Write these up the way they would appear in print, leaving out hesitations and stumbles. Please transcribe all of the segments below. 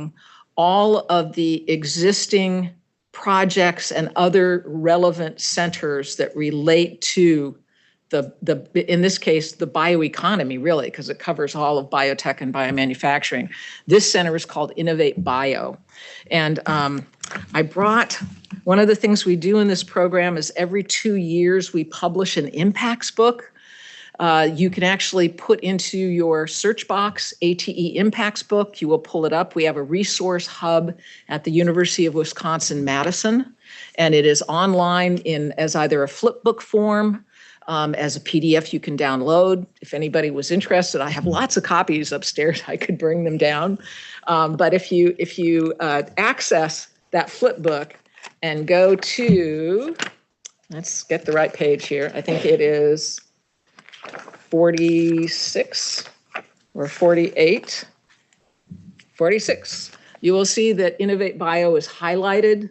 combining all of the existing projects and other relevant centers that relate to in this case, the bioeconomy, really, because it covers all of biotech and biomanufacturing. This center is called Innovate Bio. And I brought, one of the things we do in this program is every 2 years we publish an impacts book. You can actually put into your search box ATE Impacts Book. You will pull it up. We have a resource hub at the University of Wisconsin-Madison, and it is online as either a flipbook form, as a PDF you can download. If anybody was interested, I have lots of copies upstairs. I could bring them down. But if you access that flipbook and go to, let's get the right page here. I think it is 46 or 48, 46. You will see that Innovate Bio is highlighted.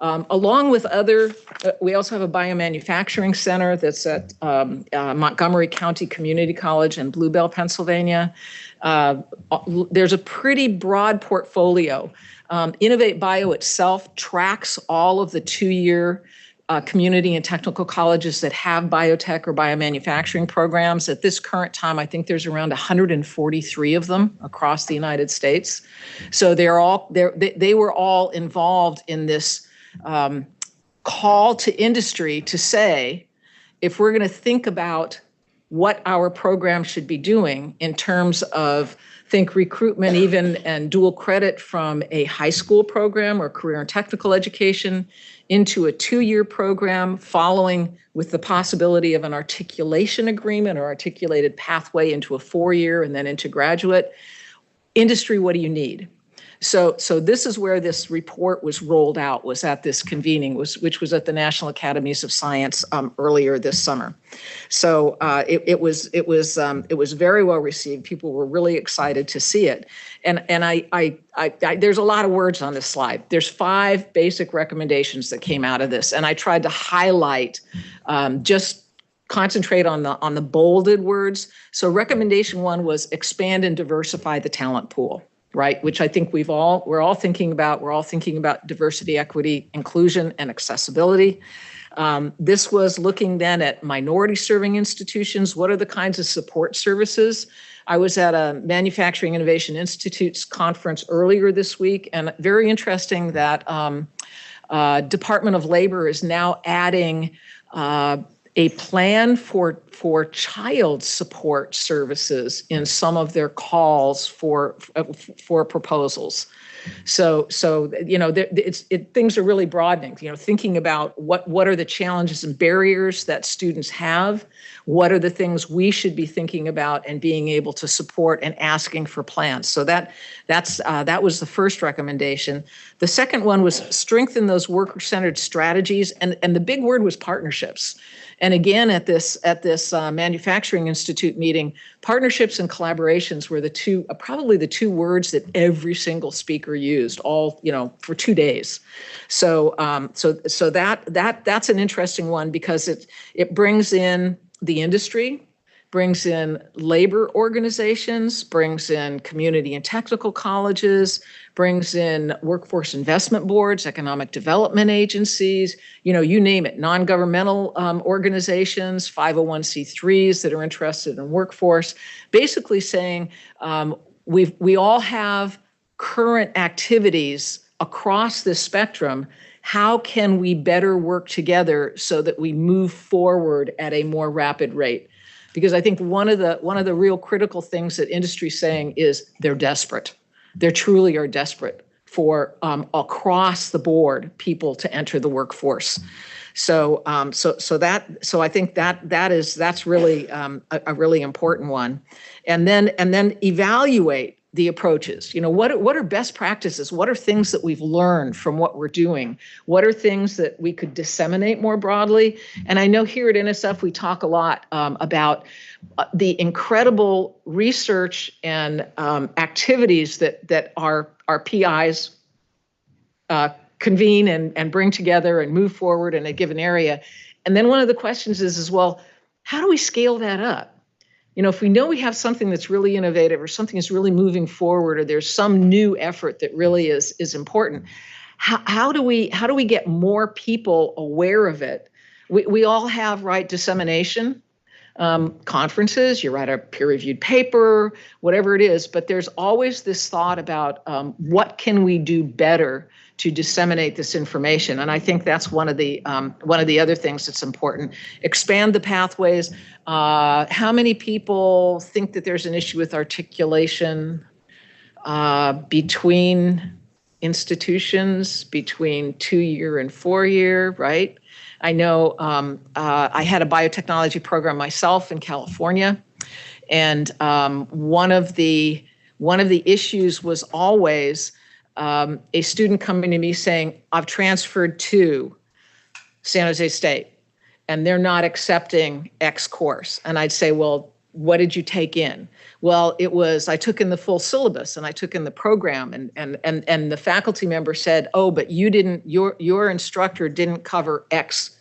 Along with other, we also have a biomanufacturing center that's at Montgomery County Community College in Blue Bell, Pennsylvania. There's a pretty broad portfolio. Innovate Bio itself tracks all of the 2-year community and technical colleges that have biotech or biomanufacturing programs. At this current time, I think there's around 143 of them across the United States. So they were all involved in this call to industry to say, if we're going to think about what our program should be doing in terms of recruitment even and dual credit from a high school program or career and technical education into a 2-year program following with the possibility of an articulation agreement or articulated pathway into a 4-year and then into graduate. Industry, what do you need? So this is where this report was rolled out, was at this convening, which was at the National Academies of Science earlier this summer. So it was very well received. People were really excited to see it. And I there's a lot of words on this slide. There's 5 basic recommendations that came out of this, and I tried to highlight just concentrate on the bolded words. So recommendation 1 was expand and diversify the talent pool. Right, which I think we're all thinking about. We're all thinking about diversity, equity, inclusion, and accessibility. This was looking then at minority serving institutions. What are the kinds of support services? I was at a Manufacturing Innovation Institute's conference earlier this week, and very interesting that Department of Labor is now adding a plan for child support services in some of their calls for proposals. So things are really broadening. Thinking about what are the challenges and barriers that students have, what are the things we should be thinking about and being able to support and asking for plans. So that was the first recommendation. The second one was strengthen those worker-centered strategies, and the big word was partnerships. And again, at this Manufacturing Institute meeting, partnerships and collaborations were probably the two words that every single speaker used, all for 2 days. So that's an interesting one because it brings in the industry, brings in labor organizations, brings in community and technical colleges, brings in workforce investment boards, economic development agencies, you name it, non-governmental organizations, 501c3s that are interested in workforce, basically saying we all have current activities across this spectrum. How can we better work together so that we move forward at a more rapid rate? Because I think one of the real critical things that industry is saying is they're desperate. They truly are desperate for across the board people to enter the workforce. So I think that's really a really important one. And then evaluate the approaches. What are best practices? What are things that we've learned from what we're doing? What are things that we could disseminate more broadly? And I know here at NSF we talk a lot about the incredible research and activities that our PIs convene and bring together and move forward in a given area. And then one of the questions is well, how do we scale that up? if we know we have something that's really innovative or something is really moving forward or there's some new effort that really is important, how do we get more people aware of it? We all have, right, dissemination conferences, you write a peer-reviewed paper, whatever it is, but there's always this thought about what can we do better to disseminate this information. And I think that's one of the other things that's important. Expand the pathways. How many people think that there's an issue with articulation between institutions, between 2-year and 4-year, right? I know I had a biotechnology program myself in California, and one of the issues was always a student coming to me saying, "I've transferred to San Jose State, and they're not accepting X course." And I'd say, "Well, what did you take in?" Well, I took in the full syllabus and I took in the program, and the faculty member said, "Oh, but your instructor didn't cover X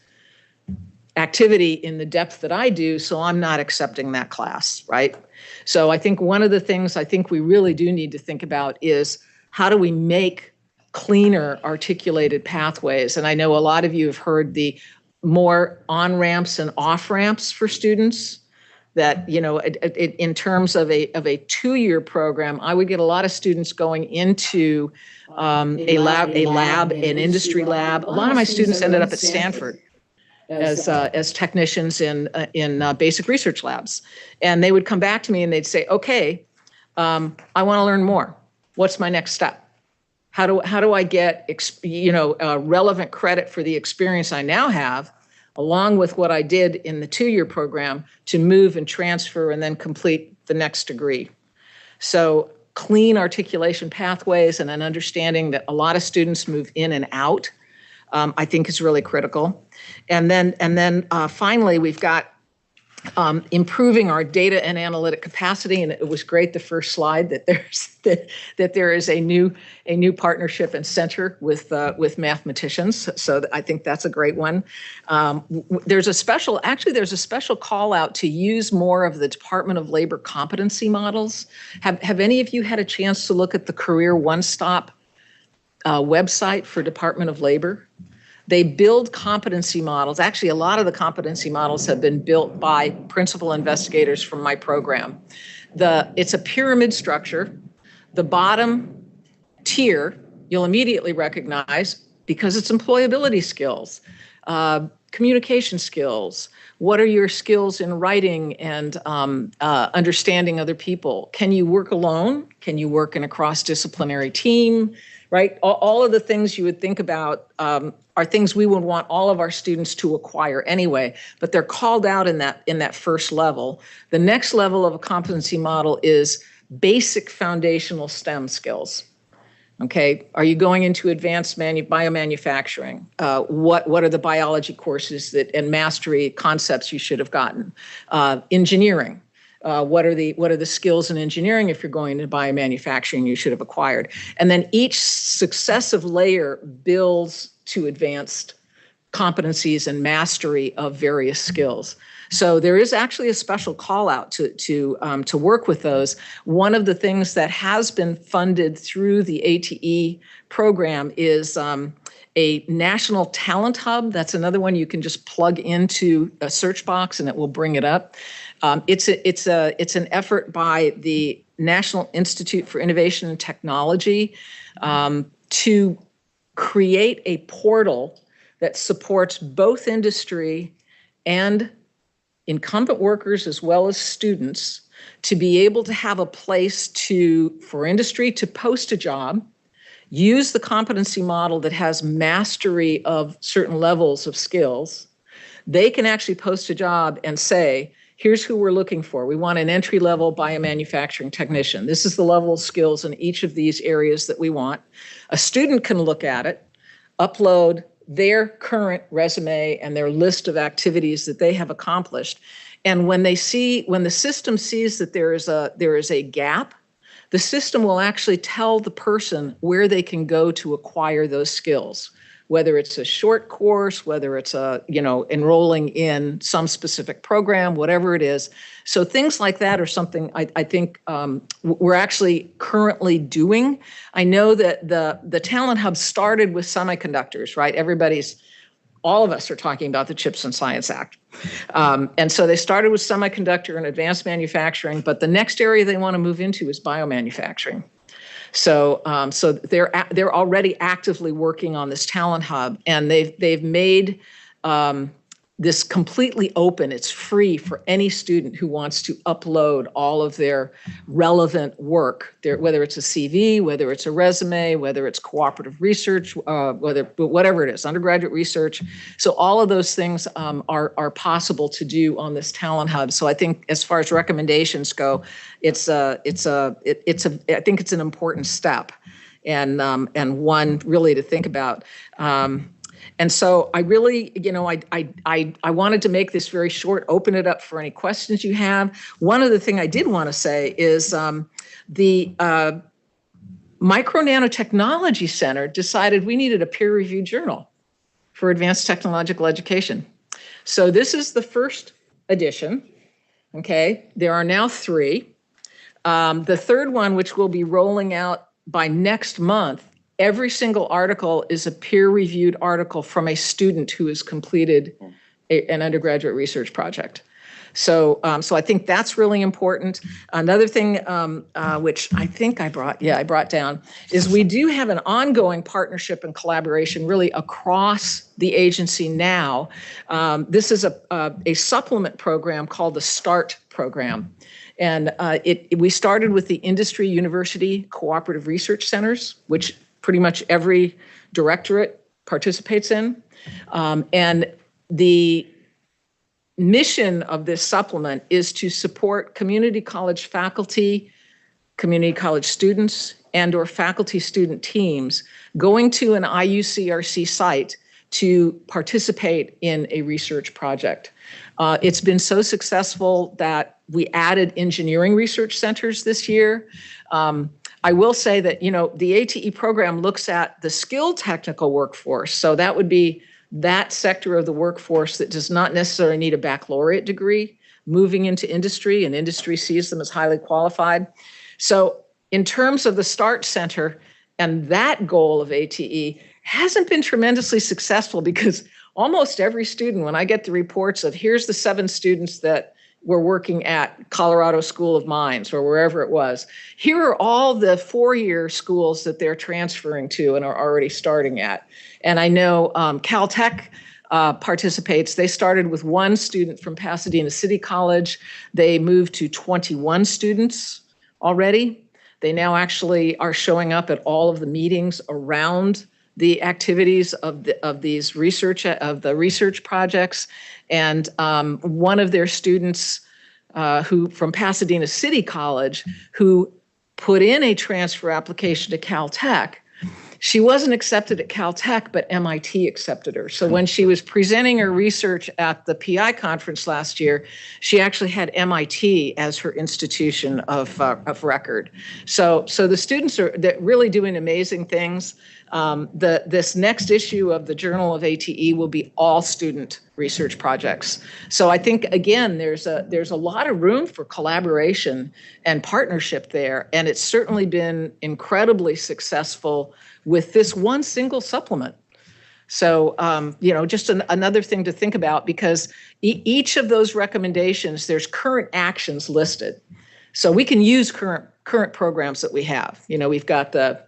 activity in the depth that I do, so I'm not accepting that class," right? So I think one of the things I think we really do need to think about is how do we make cleaner articulated pathways? And I know a lot of you have heard the more on-ramps and off-ramps for students. That, in terms of a 2-year program, I would get a lot of students going into a lab, an industry lab. A lot of my students ended up at Stanford as technicians in basic research labs, and they would come back to me and they'd say, "Okay, I want to learn more. What's my next step? How do I get relevant credit for the experience I now have, along with what I did in the 2-year program, to move and transfer and then complete the next degree?" So clean articulation pathways and an understanding that a lot of students move in and out, I think is really critical. And then finally, we've got improving our data and analytic capacity. And it was great, the first slide, that there is a new partnership and center with mathematicians. So I think that's a great one. There's a special call out to use more of the Department of Labor competency models. Have any of you had a chance to look at the Career One Stop website for Department of Labor? They build competency models. Actually, a lot of the competency models have been built by principal investigators from my program. It's a pyramid structure. The bottom tier, you'll immediately recognize because it's employability skills, communication skills. What are your skills in writing and understanding other people? Can you work alone? Can you work in a cross-disciplinary team? Right? All of the things you would think about are things we would want all of our students to acquire anyway, but they're called out in that first level. The next level of a competency model is basic foundational STEM skills. Okay, are you going into advanced biomanufacturing? What are the biology courses and mastery concepts you should have gotten? Engineering. What are the skills in engineering if you're going to biomanufacturing you should have acquired? And then each successive layer builds to advanced competencies and mastery of various skills. So there is actually a special call out to work with those. One of the things that has been funded through the ATE program is a national talent hub. That's another one you can just plug into a search box and it will bring it up. It's an effort by the National Institute for Innovation and Technology to create a portal that supports both industry and incumbent workers as well as students to be able to have a place for industry to post a job, use the competency model that has mastery of certain levels of skills. They can actually post a job and say, here's who we're looking for. We want an entry-level biomanufacturing technician. This is the level of skills in each of these areas that we want. A student can look at it, upload their current resume and their list of activities that they have accomplished. And when the system sees that there is a gap, the system will actually tell the person where they can go to acquire those skills. whether it's a short course, whether it's enrolling in some specific program, whatever it is. So things like that are something I think we're actually currently doing. I know that the Talent Hub started with semiconductors, right? All of us are talking about the CHIPS and Science Act. And so they started with semiconductor and advanced manufacturing, but the next area they want to move into is biomanufacturing. So they're already actively working on this Talent Hub, and they've made this completely open. It's free for any student who wants to upload all of their relevant work, whether it's a CV, whether it's a resume, whether it's cooperative research, whatever it is, undergraduate research. So all of those things are possible to do on this Talent Hub. So I think as far as recommendations go, I think it's an important step, and one really to think about. And so I really, I wanted to make this very short, open it up for any questions you have. One other thing I did want to say is the Micro Nanotechnology Center decided we needed a peer-reviewed journal for advanced technological education. So this is the first edition, okay? There are now 3. The third one, which will be rolling out by next month, every single article is a peer-reviewed article from a student who has completed an undergraduate research project. So I think that's really important. Another thing which I think I brought down is we do have an ongoing partnership and collaboration really across the agency now. This is a supplement program called the START program. And we started with the Industry University Cooperative Research Centers, which pretty much every directorate participates in. And the mission of this supplement is to support community college faculty, community college students, and/or faculty student teams going to an IUCRC site to participate in a research project. It's been so successful that we added engineering research centers this year. I will say that, the ATE program looks at the skilled technical workforce. So that would be that sector of the workforce that does not necessarily need a baccalaureate degree moving into industry, and industry sees them as highly qualified. So in terms of the START Center and that goal of ATE hasn't been tremendously successful, because almost every student, when I get the reports of here's the 7 students that were working at Colorado School of Mines or wherever it was, here are all the 4-year schools that they're transferring to and are already starting at. And I know Caltech participates. They started with 1 student from Pasadena City College. They moved to 21 students already. They now actually are showing up at all of the meetings around the activities of the research projects. And one of their students who from Pasadena City College, who put in a transfer application to Caltech, she wasn't accepted at Caltech, but MIT accepted her. So when she was presenting her research at the PI conference last year, she actually had MIT as her institution of record. So the students are really doing amazing things. This next issue of the Journal of ATE will be all student research projects. So I think, again, there's a lot of room for collaboration and partnership there, and it's certainly been incredibly successful with this one single supplement. So, just another thing to think about, because each of those recommendations, there's current actions listed. So we can use current programs that we have. We've got the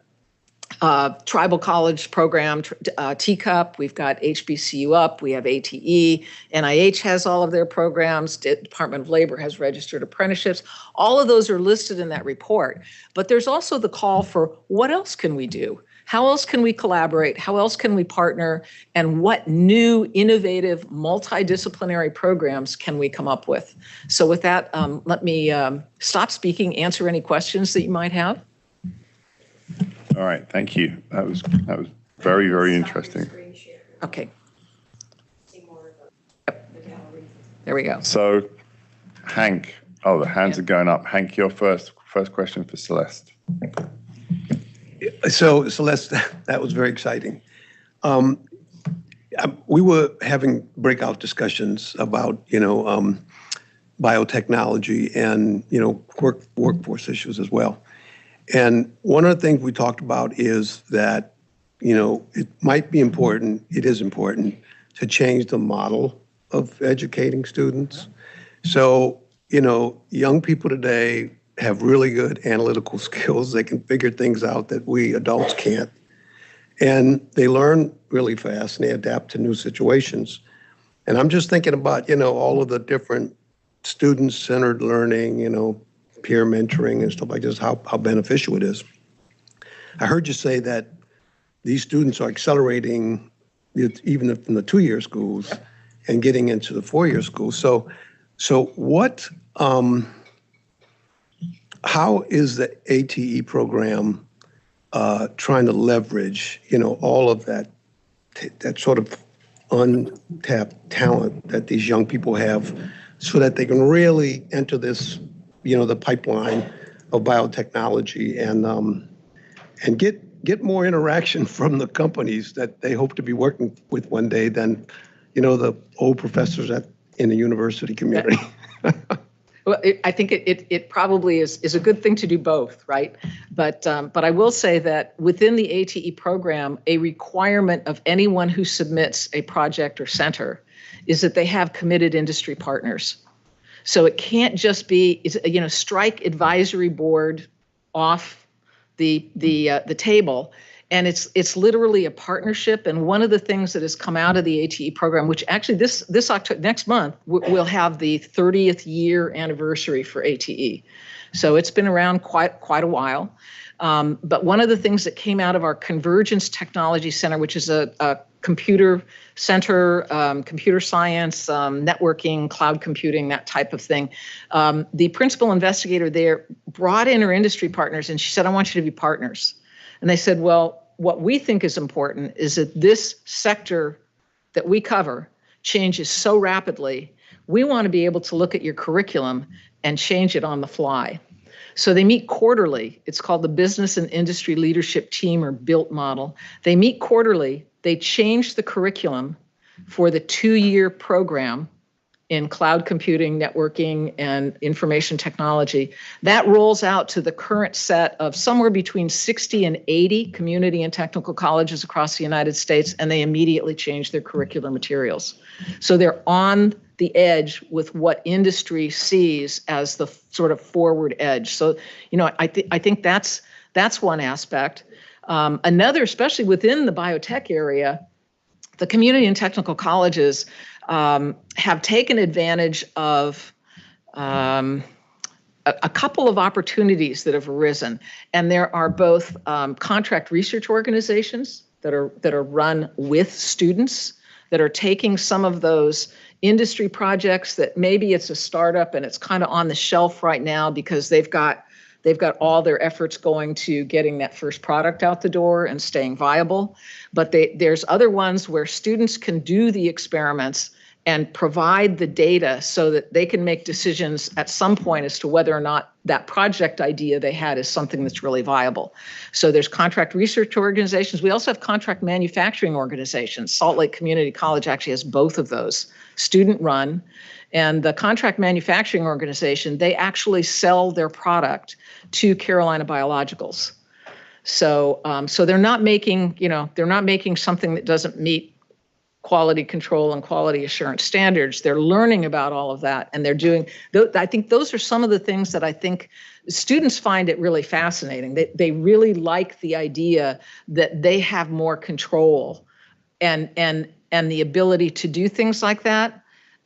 Tribal College Program, TCUP, we've got HBCU Up, we have ATE, NIH has all of their programs, Department of Labor has registered apprenticeships. All of those are listed in that report. But there's also the call for what else can we do? How else can we collaborate? How else can we partner? And what new, innovative, multidisciplinary programs can we come up with? So with that, let me stop speaking, answer any questions that you might have. All right, thank you. That was very, very interesting. Okay. There we go. So, Hank, the hands are going up. Hank, your first question for Celeste. So, Celeste, that was very exciting. We were having breakout discussions about, biotechnology and, workforce issues as well. And one of the things we talked about is that, it might be important, it is important to change the model of educating students. So, young people today have really good analytical skills. They can figure things out that we adults can't. And they learn really fast and they adapt to new situations. And I'm just thinking about, all of the different student-centered learning, peer mentoring and stuff like this, how beneficial it is. I heard you say that these students are accelerating even in the 2-year schools and getting into the 4-year schools. So what, how is the ATE program trying to leverage, all of that sort of untapped talent that these young people have so that they can really enter this, the pipeline of biotechnology and get more interaction from the companies that they hope to be working with one day than, the old professors in the university community. Well, I think it probably is a good thing to do both, right? But I will say that within the ATE program, a requirement of anyone who submits a project or center is that they have committed industry partners. So it can't just be, strike advisory board off the table. And it's literally a partnership. And one of the things that has come out of the ATE program, which actually this October, next month, we'll have the 30th year anniversary for ATE. So it's been around quite a while. But one of the things that came out of our Convergence Technology Center, which is a computer center, computer science, networking, cloud computing, that type of thing. The principal investigator there brought in her industry partners and she said, I want you to be partners. And they said, well, what we think is important is that this sector that we cover changes so rapidly. We want to be able to look at your curriculum and change it on the fly. So they meet quarterly. It's called the Business and Industry Leadership Team, or BILT model. They meet quarterly. They change the curriculum for the 2-year program in cloud computing, networking, and information technology. That rolls out to the current set of somewhere between 60 and 80 community and technical colleges across the United States, and they immediately change their curricular materials. So they're on the edge with what industry sees as the sort of forward edge. So, I think that's one aspect. Another, especially within the biotech area, the community and technical colleges have taken advantage of a couple of opportunities that have arisen. And there are both contract research organizations that are run with students that are taking some of those industry projects that maybe it's a startup and it's kind of on the shelf right now because they've got all their efforts going to getting that first product out the door and staying viable. But there's other ones where students can do the experiments and provide the data so that they can make decisions at some point as to whether or not that project idea they had is something that's really viable. So there's contract research organizations. We also have contract manufacturing organizations. Salt Lake Community College actually has both of those, student run. And the contract manufacturing organization, they actually sell their product to Carolina Biologicals. So they're not making something that doesn't meet quality control and quality assurance standards. They're learning about all of that, and they're doing. I think those are some of the things that I think students find it really fascinating. They really like the idea that they have more control and the ability to do things like that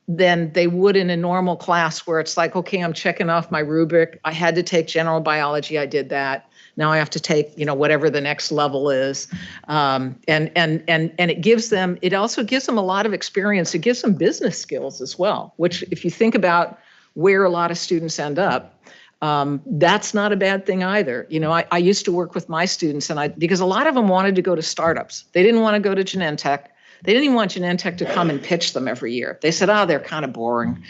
than they would in a normal class where it's like, okay, I'm checking off my rubric. I had to take general biology. I did that. Now I have to take, whatever the next level is. And it also gives them a lot of experience. It gives them business skills as well, which if you think about where a lot of students end up, that's not a bad thing either. I used to work with my students because a lot of them wanted to go to startups. They didn't want to go to Genentech. They didn't even want Genentech to come and pitch them every year. They said, they're kind of boring.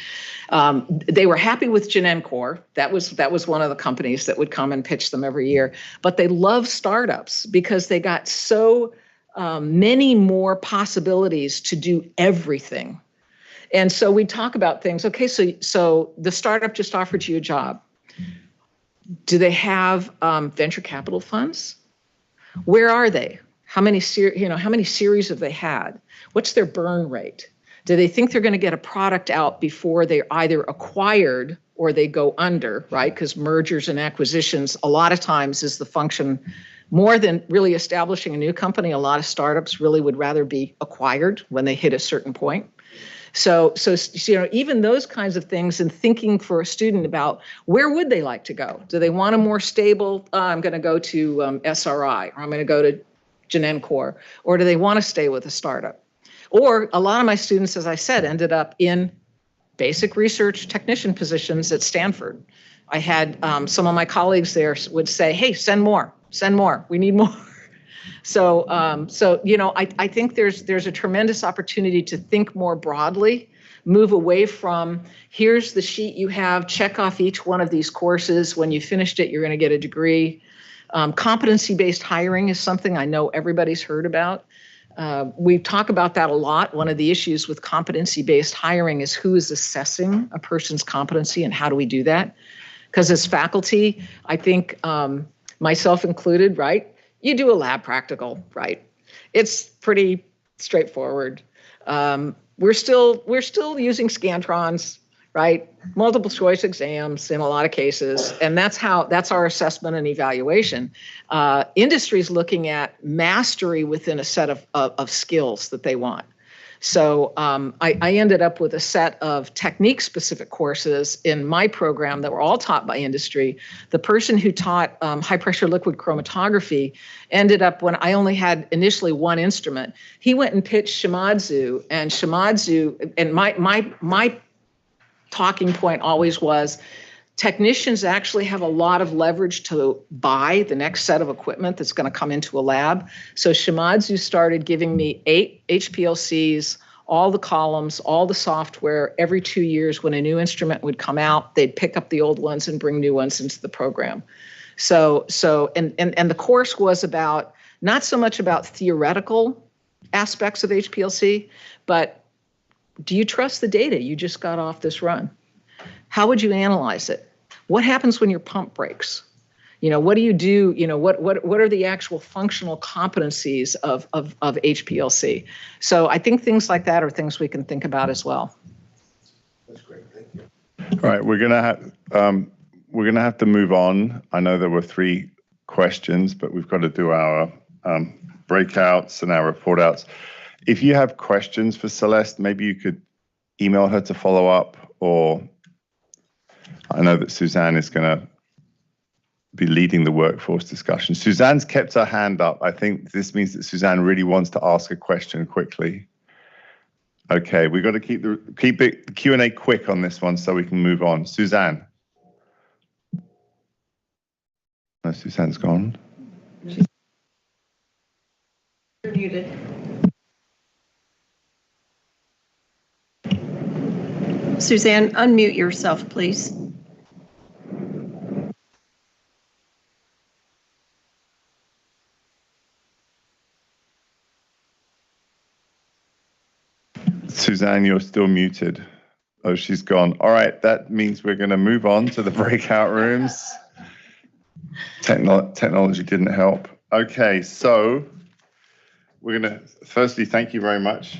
They were happy with Genencore. That was one of the companies that would come and pitch them every year. But they love startups because they got so many more possibilities to do everything. And so we talk about things. Okay, so the startup just offered you a job. Do they have venture capital funds? Where are they? How many series have they had? What's their burn rate? Do they think they're going to get a product out before they're either acquired or they go under, right? Because mergers and acquisitions a lot of times is the function more than really establishing a new company. A lot of startups really would rather be acquired when they hit a certain point. So even those kinds of things, and thinking for a student about where would they like to go? Do they want a more stable, I'm going to go to SRI, or I'm going to go to Genencor, or do they want to stay with a startup? Or a lot of my students, as I said, ended up in basic research technician positions at Stanford. I had some of my colleagues there would say, hey, send more, we need more. So I think there's a tremendous opportunity to think more broadly, move away from here's the sheet you have, check off each one of these courses. When you finished it, you're going to get a degree. Competency-based hiring is something I know everybody's heard about. We talk about that a lot. One of the issues with competency-based hiring is who is assessing a person's competency and how do we do that? Because as faculty, I think myself included, right? You do a lab practical, right? It's pretty straightforward. We're still using Scantrons, right? Multiple choice exams in a lot of cases, and that's our assessment and evaluation. Industry's looking at mastery within a set of skills that they want. So I ended up with a set of technique-specific courses in my program that were all taught by industry. The person who taught high-pressure liquid chromatography ended up, when I only had initially one instrument, he went and pitched Shimadzu, and my talking point always was technicians actually have a lot of leverage to buy the next set of equipment that's going to come into a lab. So Shimadzu started giving me 8 HPLCs, all the columns, all the software. Every 2 years when a new instrument would come out, they'd pick up the old ones and bring new ones into the program. So the course was about not so much about theoretical aspects of HPLC, but do you trust the data you just got off this run? How would you analyze it? What happens when your pump breaks? What do you do? What are the actual functional competencies of HPLC? So I think things like that are things we can think about as well. That's great. Thank you. All right, we're gonna have to move on. I know there were 3 questions, but we've got to do our breakouts and our report outs. If you have questions for Celeste, maybe you could email her to follow up, or I know that Suzanne is going to be leading the workforce discussion. Suzanne's kept her hand up. I think this means that Suzanne really wants to ask a question quickly. Okay, we've got to keep the Q&A quick on this one so we can move on. Suzanne. No, Suzanne's gone. You're muted. Suzanne, unmute yourself, please. Suzanne, you're still muted. Oh, she's gone. All right, that means we're going to move on to the breakout rooms. Technology didn't help. Okay, so we're going to firstly thank you very much,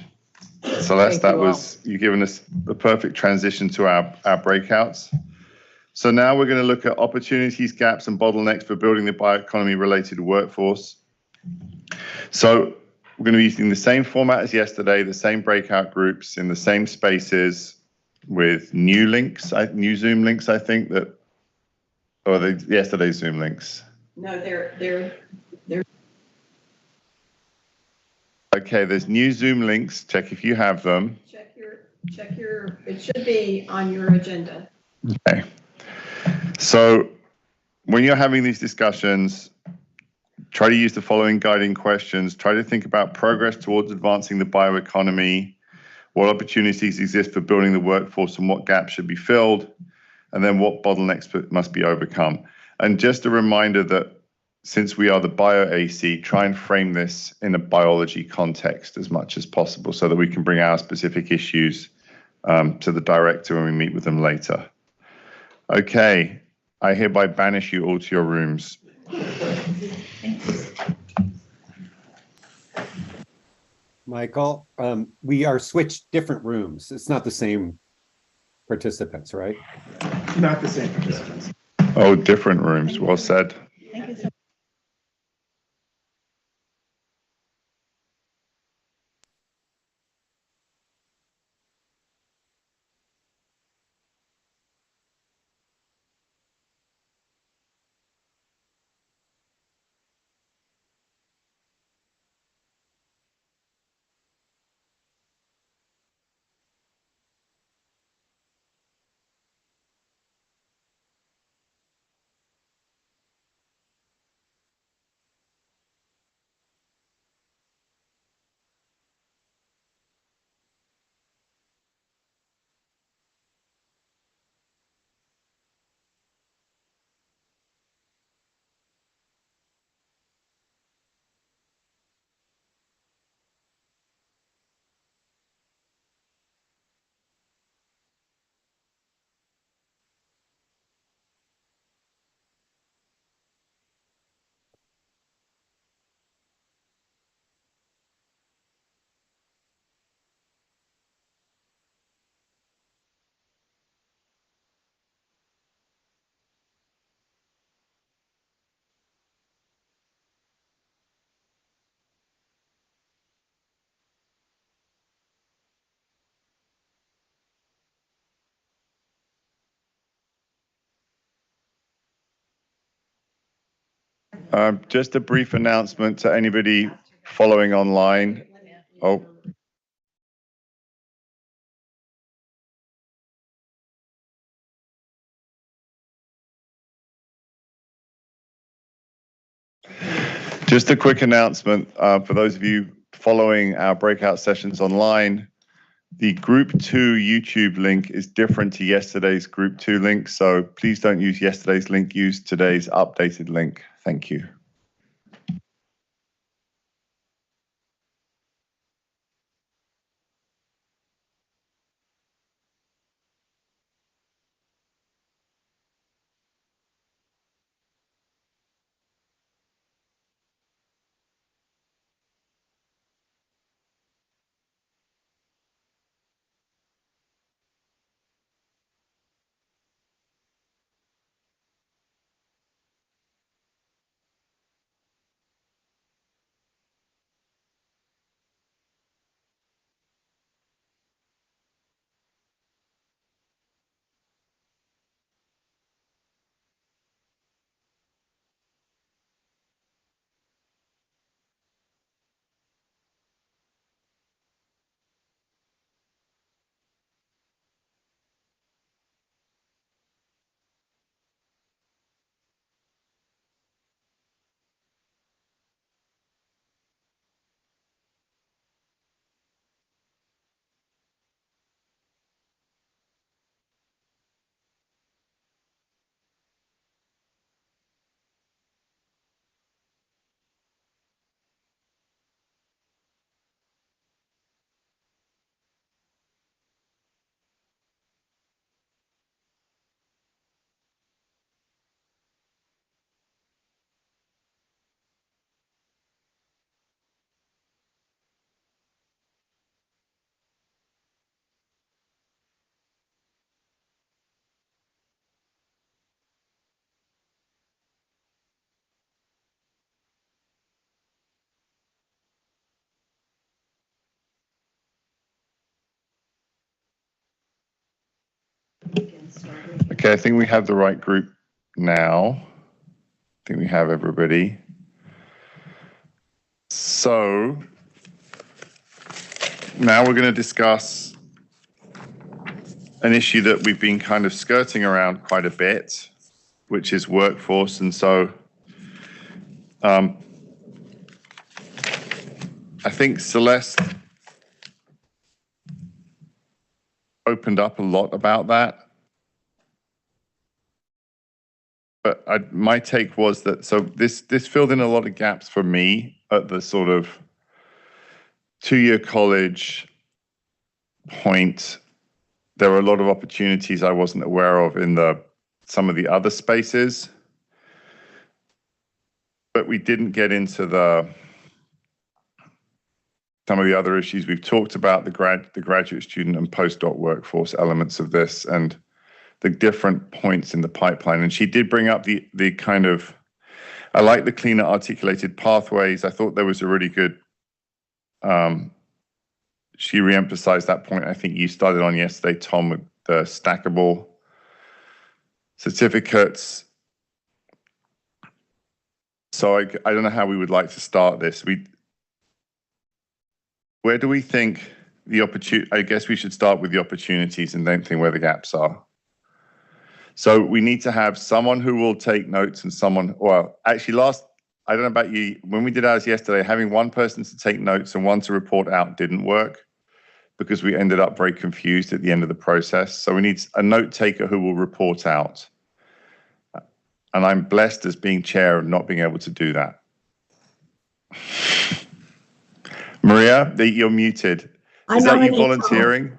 Celeste. You've given us the perfect transition to our breakouts. So now we're going to look at opportunities, gaps, and bottlenecks for building the bioeconomy related workforce. So we're going to be using the same format as yesterday, the same breakout groups in the same spaces with new links, new Zoom links, I think or yesterday's Zoom links. No, they're. Okay, there's new Zoom links. Check if you have them. Check your, it should be on your agenda. Okay. So when you're having these discussions, try to use the following guiding questions. Try to think about progress towards advancing the bioeconomy, what opportunities exist for building the workforce and what gaps should be filled, and then what bottlenecks must be overcome. And just a reminder that since we are the BioAC, try and frame this in a biology context as much as possible so that we can bring our specific issues to the director when we meet with them later. Okay, I hereby banish you all to your rooms. Michael, we are switched different rooms. It's not the same participants, right? Not the same participants. Oh, different rooms. Well said. Just a brief announcement to anybody following online. Oh, just a quick announcement for those of you following our breakout sessions online. The Group 2 YouTube link is different to yesterday's Group 2 link, so please don't use yesterday's link, use today's updated link. Thank you. Okay, I think we have the right group now. I think we have everybody. So now we're going to discuss an issue that we've been kind of skirting around quite a bit, which is workforce. And so I think Celeste opened up a lot about that. But my take was that, so this filled in a lot of gaps for me at the sort of 2-year college point. There were a lot of opportunities I wasn't aware of in some of the other spaces, but we didn't get into some of the other issues we've talked about, the graduate student and postdoc workforce elements of this, and the different points in the pipeline. And she did bring up the kind of, I like the cleaner articulated pathways. I thought there was a really good, she reemphasized that point. I think you started on yesterday, Tom, with the stackable certificates. So I don't know how we would like to start this. Where do we think the opportunity? I guess we should start with the opportunities and then think where the gaps are. So we need to have someone who will take notes and someone, well, actually I don't know about you, when we did ours yesterday, having one person to take notes and one to report out didn't work because we ended up very confused at the end of the process. So we need a note taker who will report out. And I'm blessed as being chair and not being able to do that. Maria, you're muted. Is that you volunteering?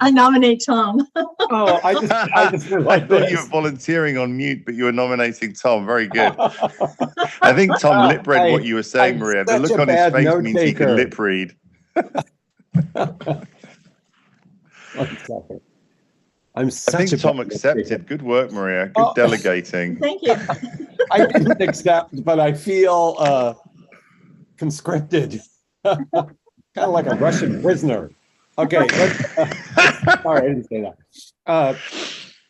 I nominate Tom. Oh, I just I like thought you were this. volunteering on mute, but you were nominating Tom. Very good. I think Tom lip read what you were saying, I'm Maria. The such look a on his bad face note means he can taker. lip read. 1 second. I'm I such think a Tom bad note accepted. taker. Good work, Maria. Good Oh. delegating. Thank you. I didn't accept, but I feel conscripted. Kind of like a Russian prisoner. Okay, sorry, I didn't say that.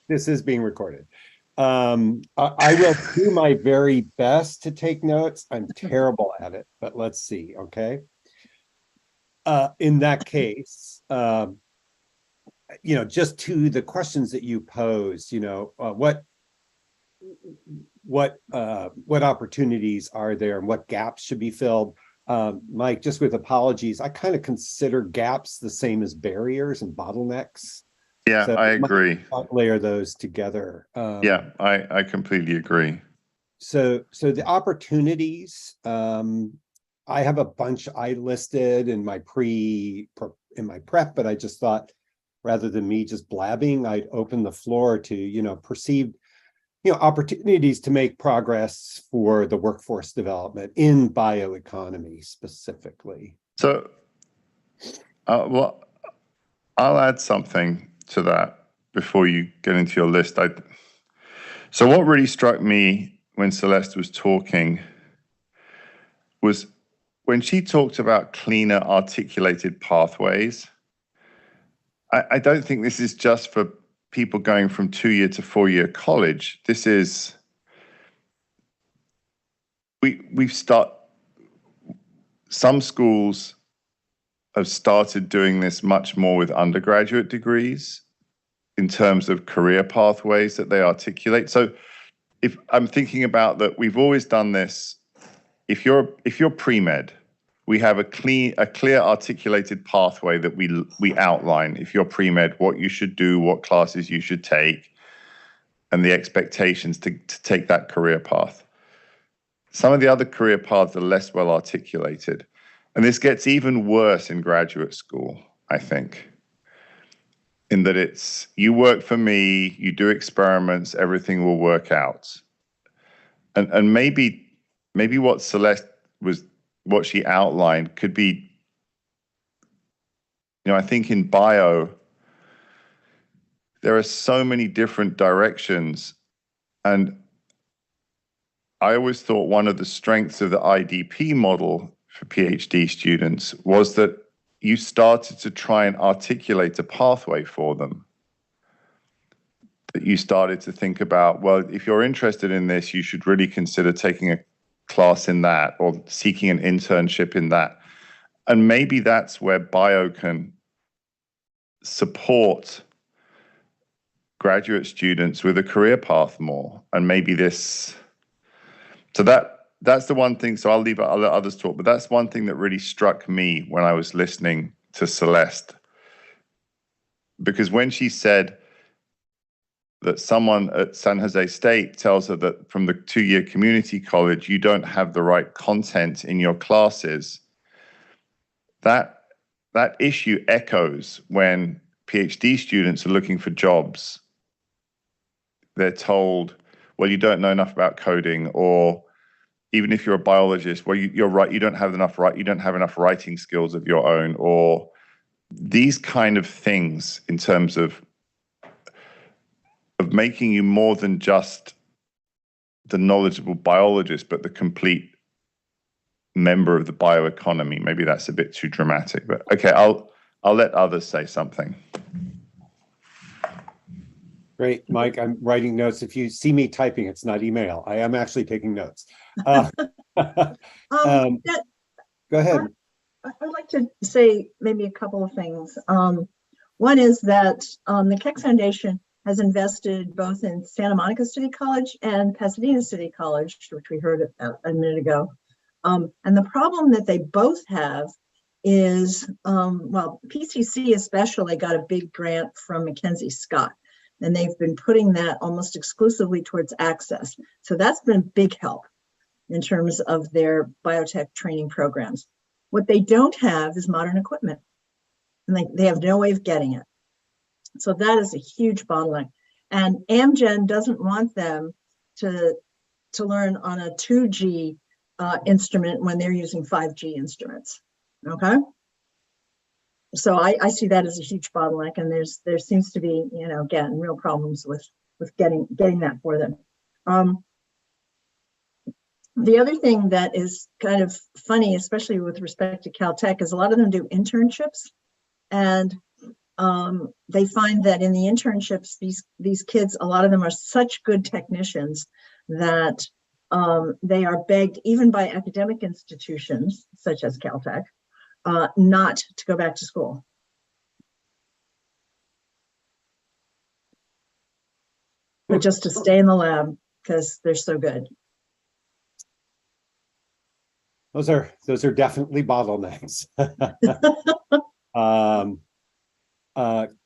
This is being recorded. I will do my very best to take notes. I'm terrible at it, but let's see, okay? In that case, just to the questions that you posed, what opportunities are there and what gaps should be filled? Mike, just with apologies, I kind of consider gaps the same as barriers and bottlenecks. Yeah, So I we might agree. not layer those together. Yeah, I completely agree. So the opportunities, I have a bunch I listed in my prep, but I just thought rather than me just blabbing, I'd open the floor to, perceived, opportunities to make progress for the workforce development in bioeconomy specifically. So, well, I'll add something to that before you get into your list. So what really struck me when Celeste was talking was when she talked about cleaner articulated pathways. I don't think this is just for people going from 2-year to 4-year college. This is, some schools have started doing this much more with undergraduate degrees in terms of career pathways that they articulate. So if I'm thinking about that, we've always done this. If you're pre-med, we have a clear articulated pathway that we outline. If you're pre-med, what you should do, what classes you should take, and the expectations to take that career path. Some of the other career paths are less well articulated. And this gets even worse in graduate school, I think, in that it's, you work for me, you do experiments, everything will work out. And maybe what Celeste what she outlined could be, I think in bio, there are so many different directions. And I always thought one of the strengths of the IDP model for PhD students was that you started to try and articulate a pathway for them. That you started to think about, well, if you're interested in this, you should really consider taking a class in that or seeking an internship in that. And maybe that's where bio can support graduate students with a career path more. And maybe this, so that's the one thing. So I'll let others talk, but that's one thing that really struck me when I was listening to Celeste. Because when she said that someone at San Jose State tells her that from the 2-year community college, you don't have the right content in your classes, that issue echoes when PhD students are looking for jobs. They're told, well, you don't know enough about coding, or even if you're a biologist, well, you're right, you don't have enough writing skills of your own, or these kind of things in terms of making you more than just the knowledgeable biologist, but the complete member of the bioeconomy. Maybe that's a bit too dramatic, but okay, I'll let others say something. Great, Mike, I'm writing notes. If you see me typing, it's not email. I am actually taking notes. Go ahead. I'd like to say maybe a couple of things. One is that the Keck Foundation has invested both in Santa Monica City College and Pasadena City College, which we heard about a minute ago. And the problem that they both have is, well, PCC especially got a big grant from Mackenzie Scott, and they've been putting that almost exclusively towards access. So that's been a big help in terms of their biotech training programs. What they don't have is modern equipment, and they have no way of getting it. So that is a huge bottleneck. And Amgen doesn't want them to learn on a 2G instrument when they're using 5G instruments, okay? So I see that as a huge bottleneck, and there seems to be, you know, again, real problems with getting that for them. The other thing that is kind of funny, especially with respect to Caltech, is a lot of them do internships, and they find that in the internships, these kids, a lot of them are such good technicians that they are begged, even by academic institutions such as Caltech, not to go back to school. But just to stay in the lab because they're so good. Those are definitely bottlenecks.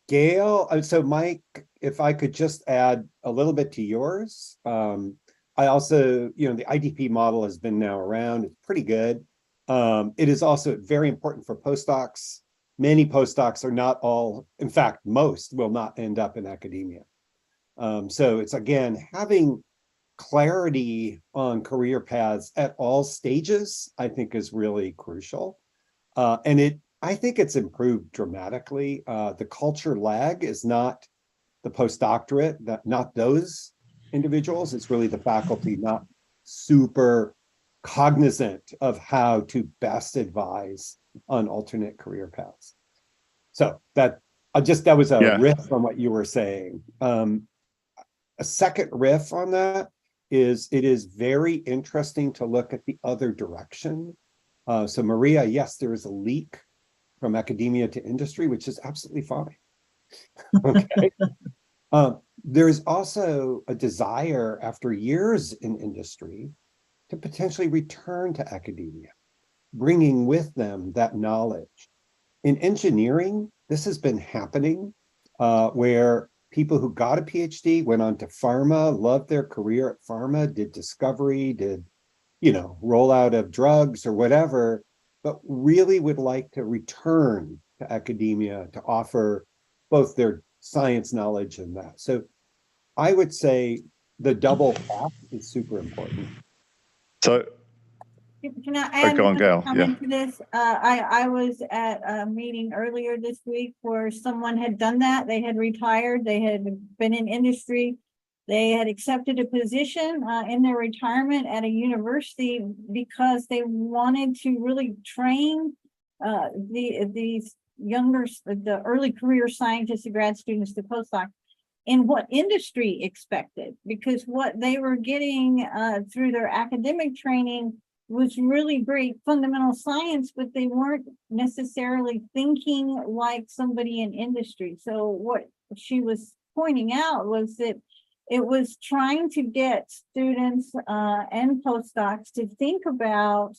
Gail, so Mike, if I could just add a little bit to yours. I also, you know, the IDP model has been now around, it's pretty good. It is also very important for postdocs. Many postdocs are not all, in fact, most will not end up in academia. So it's, again, having clarity on career paths at all stages, I think, is really crucial. And I think it's improved dramatically. The culture lag is not the postdoctorate, not those individuals. It's really the faculty not super cognizant of how to best advise on alternate career paths. So that was a riff on what you were saying. A second riff on that is it is very interesting to look at the other direction. So Maria, yes, there is a leak from academia to industry, which is absolutely fine. Okay. There's also a desire after years in industry to potentially return to academia, bringing with them that knowledge. In engineering, this has been happening where people who got a PhD went on to pharma, loved their career at pharma, did discovery, did, you know, rollout of drugs or whatever, but really would like to return to academia to offer both their science knowledge and that. So I would say the double path is super important. So can I add go on, Gail. comment to this? I was at a meeting earlier this week where someone had done that. They had retired. They had been in industry. They had accepted a position in their retirement at a university because they wanted to really train these the early career scientists, the grad students, the postdocs, in what industry expected, because what they were getting through their academic training was really great fundamental science, but they weren't necessarily thinking like somebody in industry. So what she was pointing out was that it was trying to get students and postdocs to think about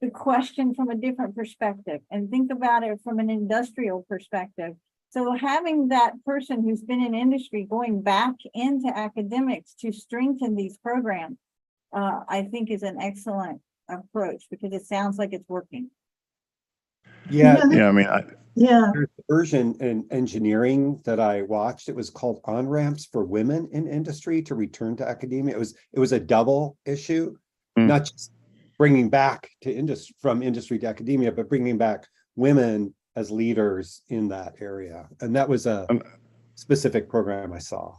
the question from a different perspective and think about it from an industrial perspective. So having that person who's been in industry going back into academics to strengthen these programs, I think is an excellent approach because it sounds like it's working. Yeah, Yeah, I mean, Yeah, there's a version in engineering that I watched. It was called On Ramps for Women in Industry to Return to Academia. It was a double issue, not just bringing back to industry from industry to academia, but bringing back women as leaders in that area. And that was a specific program I saw.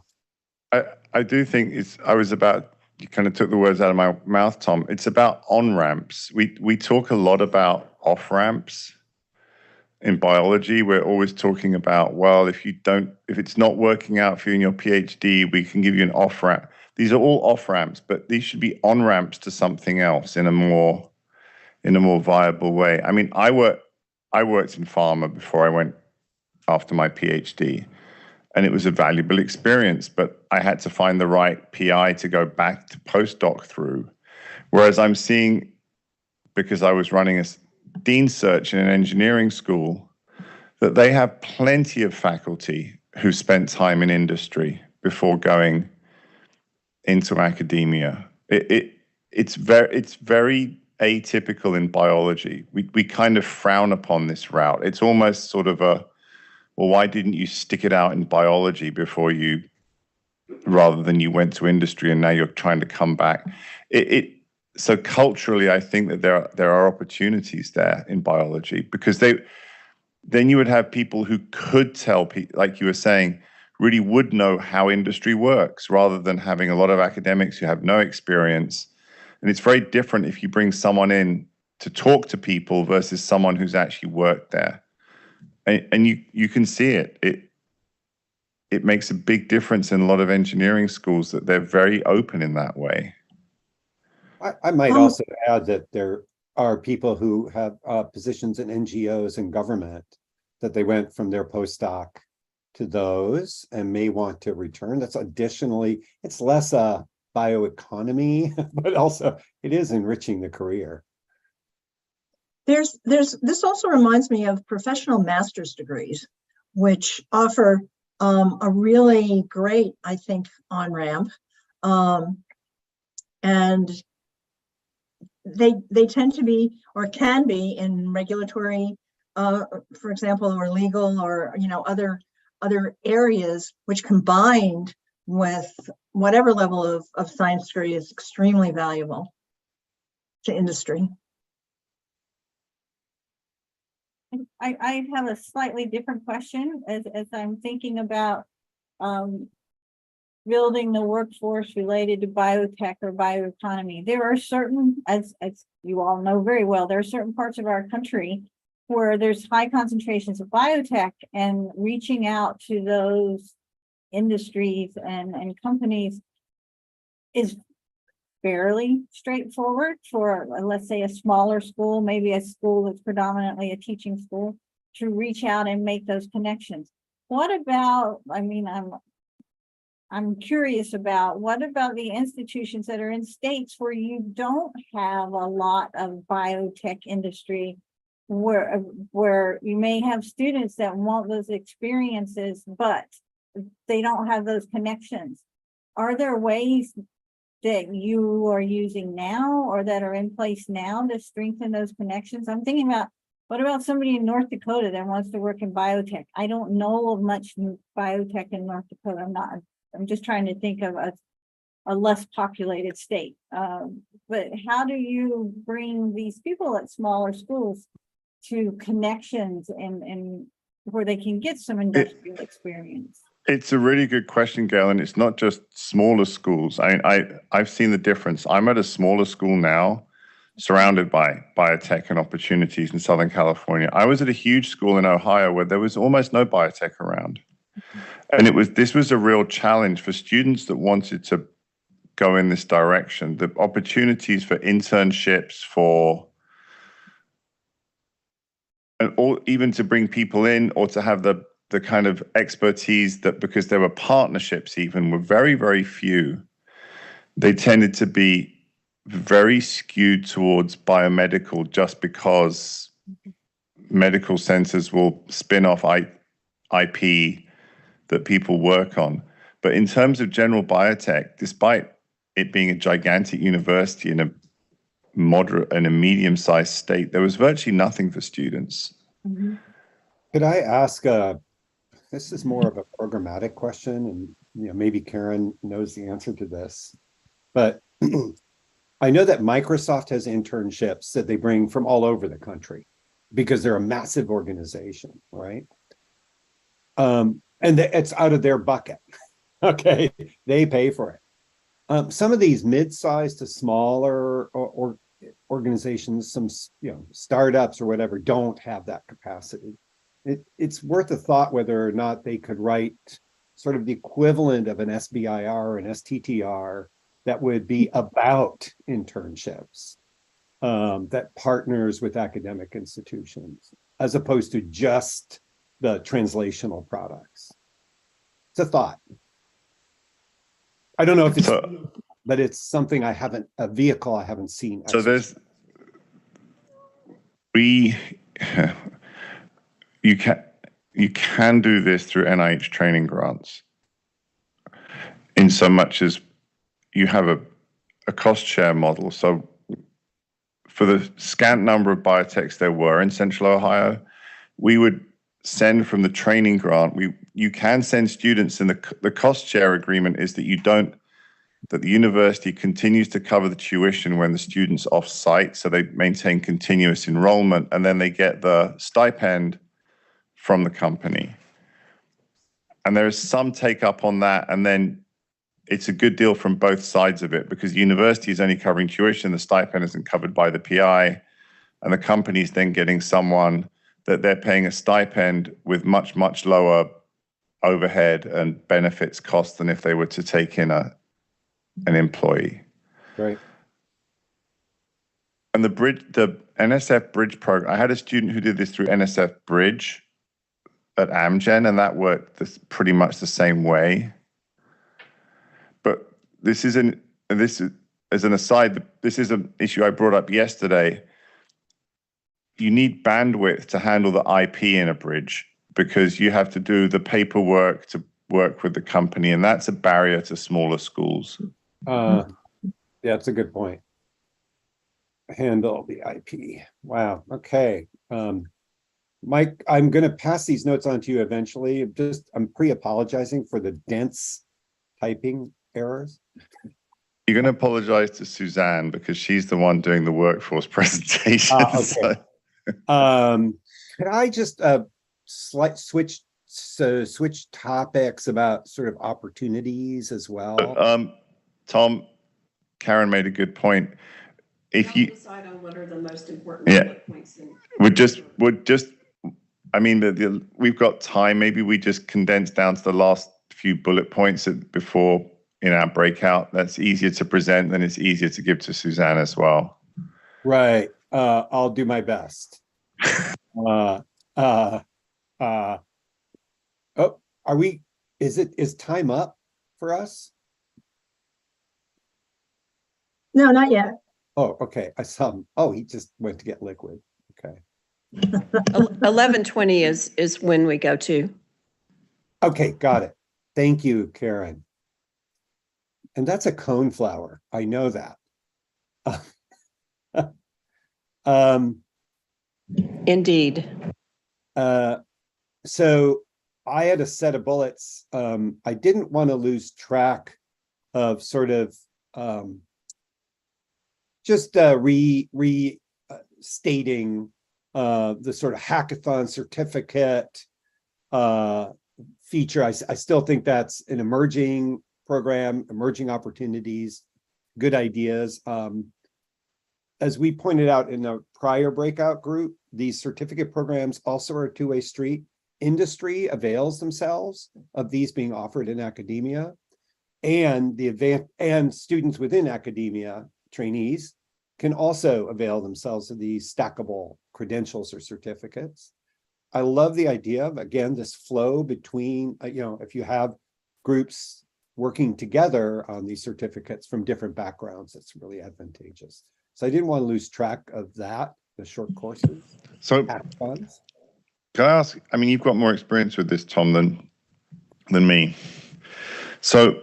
I do think you kind of took the words out of my mouth, Tom. It's about on-ramps. We talk a lot about off-ramps. In biology, we're always talking about, well, if it's not working out for you in your PhD, we can give you an off-ramp. These are all off-ramps, but these should be on-ramps to something else in a more viable way. I mean, I worked in pharma before I went after my PhD, and it was a valuable experience, but I had to find the right PI to go back to postdoc through. Whereas I'm seeing, because I was running a dean search in an engineering school, that they have plenty of faculty who spent time in industry before going into academia. It's very atypical in biology. We kind of frown upon this route. It's almost sort of well, why didn't you stick it out in biology rather than you went to industry and now you're trying to come back? So culturally, I think that there are opportunities there in biology, because then you would have people who could tell people, like you were saying, really would know how industry works, rather than having a lot of academics who have no experience. And it's very different if you bring someone in to talk to people versus someone who's actually worked there. And you can see it. It makes a big difference in a lot of engineering schools that they're very open in that way. I might also add that there are people who have positions in NGOs and government that they went from their postdoc to those and may want to return. That's additionally, it's less a bioeconomy, but also it is enriching the career. this also reminds me of professional master's degrees, which offer a really great, I think, on-ramp. And they tend to be, or can be, in regulatory, for example, or legal, or other areas, which combined with whatever level of science degree is extremely valuable to industry. I have a slightly different question as I'm thinking about building the workforce related to biotech or bioeconomy. There are certain, as you all know very well, there are certain parts of our country where there's high concentrations of biotech, and reaching out to those industries and companies is fairly straightforward for, let's say, a smaller school, maybe a school that's predominantly a teaching school, to reach out and make those connections. What about, I mean, I'm curious about, what about the institutions that are in states where you don't have a lot of biotech industry, where you may have students that want those experiences, but they don't have those connections? Are there ways that you are using now, or that are in place now, to strengthen those connections? I'm thinking about, what about somebody in North Dakota that wants to work in biotech? I don't know of much biotech in North Dakota. I'm just trying to think of a less populated state. But how do you bring these people at smaller schools to connections and where they can get some industrial experience? It's a really good question, Gail, and it's not just smaller schools. I've seen the difference. I'm at a smaller school now, surrounded by biotech and opportunities in Southern California. I was at a huge school in Ohio where there was almost no biotech around. And this was a real challenge for students that wanted to go in this direction. The opportunities for internships, or even to bring people in, or to have the kind of expertise, that because there were partnerships even, were very, very few. They tended to be very skewed towards biomedical, just because medical centers will spin off IP that people work on. But in terms of general biotech, despite it being a gigantic university in a moderate and a medium-sized state, there was virtually nothing for students. Could I ask, this is more of a programmatic question, and maybe Karen knows the answer to this, but I know that Microsoft has internships that they bring from all over the country because they're a massive organization, right? And it's out of their bucket. Okay, they pay for it. Some of these mid-sized to smaller or organizations, some startups or whatever, don't have that capacity. It's worth a thought whether or not they could write sort of the equivalent of an SBIR or an STTR that would be about internships that partners with academic institutions, as opposed to just the translational products. It's a thought. I don't know if it's, but it's something a vehicle I haven't seen. So you can do this through NIH training grants, in so much as you have a cost share model. So for the scant number of biotechs there were in Central Ohio, we would send from the training grant, you can send students, and the cost share agreement is that that the university continues to cover the tuition when the student's off site, so they maintain continuous enrollment, and then they get the stipend from the company. And there is some take up on that, and then it's a good deal from both sides of it, because the university is only covering tuition, the stipend isn't covered by the PI, and the company is then getting someone that they're paying a stipend with much, much lower overhead and benefits costs than if they were to take in an employee. Right. And the NSF Bridge program, I had a student who did this through NSF Bridge at Amgen, and that worked pretty much the same way. But this is as an aside, this is an issue I brought up yesterday. You need bandwidth to handle the IP in a bridge, because you have to do the paperwork to work with the company, and that's a barrier to smaller schools. Yeah, that's a good point. Handle the IP. Wow. Okay. Mike, I'm going to pass these notes on to you eventually. I'm pre-apologizing for the dense typing errors. You're going to apologize to Suzanne because she's the one doing the workforce presentation. Okay. Could I just switch topics about sort of opportunities as well? Tom, Karen made a good point. If you decide on what are the most important bullet points, we've got time. Maybe we just condense down to the last few bullet points before in our breakout. That's easier to present, and it's easier to give to Suzanne as well. Right. I'll do my best. Is time up for us? No, not yet. Oh, okay. I saw him. Oh, he just went to get liquid. Okay. 11:20 is when we go to. Okay, got it. Thank you, Karen. And that's a coneflower. I know that. Indeed. So I had a set of bullets. I didn't want to lose track of sort of restating the sort of hackathon certificate feature. I still think that's an emerging program, emerging opportunities, good ideas. As we pointed out in a prior breakout group, these certificate programs also are a two-way street. Industry avails themselves of these being offered in academia, and and students within academia, trainees, can also avail themselves of these stackable credentials or certificates. I love the idea of, again, this flow between, if you have groups working together on these certificates from different backgrounds, it's really advantageous. So I didn't want to lose track of that, the short courses. So Can I ask? I mean, you've got more experience with this, Tom, than me. So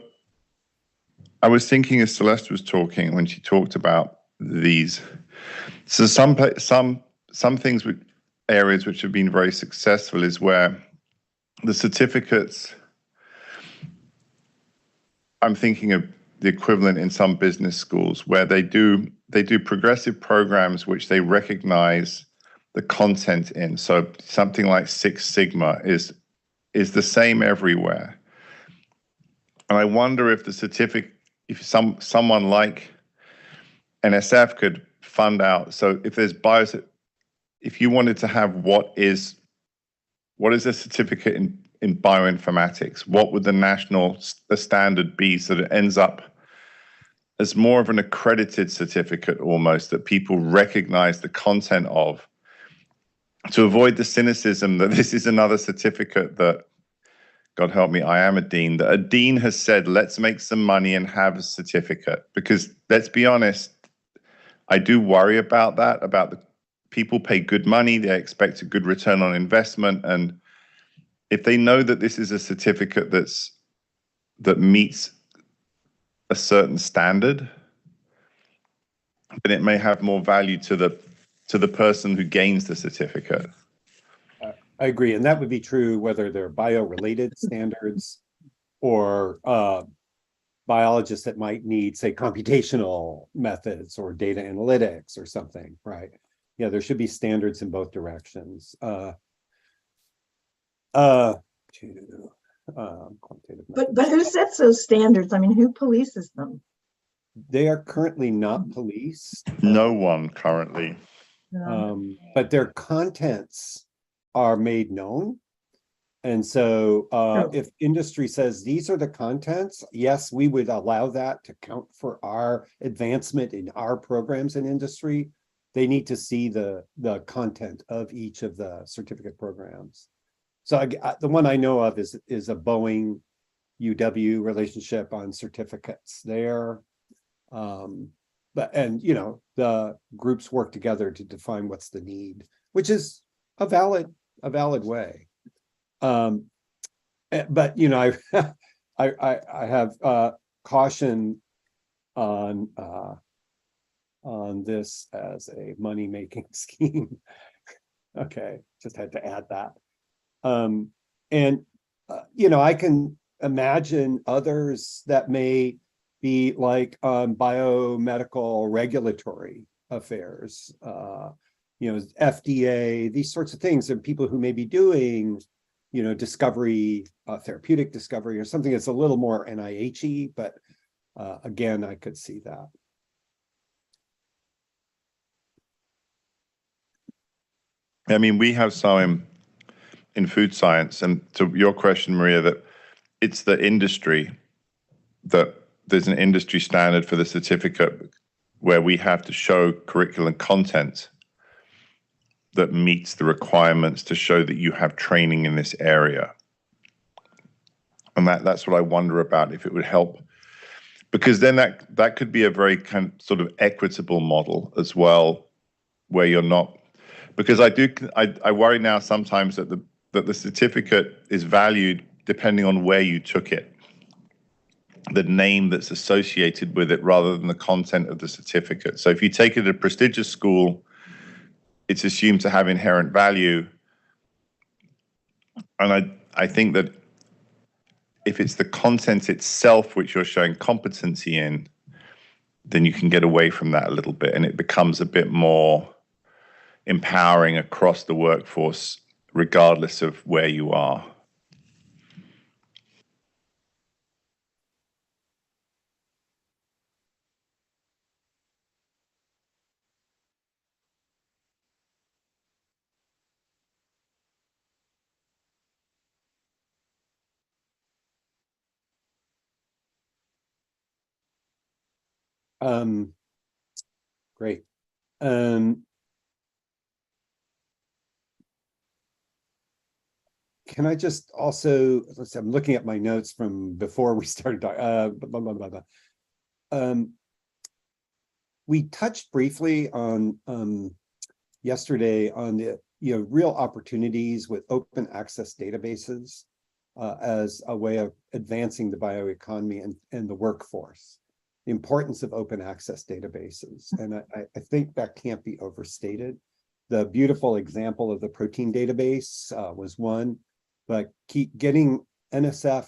I was thinking as Celeste was talking when she talked about these. So some things with areas which have been very successful is where the certificates. I'm thinking of the equivalent in some business schools where they do progressive programs which they recognize the content in. So something like Six Sigma is the same everywhere. And I wonder if the certificate, if someone like NSF could fund out. So if there's if you wanted to have what is a certificate in bioinformatics, what would the standard be so that it ends up as more of an accredited certificate almost that people recognize the content of, to avoid the cynicism that this is another certificate that, God help me, I am a dean, that a dean has said, let's make some money and have a certificate. Because let's be honest, I do worry about that, about the people pay good money, they expect a good return on investment. And if they know that this is a certificate that meets a certain standard, then it may have more value to the person who gains the certificate. I agree, and that would be true whether they're bio-related standards or biologists that might need, say, computational methods or data analytics or something, right? Yeah, there should be standards in both directions. But who sets those standards? I mean, who polices them? They are currently not policed. No one currently. But their contents are made known. And so if industry says these are the contents, yes, we would allow that to count for our advancement in our programs in industry. They need to see the content of each of the certificate programs. So the one I know of is a Boeing UW relationship on certificates there. And you know, the groups work together to define what's the need, which is a valid way. But you know, I have caution on this as a money-making scheme. Okay, just had to add that. You know, I can imagine others that may be like biomedical regulatory affairs, you know, FDA, these sorts of things, and people who may be doing, you know, discovery, therapeutic discovery, or something that's a little more NIH-y, but again, I could see that. I mean, we have some in food science, and to your question, Maria, that it's the industry, that there's an industry standard for the certificate where we have to show curriculum content that meets the requirements to show that you have training in this area. And that's what I wonder about, if it would help, because then that could be a very kind of sort of equitable model as well, where you're not, because I worry now sometimes that the certificate is valued depending on where you took it, the name that's associated with it rather than the content of the certificate. So if you take it at a prestigious school, it's assumed to have inherent value. And I think that if it's the content itself which you're showing competency in, then you can get away from that a little bit, and it becomes a bit more empowering across the workforce, regardless of where you are. Great. Can I just also, let's see, I'm looking at my notes from before we started. We touched briefly on yesterday on the real opportunities with open access databases as a way of advancing the bioeconomy and the workforce. The importance of open access databases. And I think that can't be overstated. The beautiful example of the protein database was one, but keep getting NSF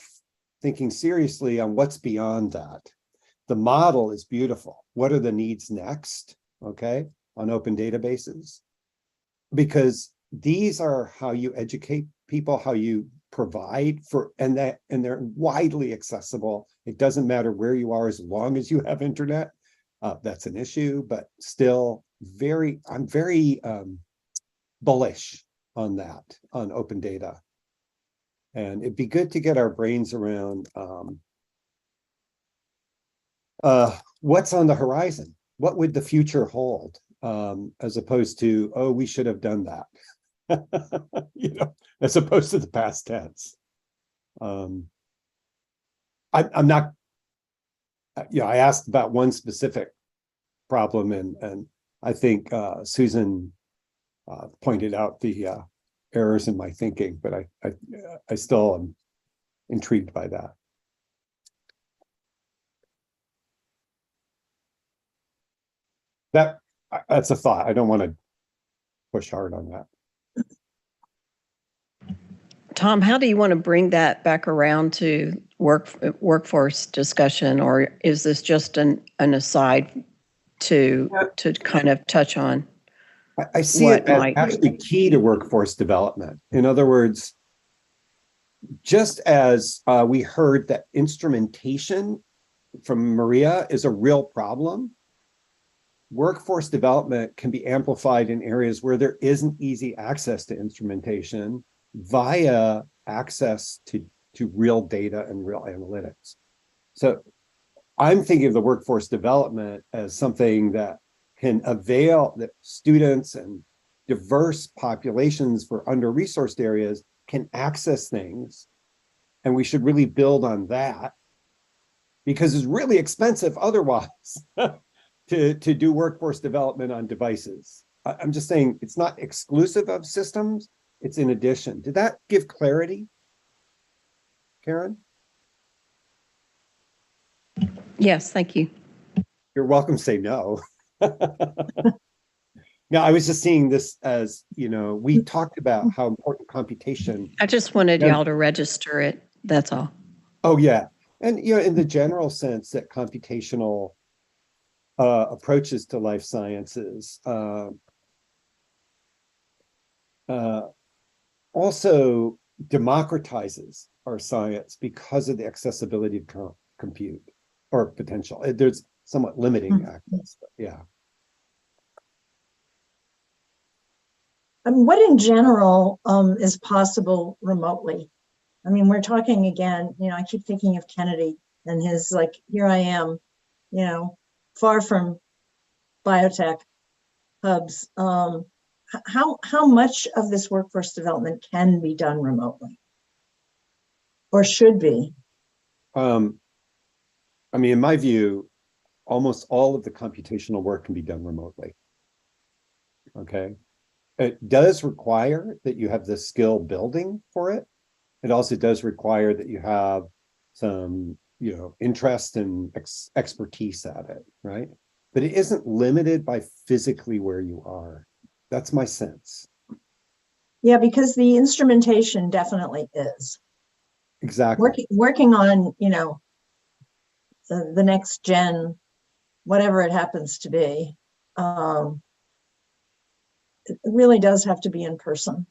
thinking seriously on what's beyond that. The model is beautiful. What are the needs next, okay, on open databases? Because these are how you educate people, how you provide for, and they're widely accessible. It doesn't matter where you are as long as you have internet. That's an issue, but still I'm very bullish on that, on open data. And it'd be good to get our brains around what's on the horizon. What would the future hold, as opposed to, oh, we should have done that. As opposed to the past tense. I'm not, I asked about one specific problem, and I think Susan pointed out the errors in my thinking, but I still am intrigued by that. That's a thought. I don't want to push hard on that. Tom, how do you want to bring that back around to workforce discussion, or is this just an aside to kind of touch on? I see it as actually key to workforce development. In other words, just as we heard that instrumentation from Maria is a real problem, workforce development can be amplified in areas where there isn't easy access to instrumentation via access to real data and real analytics. So I'm thinking of the workforce development as something that can avail that students and diverse populations for under-resourced areas can access things. And we should really build on that, because it's really expensive otherwise to do workforce development on devices. I'm just saying it's not exclusive of systems, it's in addition. Did that give clarity, Karen? Yes, thank you. You're welcome to say no. No, I was just seeing this as, we talked about how important computation. I just wanted y'all to register it. That's all. Oh, yeah. And, in the general sense that computational approaches to life sciences also democratizes our science because of the accessibility of compute or potential. There's somewhat limiting access, but yeah. What in general is possible remotely? I mean, we're talking again, I keep thinking of Kennedy and his here I am, far from biotech hubs. How much of this workforce development can be done remotely or should be? In my view, almost all of the computational work can be done remotely. Okay. It does require that you have the skill building for it. It also does require that you have some, interest and expertise at it, right? But it isn't limited by physically where you are. That's my sense. Yeah, because the instrumentation definitely is. Exactly. Working on, the next gen, whatever it happens to be, it really does have to be in person,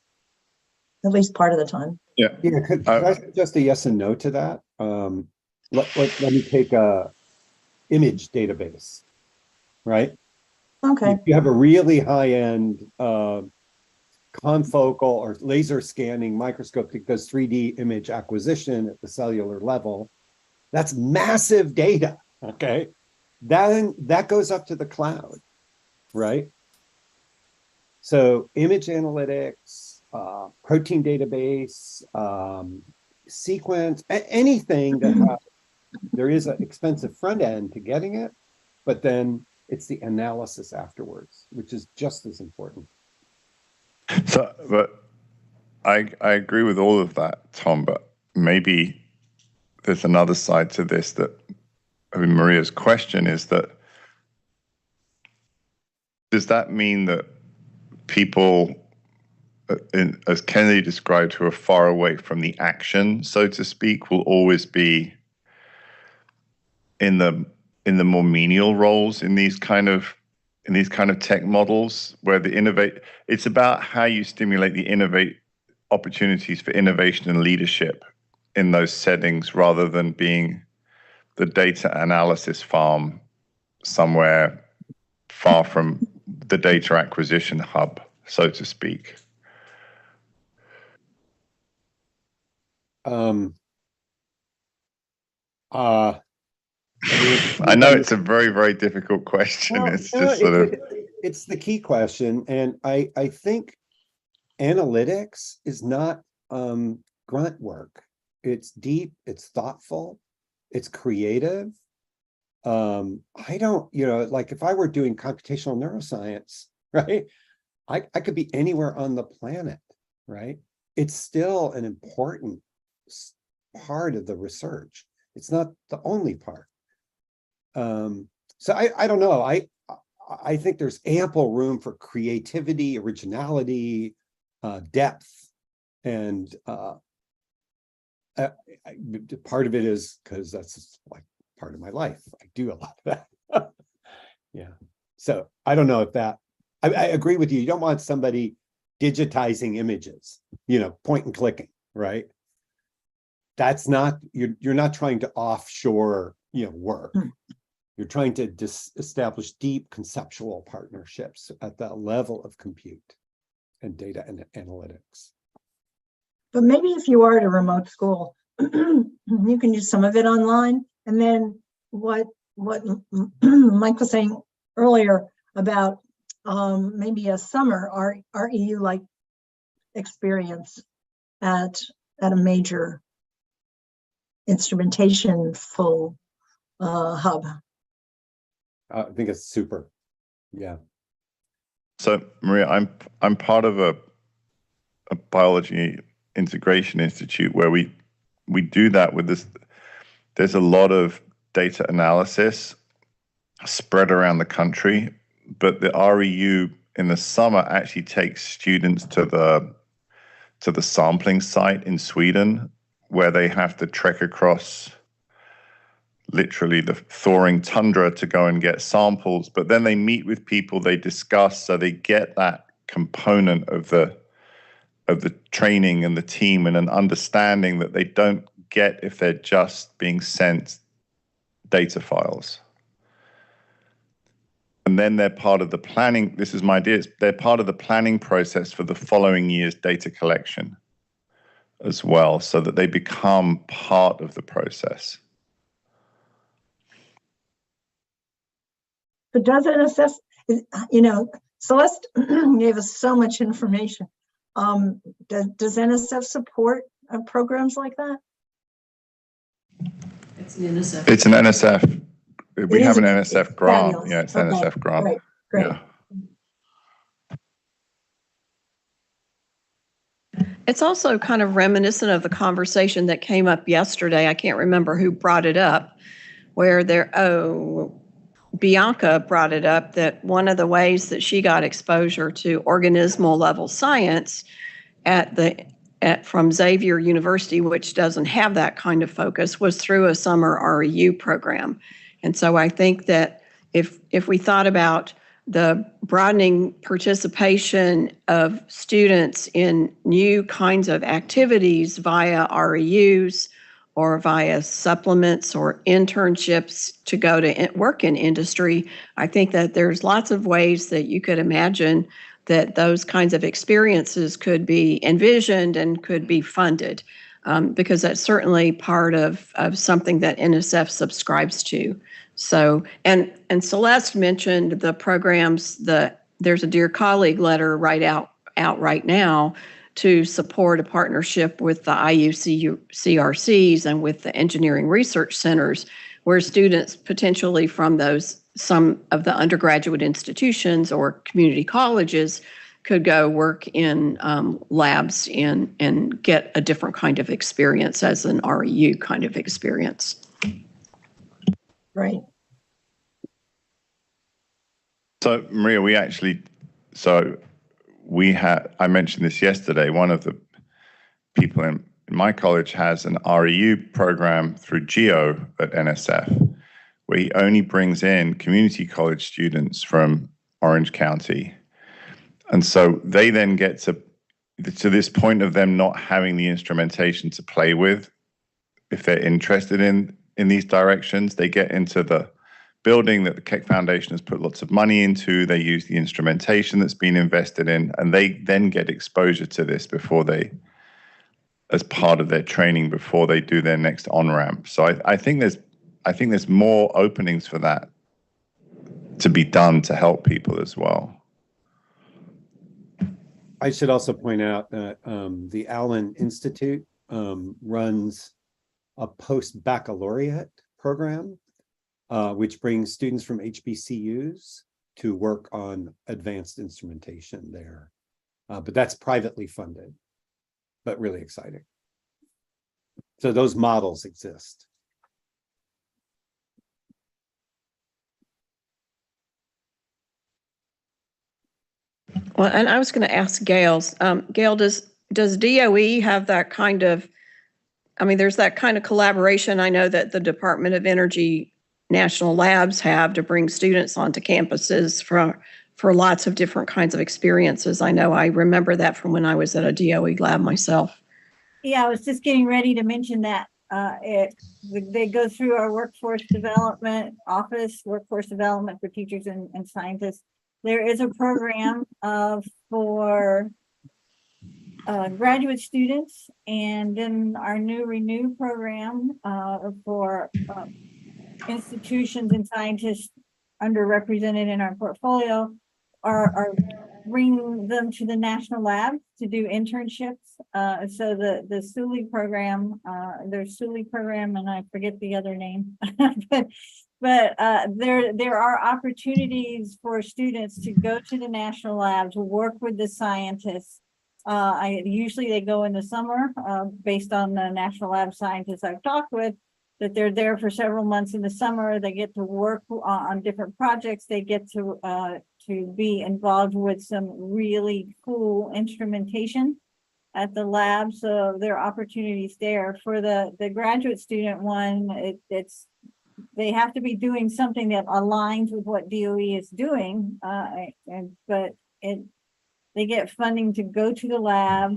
at least part of the time. Yeah. Could I suggest a yes and no to that? Let me take a image database, right? Okay. If you have a really high-end confocal or laser scanning microscope that does 3D image acquisition at the cellular level, that's massive data, okay? Then that goes up to the cloud, right? So image analytics, protein database, sequence, anything that there is an expensive front end to getting it, but then it's the analysis afterwards, which is just as important. So, but I agree with all of that, Tom, but maybe there's another side to this that, I mean, Maria's question is that, does that mean that people, as Kennedy described, who are far away from the action, so to speak, will always be in the more menial roles in these kind of tech models where it's about how you stimulate the opportunities for innovation and leadership in those settings rather than being the data analysis farm somewhere far from the data acquisition hub, so to speak. I know it's a very, very difficult question. Well, it's just sort of. It's the key question. And I think analytics is not grunt work. It's deep, it's thoughtful, it's creative. I don't, like if I were doing computational neuroscience, right? I could be anywhere on the planet, right? It's still an important part of the research. It's not the only part. So I don't know. I think there's ample room for creativity, originality, depth, and part of it is because that's like part of my life. I do a lot of that. Yeah. So I don't know if that. I agree with you. You don't want somebody digitizing images, point and clicking, right? That's not, you're not trying to offshore, work. You're trying to establish deep conceptual partnerships at the level of compute and data and analytics. But maybe if you are at a remote school, you can use some of it online. And then what Mike was saying earlier about maybe a summer REU-like experience at a major instrumentation full hub. I think it's super. Yeah. So Maria, I'm part of a biology integration institute where we do that with this. There's a lot of data analysis spread around the country, but the REU in the summer actually takes students to the sampling site in Sweden, where they have to trek across literally the thawing tundra to go and get samples, but then they meet with people, they discuss, so they get that component of the training and the team and an understanding that they don't get if they're just being sent data files. And then they're part of the planning. This is my idea. They're part of the planning process for the following year's data collection as well, so that they become part of the process. But does NSF, Celeste gave us so much information. Does NSF support programs like that? It's an NSF. It's an NSF. We have an NSF grant. Fabulous. Yeah, it's an Okay. NSF grant. Great. Yeah. It's also kind of reminiscent of the conversation that came up yesterday. I can't remember who brought it up, where Bianca brought it up, that one of the ways that she got exposure to organismal level science from Xavier University, which doesn't have that kind of focus, was through a summer REU program. And so I think that if we thought about the broadening participation of students in new kinds of activities via REUs or via supplements or internships to go to work in industry, I think that there's lots of ways that you could imagine that those kinds of experiences could be envisioned and could be funded, because that's certainly part of something that NSF subscribes to. So, and Celeste mentioned the programs there's a Dear Colleague letter out right now to support a partnership with the IUCRCs and with the engineering research centers, where students potentially from some of the undergraduate institutions or community colleges could go work in labs and get a different kind of experience as an REU kind of experience. Right. So Maria, I mentioned this yesterday. One of the people in my college has an REU program through GEO at NSF, where he only brings in community college students from Orange County. And so they then get to this point of them not having the instrumentation to play with. If they're interested in these directions, they get into the building that the Keck Foundation has put lots of money into. They use the instrumentation that's been invested in, and they then get exposure to this as part of their training before they do their next on-ramp. So I think there's more openings for that to be done to help people as well. I should also point out that the Allen Institute runs a post-baccalaureate program, which brings students from HBCUs to work on advanced instrumentation there. But that's privately funded, but really exciting. So those models exist. Well, and I was going to ask Gail, does DOE have that kind of, there's that kind of collaboration I know that the Department of Energy National Labs have to bring students onto campuses for lots of different kinds of experiences. I know I remember that from when I was at a DOE lab myself. Yeah, I was just getting ready to mention that. They go through our workforce development office, workforce development for teachers and scientists. There is a program for graduate students, and then our new Renew program for institutions and scientists underrepresented in our portfolio are bringing them to the national lab to do internships. So the SULI program, there's SULI program, and I forget the other name, but there are opportunities for students to go to the national labs, work with the scientists. Usually they go in the summer, based on the national lab scientists I've talked with, that they're there for several months in the summer. They get to work on different projects. They get to be involved with some really cool instrumentation at the lab. So there are opportunities there. For the graduate student one, they have to be doing something that aligns with what DOE is doing, but they get funding to go to the lab,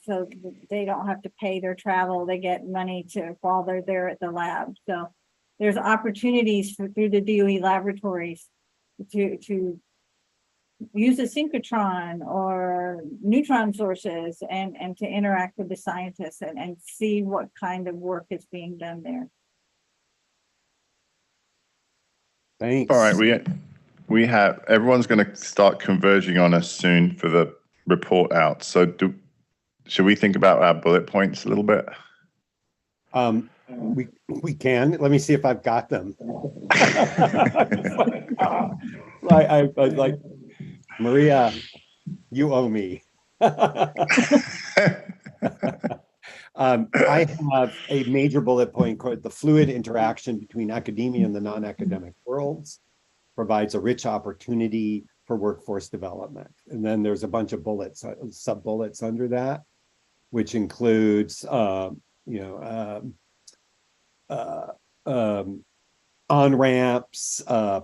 so they don't have to pay their travel. They get money while they're there at the lab. So there's opportunities through the DOE laboratories to use a synchrotron or neutron sources and to interact with the scientists and see what kind of work is being done there. Thanks. All right, we have everyone's going to start converging on us soon for the report out. So should we think about our bullet points a little bit? We can. Let me see if I've got them. I like Maria, you owe me. I have a major bullet point called the fluid interaction between academia and the non-academic worlds provides a rich opportunity for workforce development. And then there's a bunch of bullets, sub-bullets under that, which includes, on-ramps,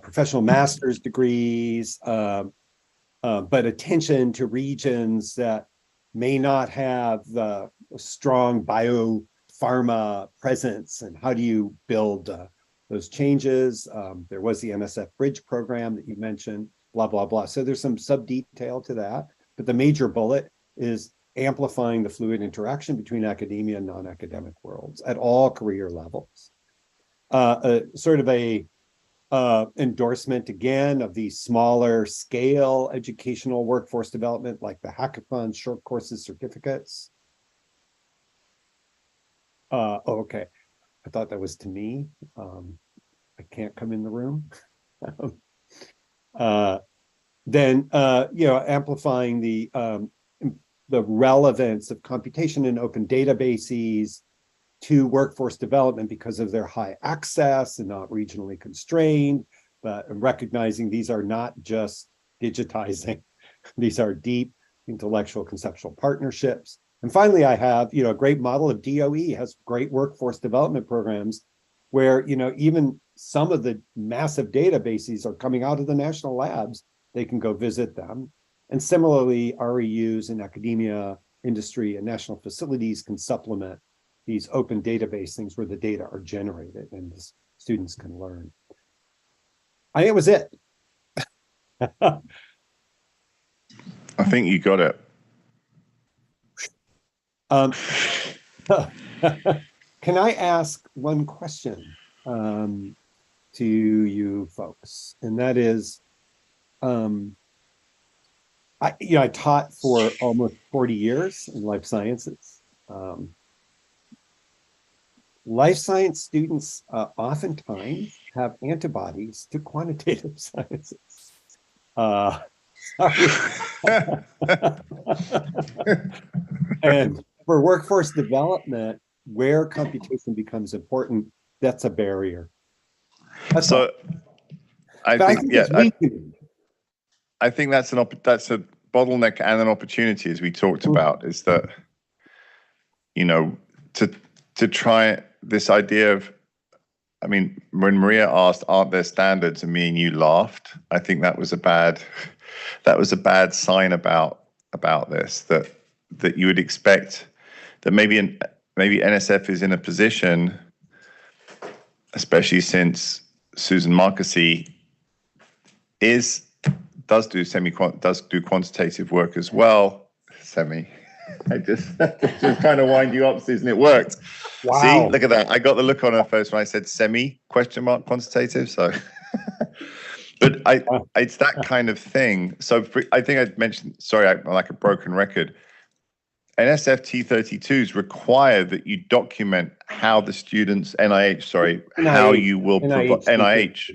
professional master's degrees, but attention to regions that may not have the strong biopharma presence, and how do you build those changes. There was the NSF Bridge program that you mentioned, blah, blah, blah. So there's some sub-detail to that, but the major bullet is amplifying the fluid interaction between academia and non-academic worlds at all career levels. Sort of a endorsement again of the smaller scale educational workforce development, like the hackathon, short courses, certificates. Okay. I thought that was to me. I can't come in the room. then amplifying the relevance of computation in open databases to workforce development because of their high access and not regionally constrained, but recognizing these are not just digitizing, these are deep intellectual conceptual partnerships. And finally, I have, a great model of DOE has great workforce development programs where, even some of the massive databases are coming out of the national labs, they can go visit them. And similarly, REUs in academia, industry, and national facilities can supplement these open database things where the data are generated and the students can learn. I think it was it. I think you got it. Can I ask one question to you folks? And that is, I taught for almost 40 years in life sciences. Life science students oftentimes have antibodies to quantitative sciences. And for workforce development, where computation becomes important, that's a barrier. I think that's that's a bottleneck and an opportunity, as we talked about, is that, to try this idea of, when Maria asked, aren't there standards, and me and you laughed, I think that was a bad sign about this, that you would expect that maybe NSF is in a position, especially since Susan Marquesi does do quantitative work as well. I just kind of wind you up, Susan. It worked. Wow. See, look at that. I got the look on her face when I said quantitative. So, but it's that kind of thing. So I think I mentioned, I'm like a broken record. NSF T32s require that you document how the students, how you will provide, NIH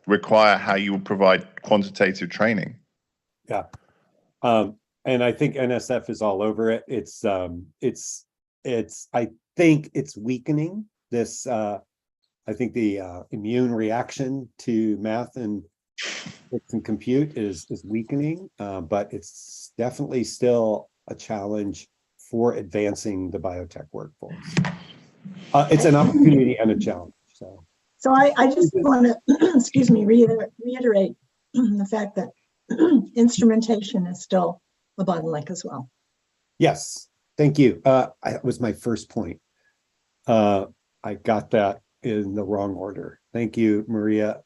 require how you will provide quantitative training. Yeah. And I think NSF is all over it. I think it's weakening this, I think the immune reaction to math and compute is weakening, but it's definitely still a challenge for advancing the biotech workforce. It's an opportunity and a challenge. So I just want to, reiterate the fact that instrumentation is still a bottleneck as well. Yes, thank you. That was my first point. I got that in the wrong order. Thank you, Maria.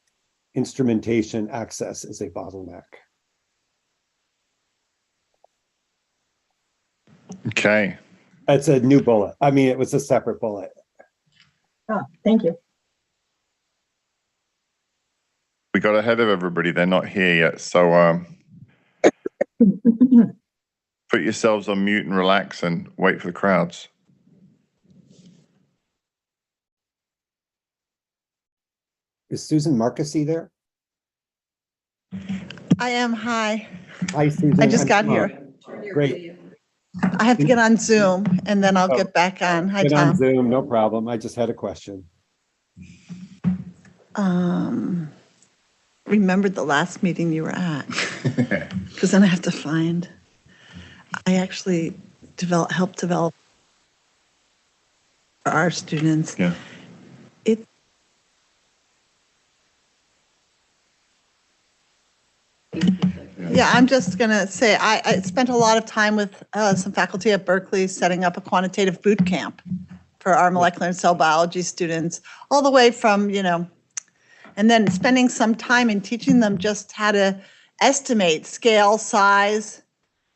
Instrumentation access is a bottleneck. Okay. That's a new bullet. It was a separate bullet. Oh, thank you. We got ahead of everybody. They're not here yet. So put yourselves on mute and relax and wait for the crowds. Is Susan Marquesi there? I am. Hi. Hi, Susan. I just got here. Great. I have to get on Zoom and then I'll get back on. Hi, Get Tom. on Zoom, no problem. I just had a question. Remembered the last meeting you were at, because then I have to find. I actually helped develop for our students. Yeah. Yeah, I'm just going to say I spent a lot of time with some faculty at Berkeley setting up a quantitative boot camp for our molecular and cell biology students, all the way from, and then spending some time in teaching them just how to estimate scale, size,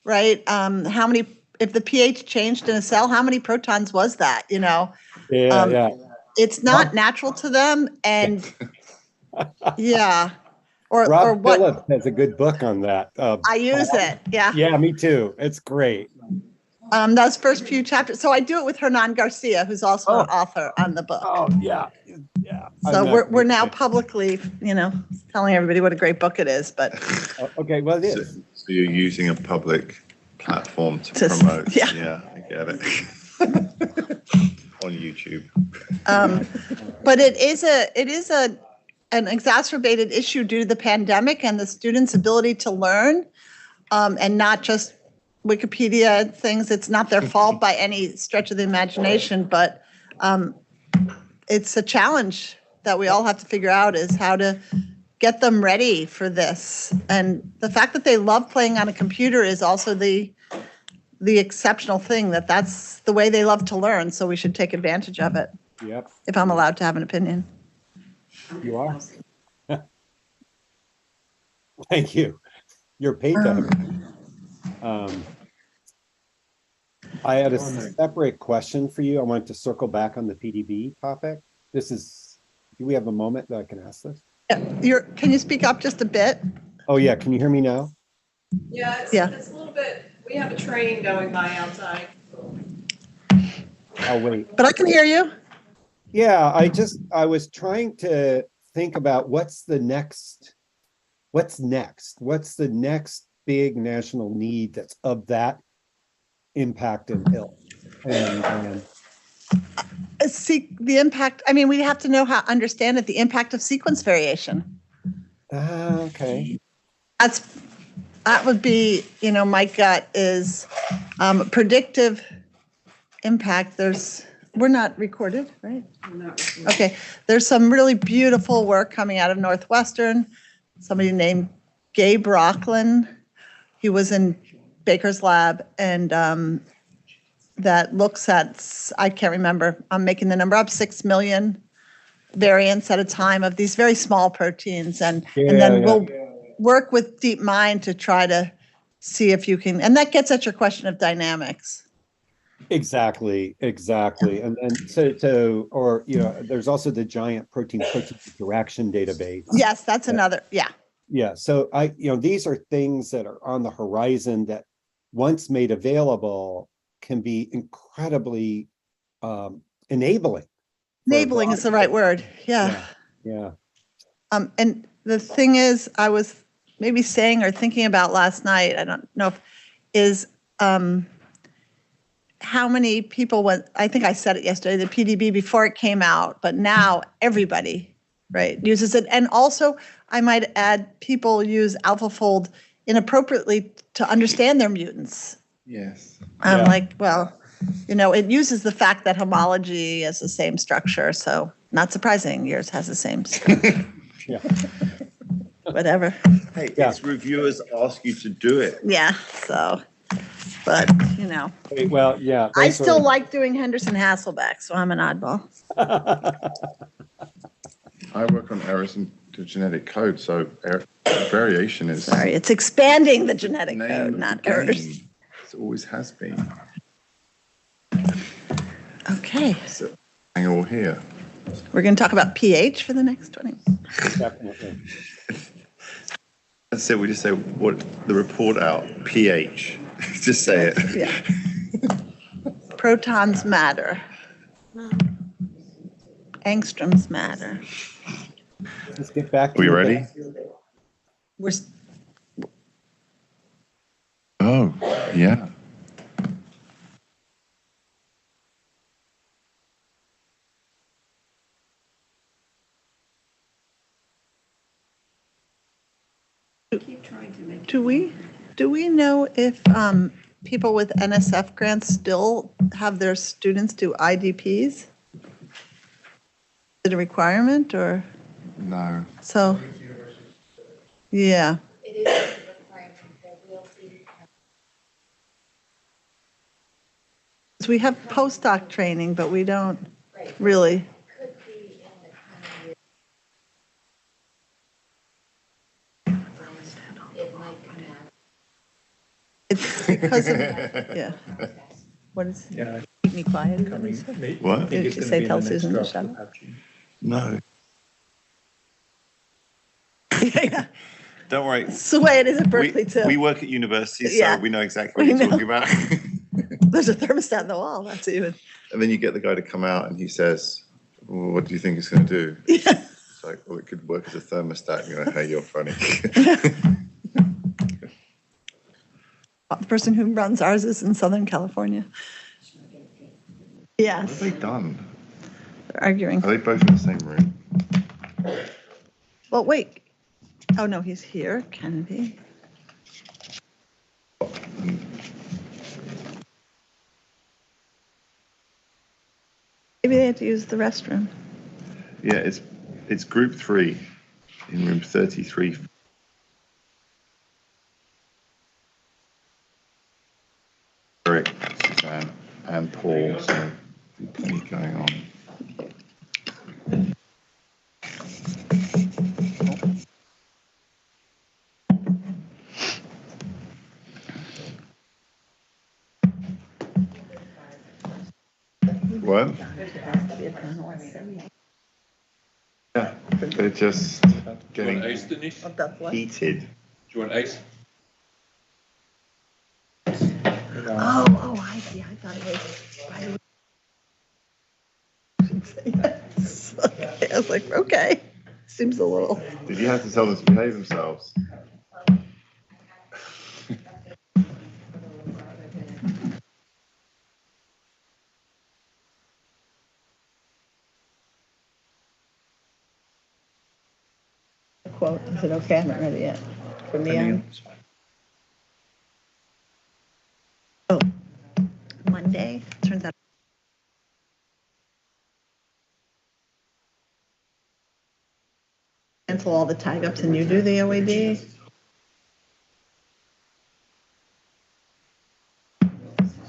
right? How many, if the pH changed in a cell, how many protons was that, Yeah. It's not natural to them, and yeah. Rob Phillips has a good book on that. I use it. Yeah. Yeah, me too. It's great. Those first few chapters. So I do it with Hernan Garcia, who's also an author on the book. Oh, yeah. So we're now publicly, telling everybody what a great book it is, but Okay, well, it So, is. so you're using a public platform to Just- promote. yeah. I get it. On YouTube. but it is an exacerbated issue due to the pandemic and the students' ability to learn, and not just Wikipedia and things. It's not their fault by any stretch of the imagination, but it's a challenge that we all have to figure out is how to get them ready for this. And the fact that they love playing on a computer is also the exceptional thing, that's the way they love to learn. So we should take advantage of it, Yep, if I'm allowed to have an opinion. you are. Thank you. You're paid to have. I had a separate question for you. I wanted to circle back on the PDB topic. Do we have a moment that I can ask this? Can you speak up just a bit? Oh, yeah. Can you hear me now? Yeah, Yeah. it's a little bit, we have a train going by outside. Oh, wait. But I can hear you. Yeah, I was trying to think about what's next? What's the next big national need that's of that impact and ilk? And See the impact. I mean, we have to understand it, the impact of sequence variation. okay. That would be, my gut is predictive impact. We're not recorded, right? Okay. There's some really beautiful work coming out of Northwestern. Somebody named Gabe Rocklin. He was in Baker's lab, and that looks at, I can't remember, I'm making the number up, 6 million variants at a time of these very small proteins. And then we'll work with DeepMind to try to see if you can, and that gets at your question of dynamics. Exactly. And then there's also the giant protein interaction database. Yes, that's another, yeah. Yeah. So these are things that are on the horizon that once made available can be incredibly enabling. Enabling is the right word. Yeah. Yeah. And the thing is, I was maybe saying or thinking about last night, I don't know if, is how many people I think I said it yesterday, the PDB before it came out, but now everybody, right, uses it. And also, I might add, people use AlphaFold inappropriately to understand their mutants. Yes. I'm like, well, it uses the fact that homology is the same structure. So not surprising, yours has the same structure. Yeah. Whatever. Hey, it's reviewers ask you to do it. Yeah. So, but, Okay, well, yeah. I still like doing Henderson Hasselbeck, so I'm an oddball. I work on errors in the genetic code, so variation is. Sorry, it's expanding the genetic name code, of not the errors. game. It always has been. Okay. So, hang all here. We're going to talk about pH for the next 20. Definitely. So we just say what the report out, pH. Just say it. Yeah. Protons matter. Angstroms matter. Let's get back to Are we ready? We're Oh, yeah. Do we know if people with NSF grants still have their students do IDPs? Is it a requirement or No. so? Yeah. It is a requirement that will be. So we have postdoc training, but we don't really. Could be in the coming year. It might come out. It's because of, yeah. What is, Yeah. keep me quiet? Is that what you said? What? Did you say tell Susan to shut up? No. Yeah, Don't worry. it's the way it is at Berkeley We too. work at university, so Yeah. we know exactly what We you're know. talking about. There's a thermostat in the wall, that's even. And then you get the guy to come out and he says, well, what do you think it's going to do? Yeah. It's like, well, it could work as a thermostat. You know, hey, you're funny. The person who runs ours is in Southern California. What Yes, have they done? they're arguing. Are they both in the same room? Well, wait. Oh, no, he's here, Kennedy. Maybe they had to use the restroom. Yeah, it's group 3 in room 33. Eric, Suzanne, and Paul. So plenty going on. What? Yeah, they're just getting heated. Do you want ice? Oh, I see. I thought it was. Yes. Okay, I was like, okay, seems a little. Did you have to tell them to behave themselves? Quote, is it okay? I haven't read it yet. From Neon. Oh, Monday, turns out. Cancel all the tag ups and you do the OAD.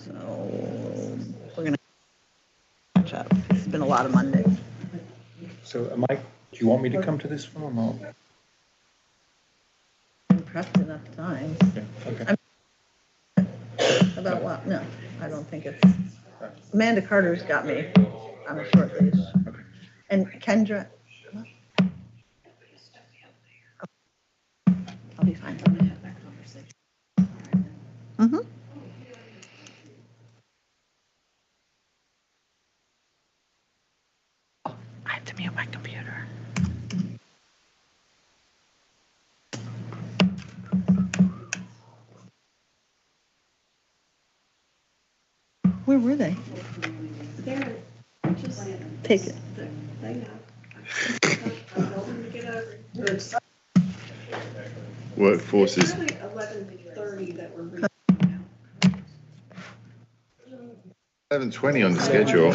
So we're gonna catch up. It's been a lot of Mondays. So am I, do you want me to come to this one or not? Prepped enough times. Okay. About what? No, I don't think it's. Amanda Carter's got me on a short leash. And Kendra. I'll be fine. Mm-hmm. I have to mute my computer. Where were they? Take it. Workforce is 11:20 on the schedule.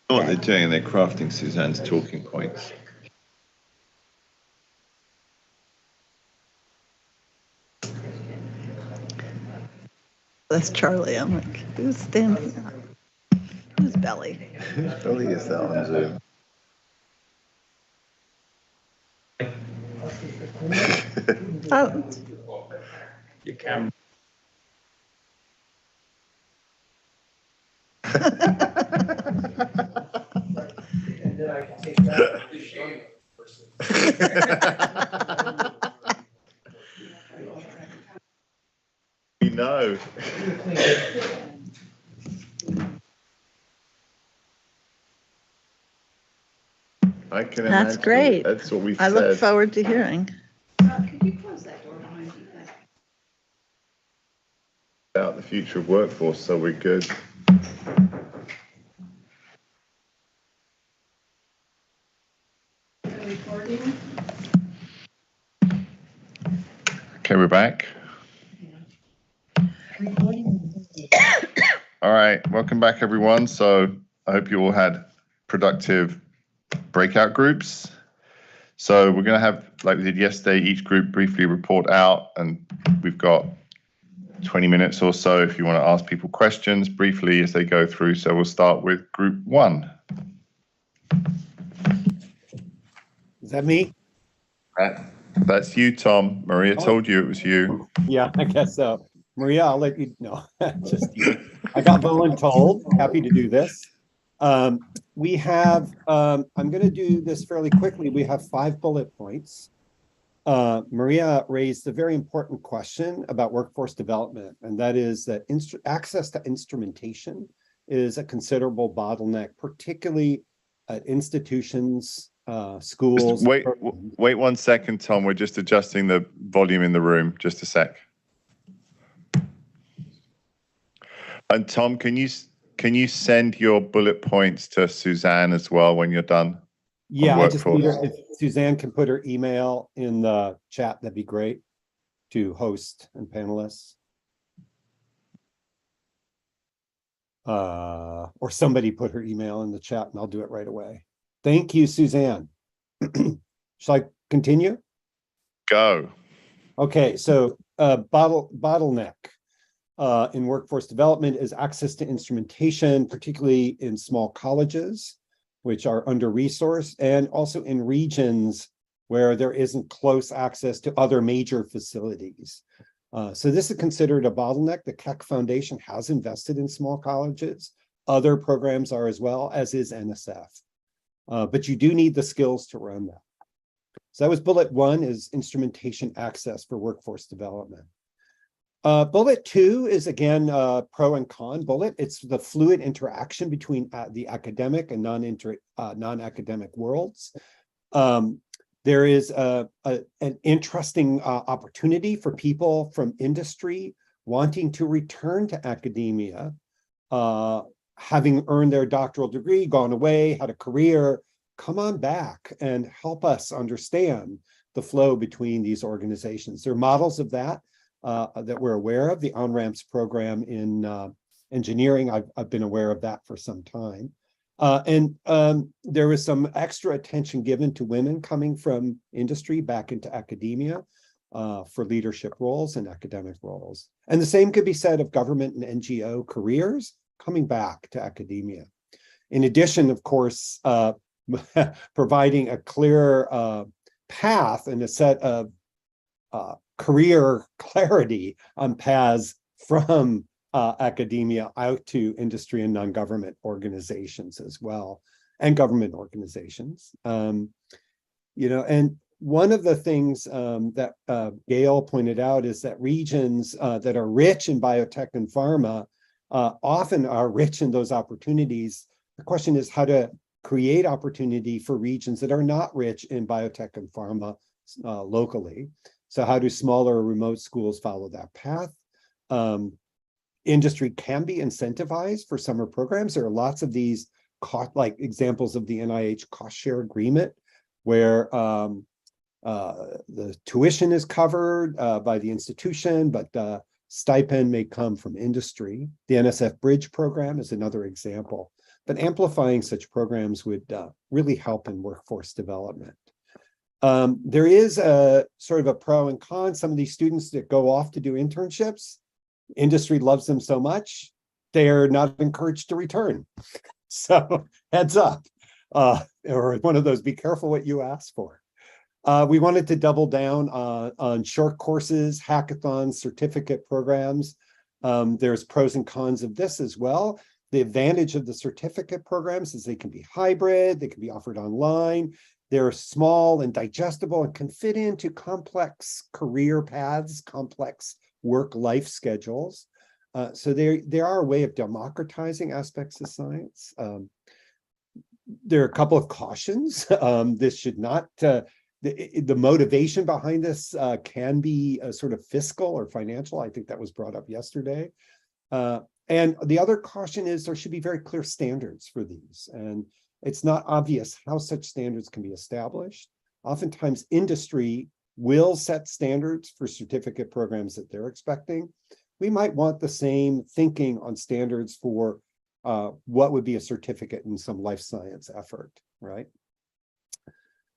What they're doing, they're crafting Suzanne's talking points. That's Charlie. I'm like, who's standing up? Who's Belly? Belly is that on Zoom. Oh. You can. We know. I can imagine. That's great. That's what we've I said. look forward to hearing. Could you close that door behind you? About the future of workforce, so we're good. Recording? Okay, we're back. All right, welcome back, everyone. So I hope you all had productive breakout groups. So we're going to have, like we did yesterday, each group briefly report out, and we've got 20 minutes or so if you want to ask people questions briefly as they go through. So we'll start with group one. Is that me? That's you, Tom. Maria told you it was you. Yeah, I guess so. Maria, I'll let you know. Just I got voluntold. Happy to do this. We have, I'm going to do this fairly quickly. We have 5 bullet points. Maria raised a very important question about workforce development, and that is that access to instrumentation is a considerable bottleneck, particularly at institutions, schools. Just wait 1 second, Tom. We're just adjusting the volume in the room. Just a sec. And Tom, can you send your bullet points to Suzanne as well when you're done? Yeah, I just need her, if Suzanne can put her email in the chat, that'd be great, to host and panelists. Or somebody put her email in the chat and I'll do it right away. Thank you, Suzanne. Shall I continue? Go. Okay, so bottleneck in workforce development is access to instrumentation, particularly in small colleges, which are under-resourced, and also in regions where there isn't close access to other major facilities. So this is considered a bottleneck. The Keck Foundation has invested in small colleges. Other programs are as well, as is NSF. But you do need the skills to run that. So that was bullet 1, is instrumentation access for workforce development. Bullet 2 is, again, pro and con bullet. It's the fluid interaction between the academic and non-academic worlds. There is an interesting opportunity for people from industry wanting to return to academia, having earned their doctoral degree, gone away, had a career, come on back and help us understand the flow between these organizations. There are models of that that we're aware of. The On-Ramps program in engineering, I've been aware of that for some time. And there was some extra attention given to women coming from industry back into academia for leadership roles and academic roles. And the same could be said of government and NGO careers coming back to academia. In addition, of course, providing a clear path and a set of career clarity on paths from academia out to industry and non-government organizations as well, and government organizations. You know, and one of the things that Gail pointed out is that regions that are rich in biotech and pharma often are rich in those opportunities. The question is how to create opportunity for regions that are not rich in biotech and pharma locally. So how do smaller remote schools follow that path? Industry can be incentivized for summer programs. There are lots of these like examples of the NIH cost share agreement where the tuition is covered by the institution, but the stipend may come from industry. The NSF Bridge program is another example, but amplifying such programs would really help in workforce development. There is a sort of a pro and con. Some of these students that go off to do internships, industry loves them so much, they're not encouraged to return. So heads up, or one of those, be careful what you ask for. We wanted to double down on short courses, hackathons, certificate programs. There's pros and cons of this as well. The advantage of the certificate programs is they can be hybrid, they can be offered online. They're small and digestible and can fit into complex career paths, complex work-life schedules. So they are a way of democratizing aspects of science. There are a couple of cautions. This should not, the motivation behind this can be a sort of fiscal or financial. I think that was brought up yesterday. And the other caution is there should be very clear standards for these. And it's not obvious how such standards can be established. Oftentimes industry will set standards for certificate programs that they're expecting, we might want the same thinking on standards for what would be a certificate in some life science effort, right?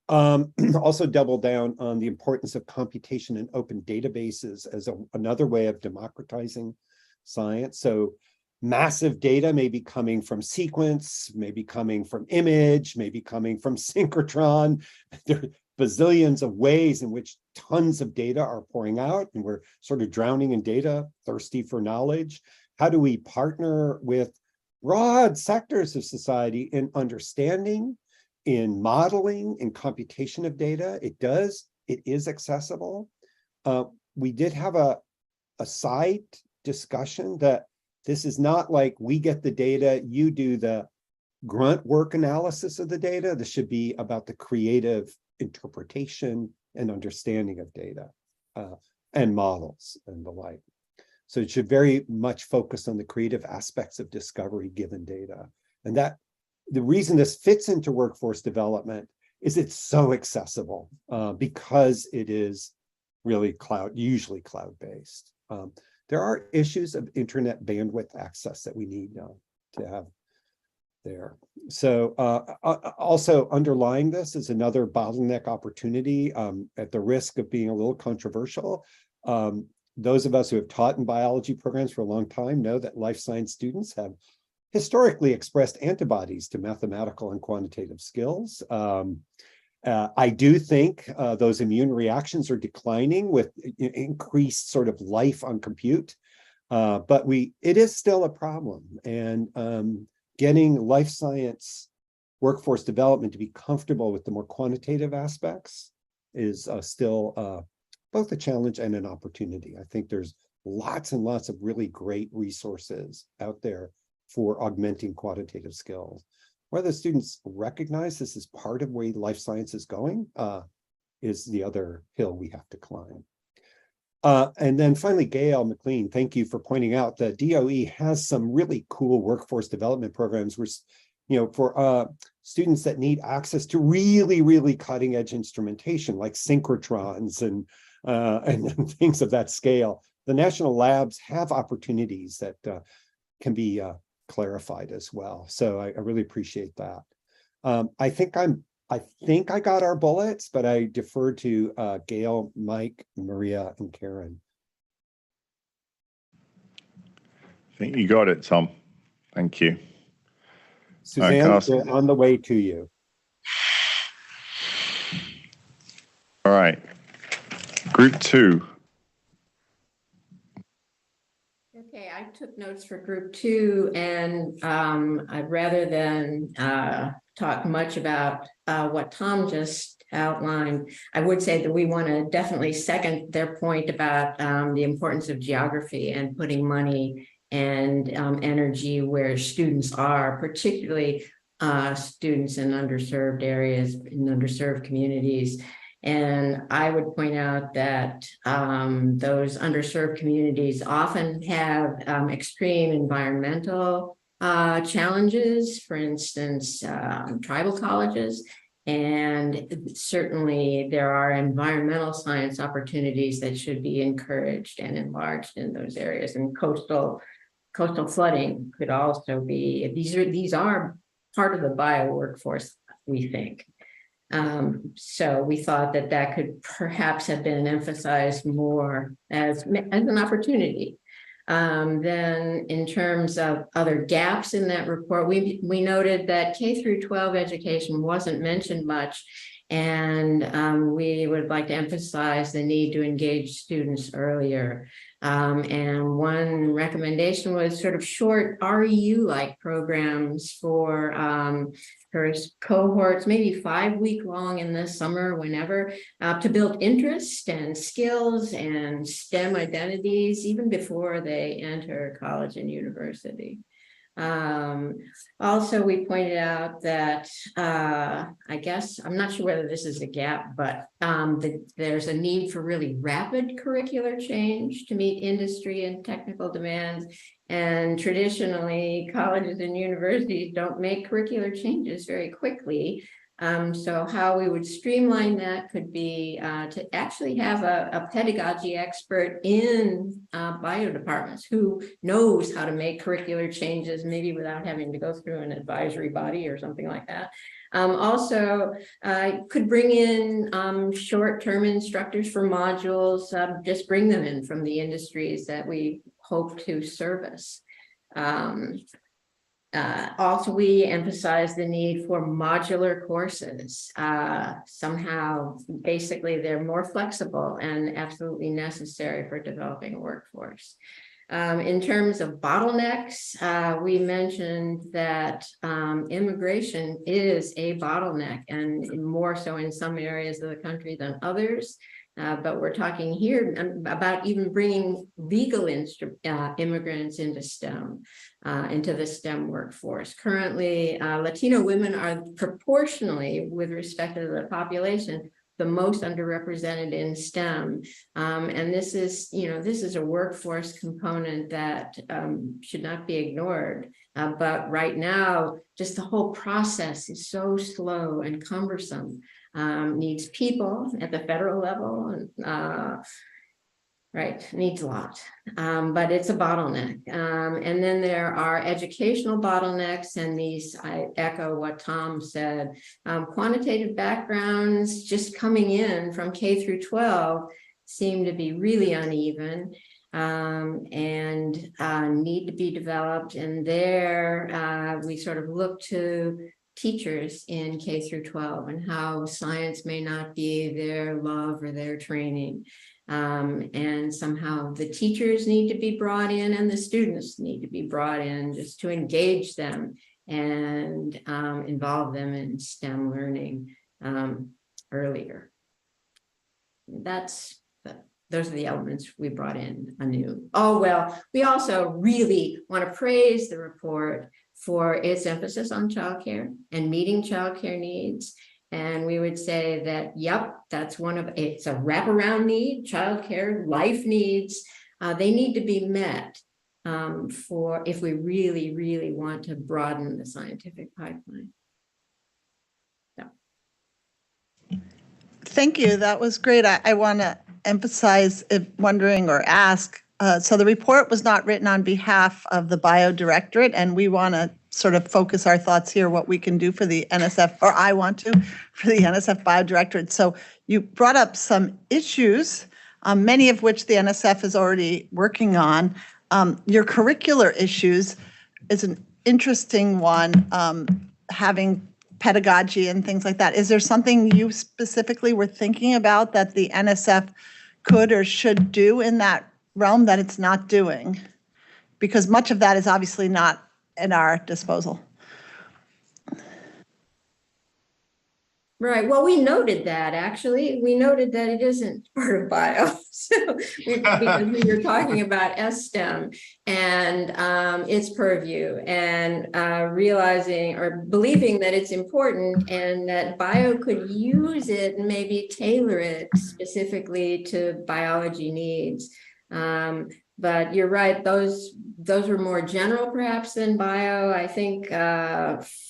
Also double down on the importance of computation and open databases as another way of democratizing science. So massive data may be coming from sequence, maybe coming from image, maybe coming from synchrotron. There are bazillions of ways in which tons of data are pouring out, and we're sort of drowning in data, thirsty for knowledge. How do we partner with broad sectors of society in understanding, in modeling, in computation of data? It is accessible. We did have a side discussion that this is not like we get the data, you do the grunt work analysis of the data. This should be about the creative interpretation and understanding of data and models and the like. So it should very much focus on the creative aspects of discovery given data. And that the reason this fits into workforce development is it's so accessible because it is really usually cloud-based. There are issues of internet bandwidth access that we need to have there. So also underlying this is another bottleneck opportunity at the risk of being a little controversial. Those of us who have taught in biology programs for a long time know that life science students have historically expressed antibodies to mathematical and quantitative skills. I do think those immune reactions are declining with increased sort of life on compute, but it is still a problem. And getting life science workforce development to be comfortable with the more quantitative aspects is still both a challenge and an opportunity. I think there's lots and lots of really great resources out there for augmenting quantitative skills. Whether students recognize this is part of where life science is going is the other hill we have to climb. And then finally, Gail McLean, thank you for pointing out that DOE has some really cool workforce development programs where, for students that need access to really, really cutting edge instrumentation like synchrotrons and things of that scale. The national labs have opportunities that can be clarified as well. So I really appreciate that. I think I got our bullets, but I defer to Gail, Mike, Maria, and Karen. I think you got it, Tom. Thank you. Suzanne, we're on the way to you. All right. Group 2. Okay, I took notes for group 2, and rather than talk much about what Tom just outlined, I would say that we want to definitely second their point about the importance of geography and putting money and energy where students are, particularly students in underserved areas, in underserved communities. And I would point out that those underserved communities often have extreme environmental challenges, for instance, tribal colleges. And certainly there are environmental science opportunities that should be encouraged and enlarged in those areas. And coastal flooding could also be, these are part of the bio workforce, we think. So we thought that could perhaps have been emphasized more as an opportunity. Then in terms of other gaps in that report, we noted that K through 12 education wasn't mentioned much, and we would like to emphasize the need to engage students earlier. And one recommendation was sort of short REU-like programs for cohorts, maybe 5-week long in the summer, whenever, to build interest and skills and STEM identities, even before they enter college and university. Also, we pointed out that, I guess, I'm not sure whether this is a gap, but there's a need for really rapid curricular change to meet industry and technical demands. And traditionally, colleges and universities don't make curricular changes very quickly. So how we would streamline that could be to actually have a pedagogy expert in bio departments who knows how to make curricular changes, maybe without having to go through an advisory body or something like that. Also, could bring in short-term instructors for modules, just bring them in from the industries that we hope to service. Also, we emphasize the need for modular courses. Somehow, basically, they're more flexible and absolutely necessary for developing a workforce. In terms of bottlenecks, we mentioned that immigration is a bottleneck, and more so in some areas of the country than others. But we're talking here about even bringing legal immigrants into STEM, into the STEM workforce. Currently, Latino women are proportionally, with respect to the population, the most underrepresented in STEM. And this is a workforce component that should not be ignored. But right now, just the whole process is so slow and cumbersome. Needs people at the federal level, right, needs a lot, but it's a bottleneck. And then there are educational bottlenecks, and these, I echo what Tom said, quantitative backgrounds just coming in from K through 12 seem to be really uneven and need to be developed. And there we sort of look to teachers in K through 12 and how science may not be their love or their training. And somehow the teachers need to be brought in and the students need to be brought in just to engage them and involve them in STEM learning earlier. Those are the elements we brought in anew. Oh, well, we also really want to praise the report for its emphasis on childcare and meeting childcare needs. And we would say that, yep, that's it's a wraparound need, childcare, life needs. They need to be met if we really, really want to broaden the scientific pipeline. So. Thank you. That was great. I want to emphasize, wondering or ask, so the report was not written on behalf of the Bio Directorate, and we want to sort of focus our thoughts here, what we can do for the NSF, or I want to, for the NSF Bio Directorate. So you brought up some issues, many of which the NSF is already working on. Your curricular issues is an interesting one, having pedagogy and things like that. Is there something you specifically were thinking about that the NSF could or should do in that realm that it's not doing? Because much of that is obviously not at our disposal. Right. Well, we noted that, actually. We noted that it isn't part of bio. So because we were talking about STEM and its purview, and realizing or believing that it's important and that bio could use it and maybe tailor it specifically to biology needs. But you're right, those were more general perhaps than bio. I think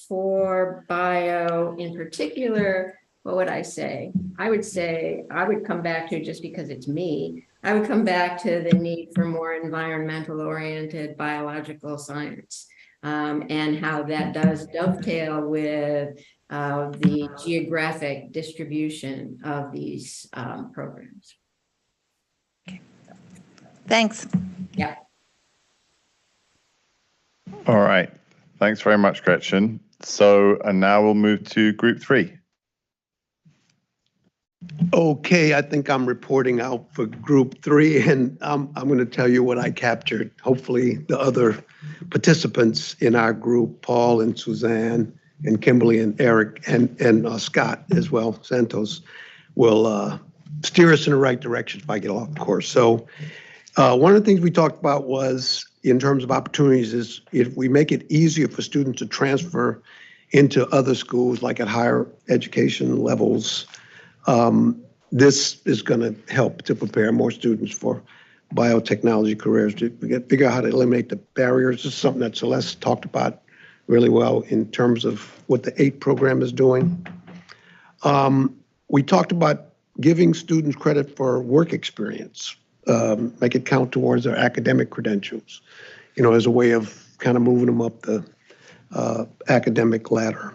for bio in particular, what would I say? I would come back to, just because it's me, I would come back to the need for more environmental oriented biological science and how that does dovetail with the geographic distribution of these programs. Thanks. Yeah. All right. Thanks very much, Gretchen. So, and now we'll move to group 3. Okay, I think I'm reporting out for group 3, and I'm going to tell you what I captured. Hopefully the other participants in our group, Paul and Suzanne and Kimberly and Eric and Scott as well, Santos, will steer us in the right direction if I get off course. So one of the things we talked about was, in terms of opportunities, is if we make it easier for students to transfer into other schools, like at higher education levels, this is going to help to prepare more students for biotechnology careers, to figure out how to eliminate the barriers. This is something that Celeste talked about really well in terms of what the 8 program is doing. We talked about giving students credit for work experience, make it count towards their academic credentials, as a way of kind of moving them up the academic ladder.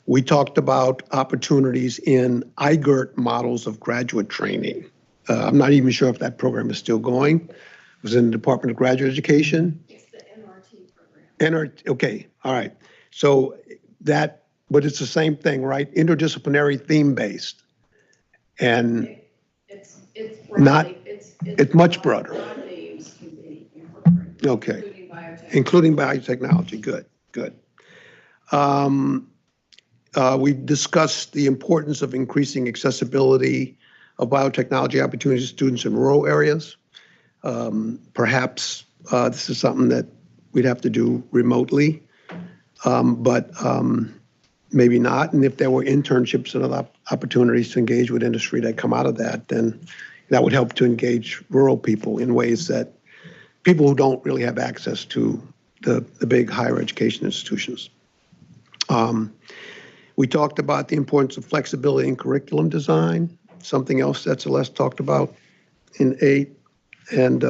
We talked about opportunities in IGERT models of graduate training. I'm not even sure if that program is still going. It was in the Department of Graduate Education. It's the NRT program. Okay, all right. So that, but it's the same thing, right? Interdisciplinary, theme-based. And It's not, broadly, it's much broader. broad themes can be incorporated, Okay. including biotechnology. Including biotechnology, good. We discussed the importance of increasing accessibility of biotechnology opportunities to students in rural areas. Perhaps this is something that we'd have to do remotely, but maybe not. And if there were internships and other opportunities to engage with industry that come out of that, then that would help to engage rural people in ways that people who don't really have access to the big higher education institutions. We talked about the importance of flexibility in curriculum design, something else that Celeste talked about in 8, and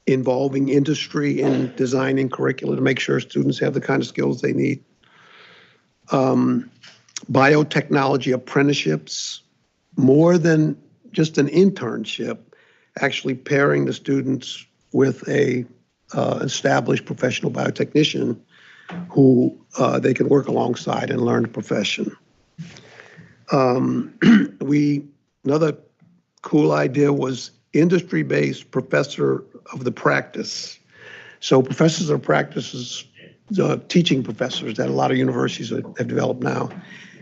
involving industry in designing curricula to make sure students have the kind of skills they need. Biotechnology apprenticeships, more than just an internship, actually pairing the students with a established professional biotechnician who they can work alongside and learn the profession. Another cool idea was industry-based professor of the practice. So professors of practice is teaching professors that a lot of universities have developed now.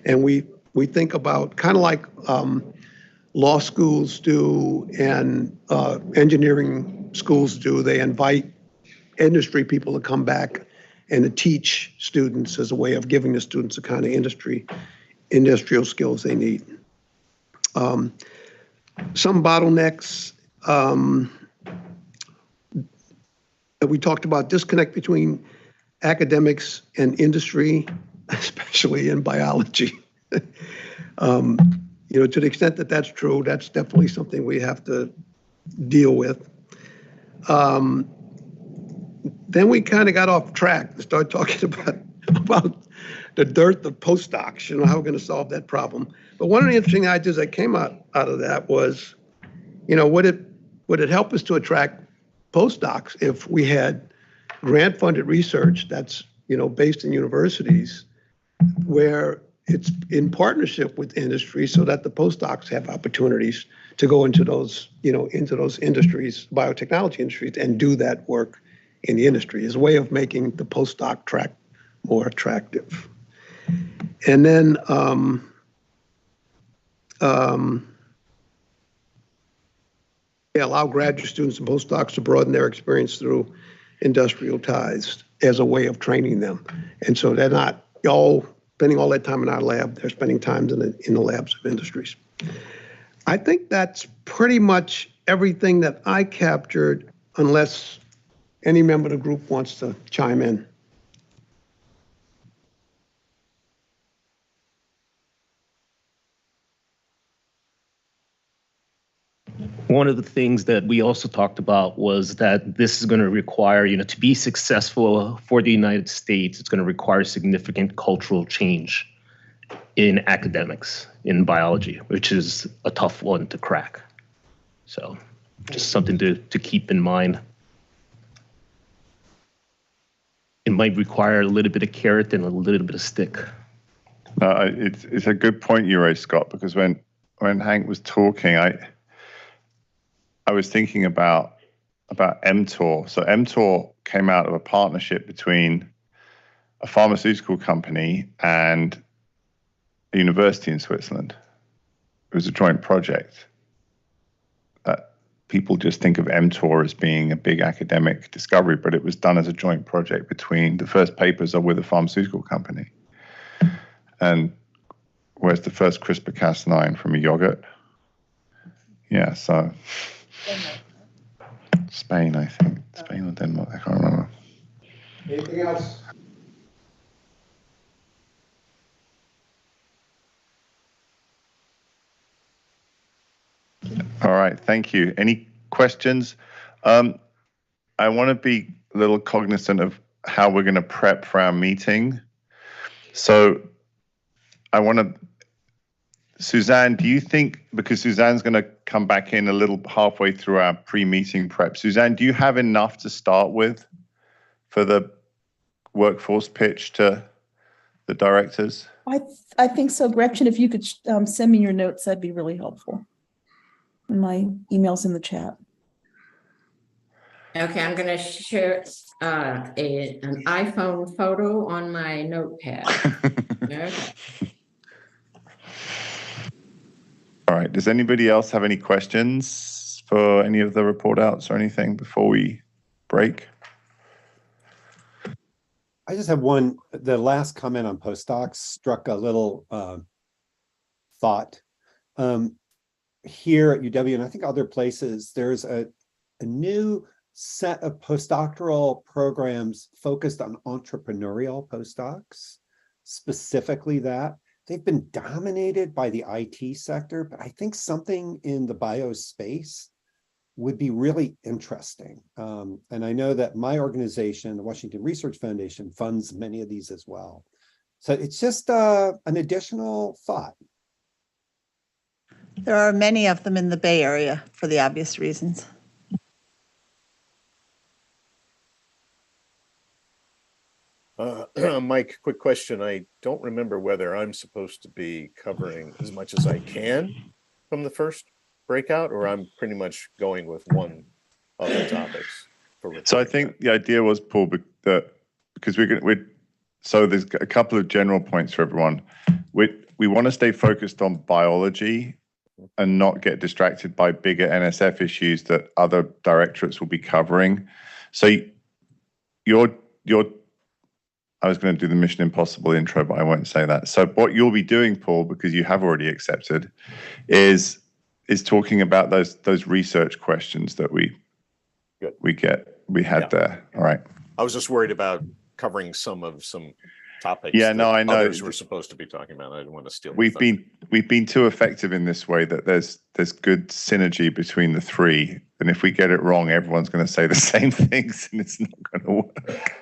And we think about kind of like law schools do and engineering schools do. They invite industry people to come back and to teach students as a way of giving the students the kind of industrial skills they need. Some bottlenecks. We talked about disconnect between academics and industry, especially in biology. To the extent that that's true, that's definitely something we have to deal with. Then we kind of got off track and started talking about the dearth of postdocs, how we're going to solve that problem. But one of the interesting ideas that came out of that was, would it help us to attract postdocs if we had grant-funded research that's, based in universities where it's in partnership with industry so that the postdocs have opportunities to go into those industries, biotechnology industries, and do that work in the industry as a way of making the postdoc track more attractive. And then allow graduate students and postdocs to broaden their experience through industrial ties as a way of training them. And so they're not all spending all that time in our lab, they're spending time in the labs of industries. I think that's pretty much everything that I captured, unless any member of the group wants to chime in. One of the things that we also talked about was that this is going to require, to be successful for the United States, it's going to require significant cultural change in academics, in biology, which is a tough one to crack. So just something to keep in mind. It might require a little bit of carrot and a little bit of stick. It's a good point you raised, Scott, because when Hank was talking, I was thinking about mTOR. So mTOR came out of a partnership between a pharmaceutical company and a university in Switzerland. It was a joint project. People just think of mTOR as being a big academic discovery, but it was done as a joint project between the first papers are with a pharmaceutical company. And where's the first CRISPR-Cas9 from a yogurt? Yeah, so Spain, I think. Spain or Denmark, I can't remember. Anything else? All right, thank you. Any questions? I want to be a little cognizant of how we're going to prep for our meeting. So I want to, Suzanne, do you think, because Suzanne's going to come back in a little halfway through our pre-meeting prep, Suzanne, do you have enough to start with for the workforce pitch to the directors? I think so. Gretchen, if you could send me your notes, that'd be really helpful. My email's in the chat. Okay, I'm going to share an iPhone photo on my notepad. Okay. All right. Does anybody else have any questions for any of the report outs or anything before we break? I just have one. The last comment on postdocs struck a little thought. Here at UW, and I think other places, there's a new set of postdoctoral programs focused on entrepreneurial postdocs, specifically that. They've been dominated by the IT sector, but I think something in the bio space would be really interesting. And I know that my organization, the Washington Research Foundation, funds many of these as well. So it's just an additional thought. There are many of them in the Bay Area for the obvious reasons. Mike, quick question. I don't remember whether I'm supposed to be covering as much as I can from the first breakout, or I'm pretty much going with one of the topics. So I think the idea was, Paul, that because so there's a couple of general points for everyone. We want to stay focused on biology and not get distracted by bigger NSF issues that other directorates will be covering. So I was going to do the Mission Impossible intro, but I won't say that. So what you'll be doing, Paul, because you have already accepted, is talking about those research questions that we had there. All right. I was just worried about covering some topics. Yeah, no, I know. Others were supposed to be talking about. I didn't want to steal. We've been too effective in this way that there's good synergy between the three, and if we get it wrong, everyone's going to say the same things, and it's not going to work.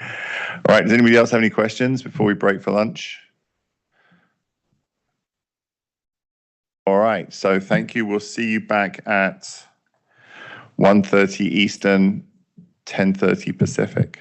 All right. Does anybody else have any questions before we break for lunch? All right. So thank you. We'll see you back at 1:30 Eastern, 10:30 Pacific.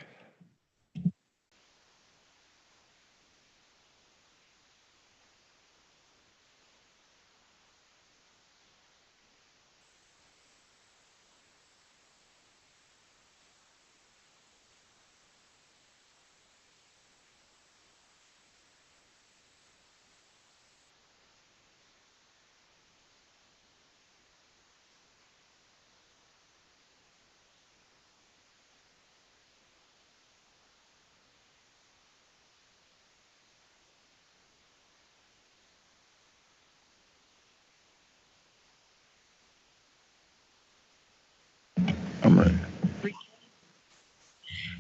I'm ready.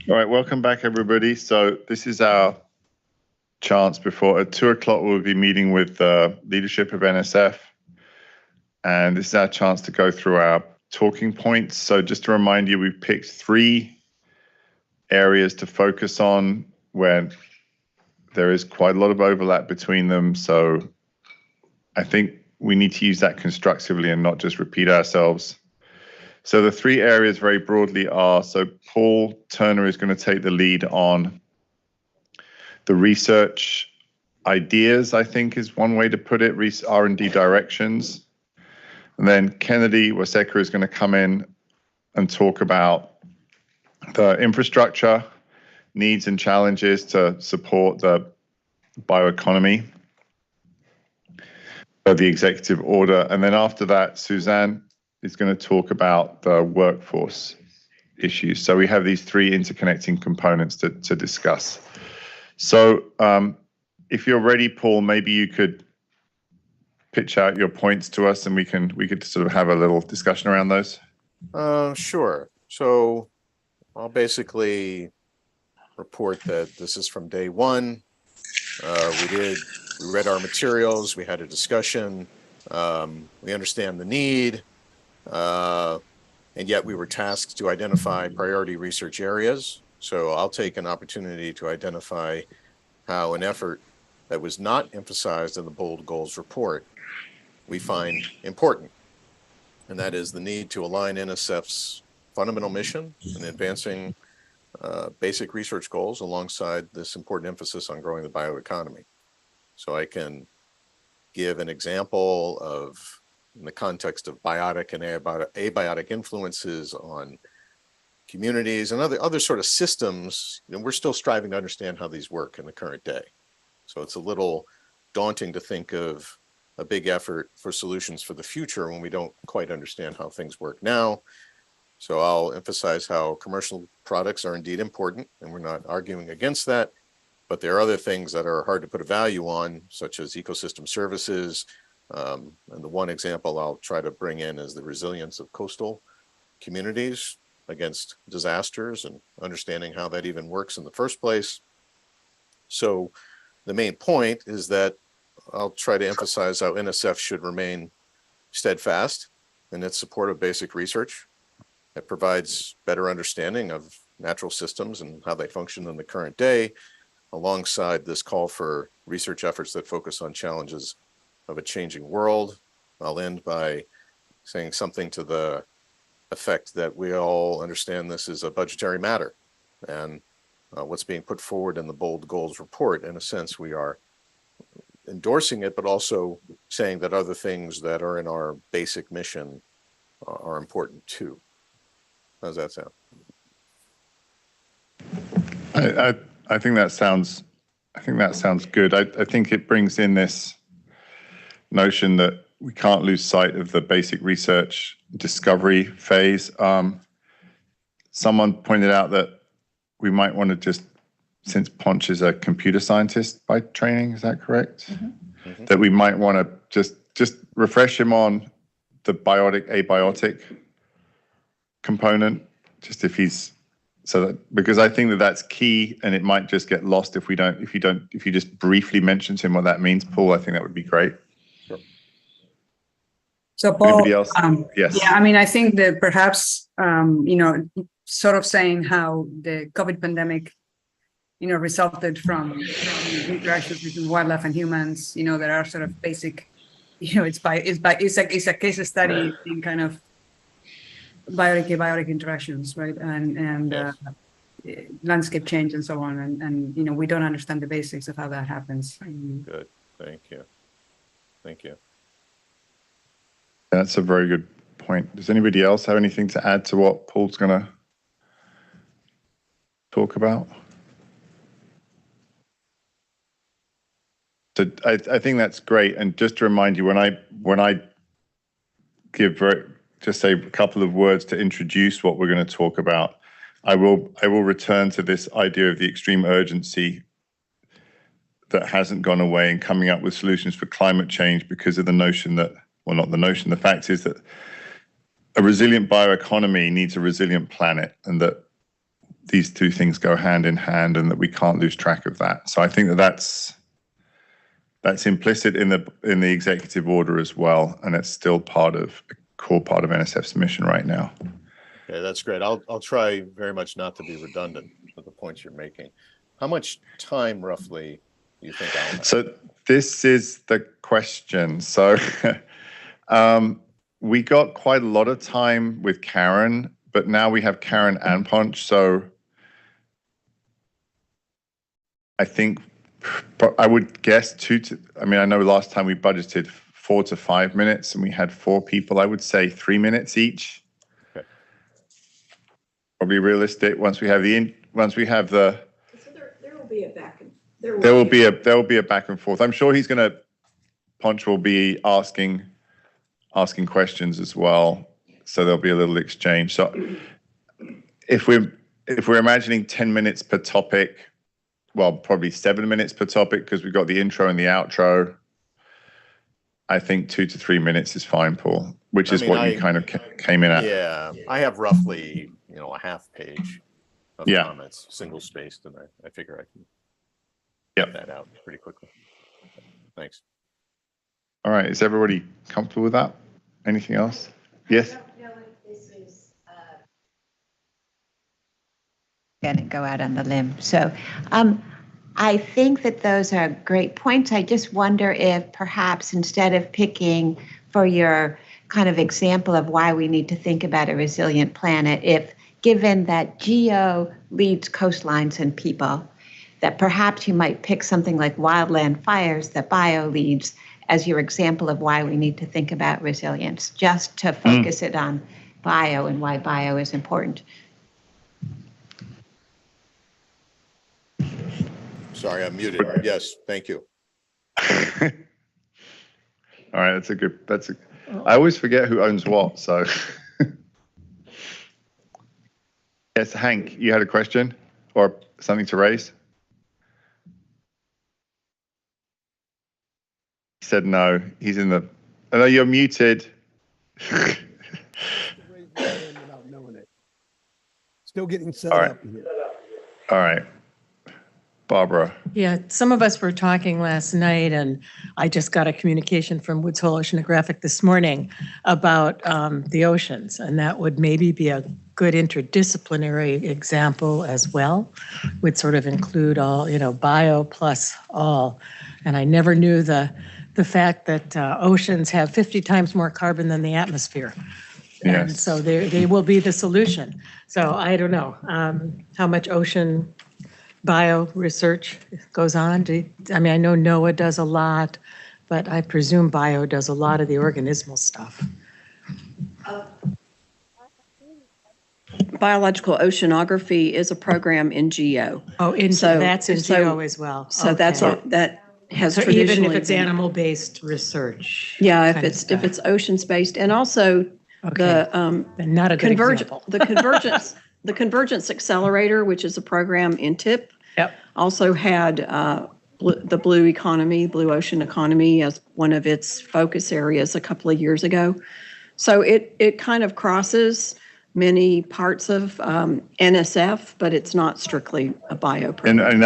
All right, welcome back, everybody. So this is our chance before at 2 o'clock we'll be meeting with the leadership of NSF, and this is our chance to go through our talking points. So just to remind you, we've picked 3 areas to focus on where there is quite a lot of overlap between them. So I think we need to use that constructively and not just repeat ourselves. So the 3 areas very broadly are, so Paul Turner is going to take the lead on the research ideas, I think is one way to put it, R&D directions. And then Kennedy Waseka is going to come in and talk about the infrastructure needs and challenges to support the bioeconomy, the executive order. And then after that, Suzanne is going to talk about the workforce issues. So we have these 3 interconnecting components to discuss. So if you're ready, Paul, maybe you could pitch out your points to us and we could sort of have a little discussion around those. Sure. So I'll basically report that this is from day 1. We read our materials, we had a discussion. We understand the need, and yet we were tasked to identify priority research areas. So I'll take an opportunity to identify how an effort that was not emphasized in the Bold Goals report we find important. And that is the need to align NSF's fundamental mission in advancing basic research goals alongside this important emphasis on growing the bioeconomy. So I can give an example of, in the context of biotic and abiotic influences on communities and other sort of systems, we're still striving to understand how these work in the current day. So it's a little daunting to think of a big effort for solutions for the future when we don't quite understand how things work now. So I'll emphasize how commercial products are indeed important, and we're not arguing against that, but there are other things that are hard to put a value on, such as ecosystem services. And the one example I'll try to bring in is the resilience of coastal communities against disasters and understanding how that even works in the first place. So the main point is that I'll try to emphasize how NSF should remain steadfast in its support of basic research. It provides better understanding of natural systems and how they function in the current day, alongside this call for research efforts that focus on challenges of a changing world. I'll end by saying something to the effect that we all understand this is a budgetary matter, and what's being put forward in the Bold Goals report, in a sense, we are endorsing it, but also saying that other things that are in our basic mission are important too. How does that sound? I think that sounds good. I think it brings in this notion that we can't lose sight of the basic research discovery phase. Someone pointed out that we might want to just, since Ponch is a computer scientist by training, is that correct? Mm-hmm. That we might want to just refresh him on the biotic abiotic component, just if he's, so that, because I think that that's key, and it might just get lost if you just briefly mention to him what that means, Paul. I think that would be great. Sure. So Paul, anybody else? Yes. Yeah, I mean, I think that perhaps, sort of saying how the COVID pandemic, resulted from interactions between wildlife and humans, that are sort of basic, it's a case study in kind of biotic interactions, right? And yes. Landscape change and so on. And we don't understand the basics of how that happens. Good. Thank you. Thank you. That's a very good point. Does anybody else have anything to add to what Paul's going to talk about? So I think that's great. And just to remind you, when I give just say a couple of words to introduce what we're going to talk about, I will return to this idea of the extreme urgency that hasn't gone away in coming up with solutions for climate change, because of the notion that, well, not the notion, the fact is that a resilient bioeconomy needs a resilient planet, and that these two things go hand in hand, and that we can't lose track of that. So I think that that's implicit in the executive order as well, and it's still a core part of NSF's mission right now. Okay, that's great. I'll try very much not to be redundant with the points you're making. How much time roughly do you think I'll have? So this is the question. So we got quite a lot of time with Karen, but now we have Karen and Ponch. So I think I would guess I know last time we budgeted 4 to 5 minutes and we had 4 people. I would say 3 minutes each. Okay. Probably realistic. Once we have the. So there will be a back and. There will be a back and forth. I'm sure Ponch will be asking questions as well. So there'll be a little exchange. So if we're imagining 10 minutes per topic, well, probably 7 minutes per topic, because we've got the intro and the outro. I think 2 to 3 minutes is fine, Paul, which is what you kind of came in at. Yeah, I have roughly, a half page of comments, single spaced, and I figure I can get that out pretty quickly. Thanks. All right, is everybody comfortable with that? Anything else? Yes? Gonna go out on the limb. So I think that those are great points. I just wonder if perhaps instead of picking for your kind of example of why we need to think about a resilient planet, if given that geo leads coastlines and people, that perhaps you might pick something like wildland fires that bio leads as your example of why we need to think about resilience, just to focus it on bio and why bio is important. Sorry, I'm muted. Yes, thank you. All right, I always forget who owns what, so. Yes, Hank, you had a question or something to raise? He said no, he's in the, oh, no, you're muted. Still getting set up here. All right. Barbara. Yeah, some of us were talking last night, and I just got a communication from Woods Hole Oceanographic this morning about the oceans, and that would maybe be a good interdisciplinary example as well. Would sort of include all, bio plus all. And I never knew the fact that oceans have 50 times more carbon than the atmosphere. And so they will be the solution. So I don't know how much ocean bio research goes on. I mean, I know NOAA does a lot, but I presume bio does a lot of the organismal stuff. Biological oceanography is a program in GEO. Oh, that's in GEO as well. So that's that has so traditionally even if it's been, animal-based research. yeah, if it's oceans-based, and also the not a good example. The Convergence Accelerator, which is a program in TIP, also had the blue economy, blue ocean economy, as one of its focus areas a couple of years ago. So it kind of crosses many parts of NSF, but it's not strically a bio program. And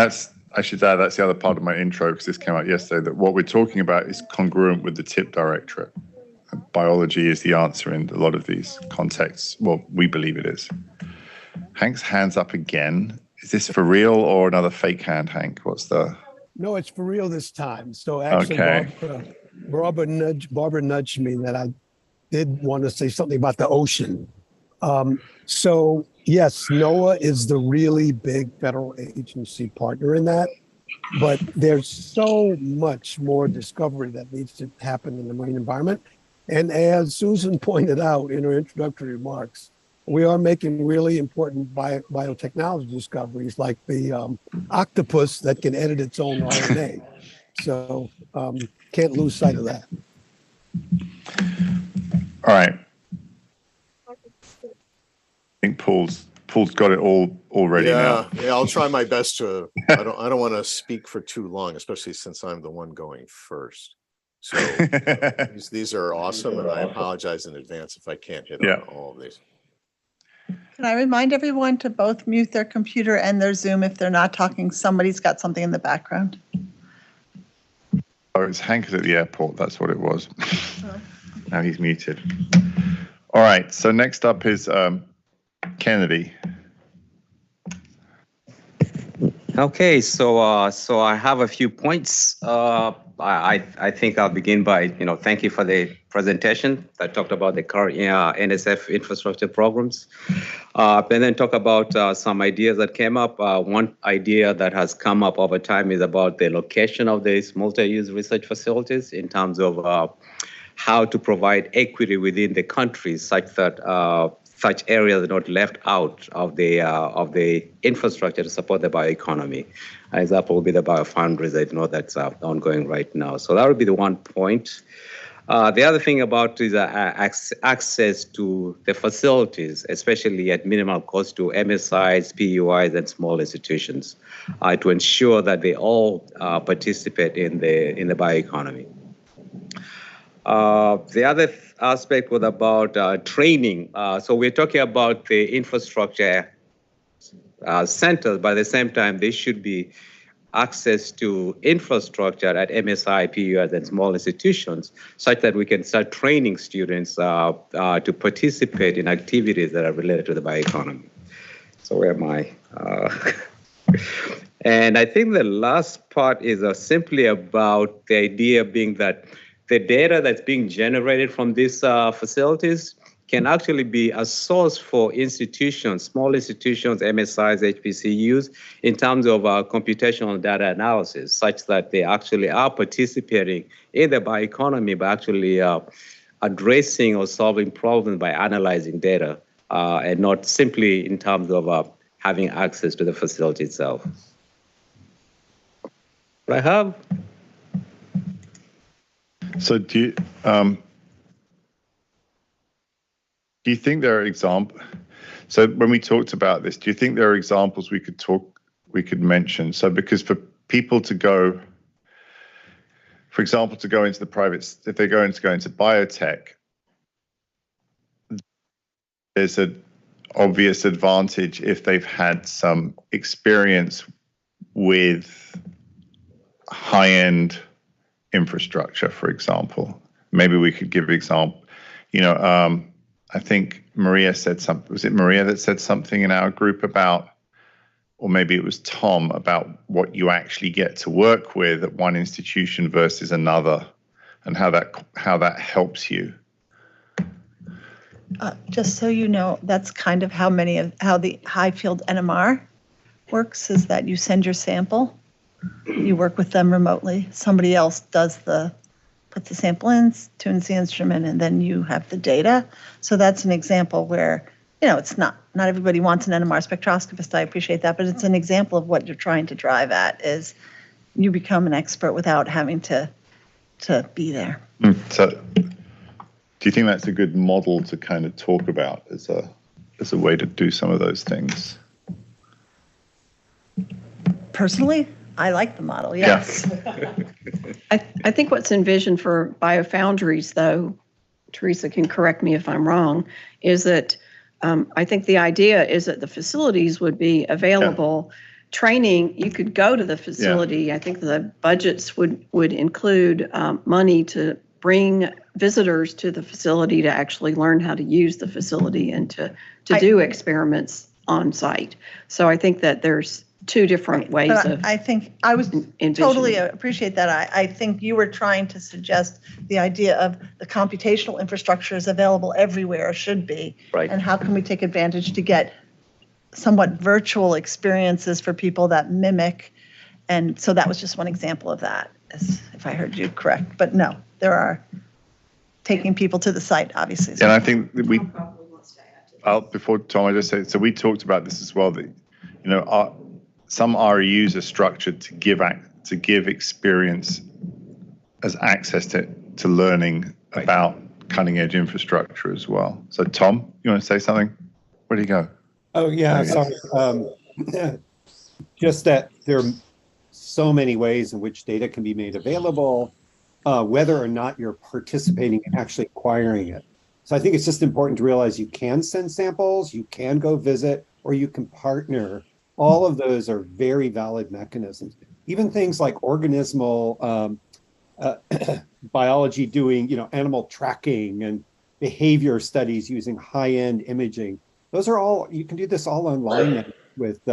I should add, that's the other part of my intro, because this came out yesterday, that what we're talking about is congruent with the TIP Directorate. Biology is the answer in a lot of these contexts. Well, we believe it is. Hank's hand's up again. Is this for real or another fake hand, Hank? What's the... No, it's for real this time. So actually, Barbara nudged me that I did want to say something about the ocean. So yes, NOAA is the really big federal agency partner in that, but there's so much more discovery that needs to happen in the marine environment. And as Susan pointed out in her introductory remarks, we are making really important biotechnology discoveries, like the octopus that can edit its own RNA. So can't lose sight of that. All right. I think Paul's got it all ready now. Yeah, I'll try my best to. I don't want to speak for too long, especially since I'm the one going first. So these are awesome, and I apologize in advance if I can't hit on all of these. Can I remind everyone to both mute their computer and their Zoom if they're not talking? Somebody's got something in the background. Oh, it's Hank at the airport. That's what it was. Now he's muted. All right. So next up is Kennedy. Okay, so I have a few points. I think I'll begin by thank you for the presentation that talked about the current NSF infrastructure programs, and then talk about some ideas that came up. One idea that has come up over time is about the location of these multi-use research facilities in terms of how to provide equity within the country, such that such areas are not left out of the infrastructure to support the bioeconomy. An example would be the biofoundries. I know that's ongoing right now. So that would be the one point. The other thing about is access to the facilities, especially at minimal cost to MSIs, PUIs, and small institutions, to ensure that they all participate in the bioeconomy. The other aspect was about training. So we're talking about the infrastructure centers, but at the same time, they should be access to infrastructure at MSI, PUS, and small institutions, such that we can start training students to participate in activities that are related to the bioeconomy. So where am I? And I think the last part is simply about the idea being that the data that's being generated from these facilities can actually be a source for institutions, small institutions, MSIs, HBCUs, in terms of computational data analysis, such that they actually are participating in the bioeconomy by actually addressing or solving problems by analyzing data, and not simply in terms of having access to the facility itself. What I have. So do you think there are examples? So when we talked about this, do you think there are examples we could mention? So because for people to go, for example, to go into the private, if they're going to go into biotech, there's an obvious advantage if they've had some experience with high-end infrastructure, for example. Maybe we could give an example. I think Maria said something. Was it Maria that said something in our group about, or maybe it was Tom, about what you actually get to work with at one institution versus another, and how that helps you? Just so you know, that's kind of how the Highfield NMR works, is that you send your sample, you work with them remotely. Somebody else puts the sample in, tunes the instrument, and then you have the data. So that's an example where, it's not everybody wants an NMR spectroscopist. I appreciate that, but it's an example of what you're trying to drive at, is you become an expert without having to be there. So do you think that's a good model to kind of talk about as a way to do some of those things? Personally, I like the model, yes. Yeah. I think what's envisioned for biofoundries, though, Teresa can correct me if I'm wrong, is that I think the idea is that the facilities would be available. Yeah. Training, you could go to the facility. Yeah. I think the budgets would include money to bring visitors to the facility to actually learn how to use the facility and to do experiments on site. So I think that there's two different ways of. I think I was totally appreciate that. I think you were trying to suggest the idea of the computational infrastructure is available everywhere, or should be. Right. And how can we take advantage to get somewhat virtual experiences for people that mimic? And so that was just one example of that, if I heard you correct. But no, there are taking people to the site, obviously. And I think that before Tom, I just said, so we talked about this as well, that, some REUs are structured to give experience as access to learning about cutting edge infrastructure as well. So Tom, you want to say something? Where'd he go? Oh yeah, sorry. Just that there are so many ways in which data can be made available, whether or not you're participating in actually acquiring it. So I think it's just important to realize you can send samples, you can go visit, or you can partner. All of those are very valid mechanisms. Even things like organismal biology, doing animal tracking and behavior studies using high-end imaging. Those are all, you can do this all online with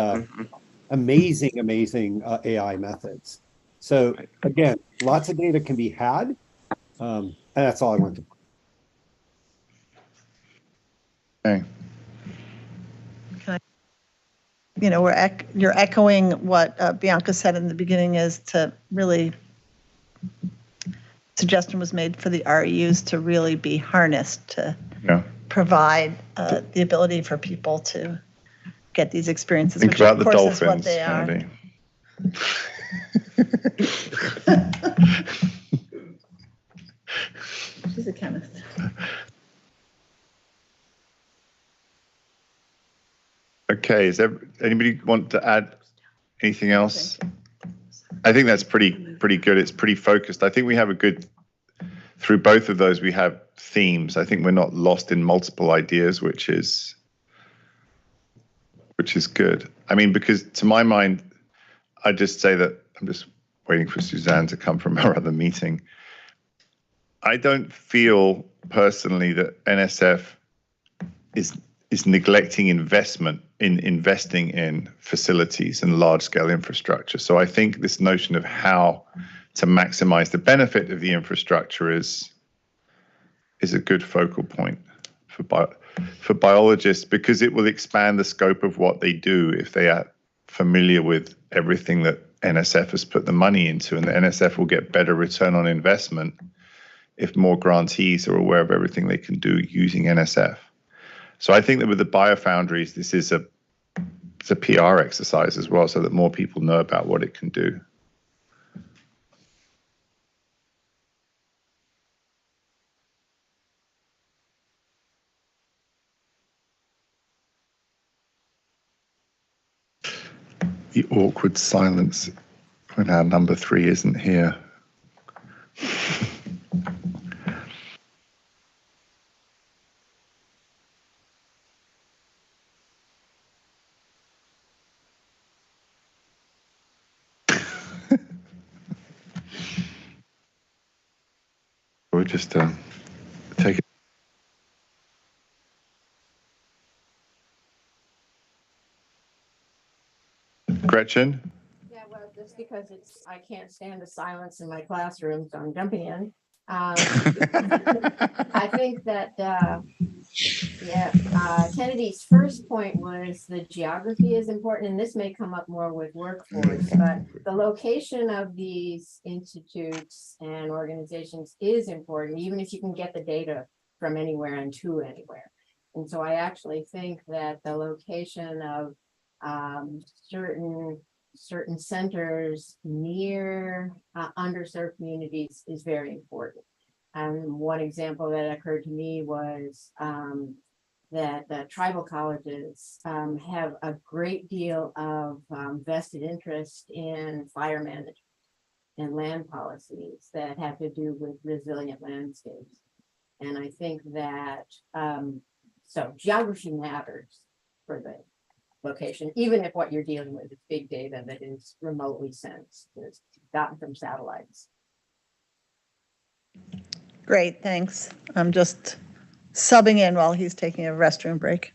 amazing AI methods. So again, lots of data can be had, and that's all I want to. Okay. You're echoing what Bianca said in the beginning, is to really, suggestion was made for the REUs to really be harnessed to provide the ability for people to get these experiences. Think which about of the course dolphins, is what they are. She's a chemist. Okay, anybody want to add anything else? I think that's pretty good. It's pretty focused. I think we have through both of those, we have themes. I think we're not lost in multiple ideas, which is good. I mean, because to my mind, I just say that I'm just waiting for Suzanne to come from her other meeting. I don't feel personally that NSF is neglecting investing in facilities and large scale infrastructure. So I think this notion of how to maximize the benefit of the infrastructure is a good focal point for biologists, because it will expand the scope of what they do if they are familiar with everything that NSF has put the money into, and the NSF will get better return on investment if more grantees are aware of everything they can do using NSF. So I think that with the biofoundries, this is it's a PR exercise as well, so that more people know about what it can do. The awkward silence when our number 3 isn't here. We'll just take it. Gretchen? Yeah, well, just because I can't stand the silence in my classroom, so I'm jumping in. I think that, Kennedy's first point was the geography is important, and this may come up more with workforce, but the location of these institutes and organizations is important, even if you can get the data from anywhere and to anywhere. And so I actually think that the location of certain centers near underserved communities is very important. One example that occurred to me was that the tribal colleges have a great deal of vested interest in fire management and land policies that have to do with resilient landscapes. And I think that, so geography matters for the location, even if what you're dealing with is big data that is remotely sensed, is gotten from satellites. Great, thanks. I'm just subbing in while he's taking a restroom break.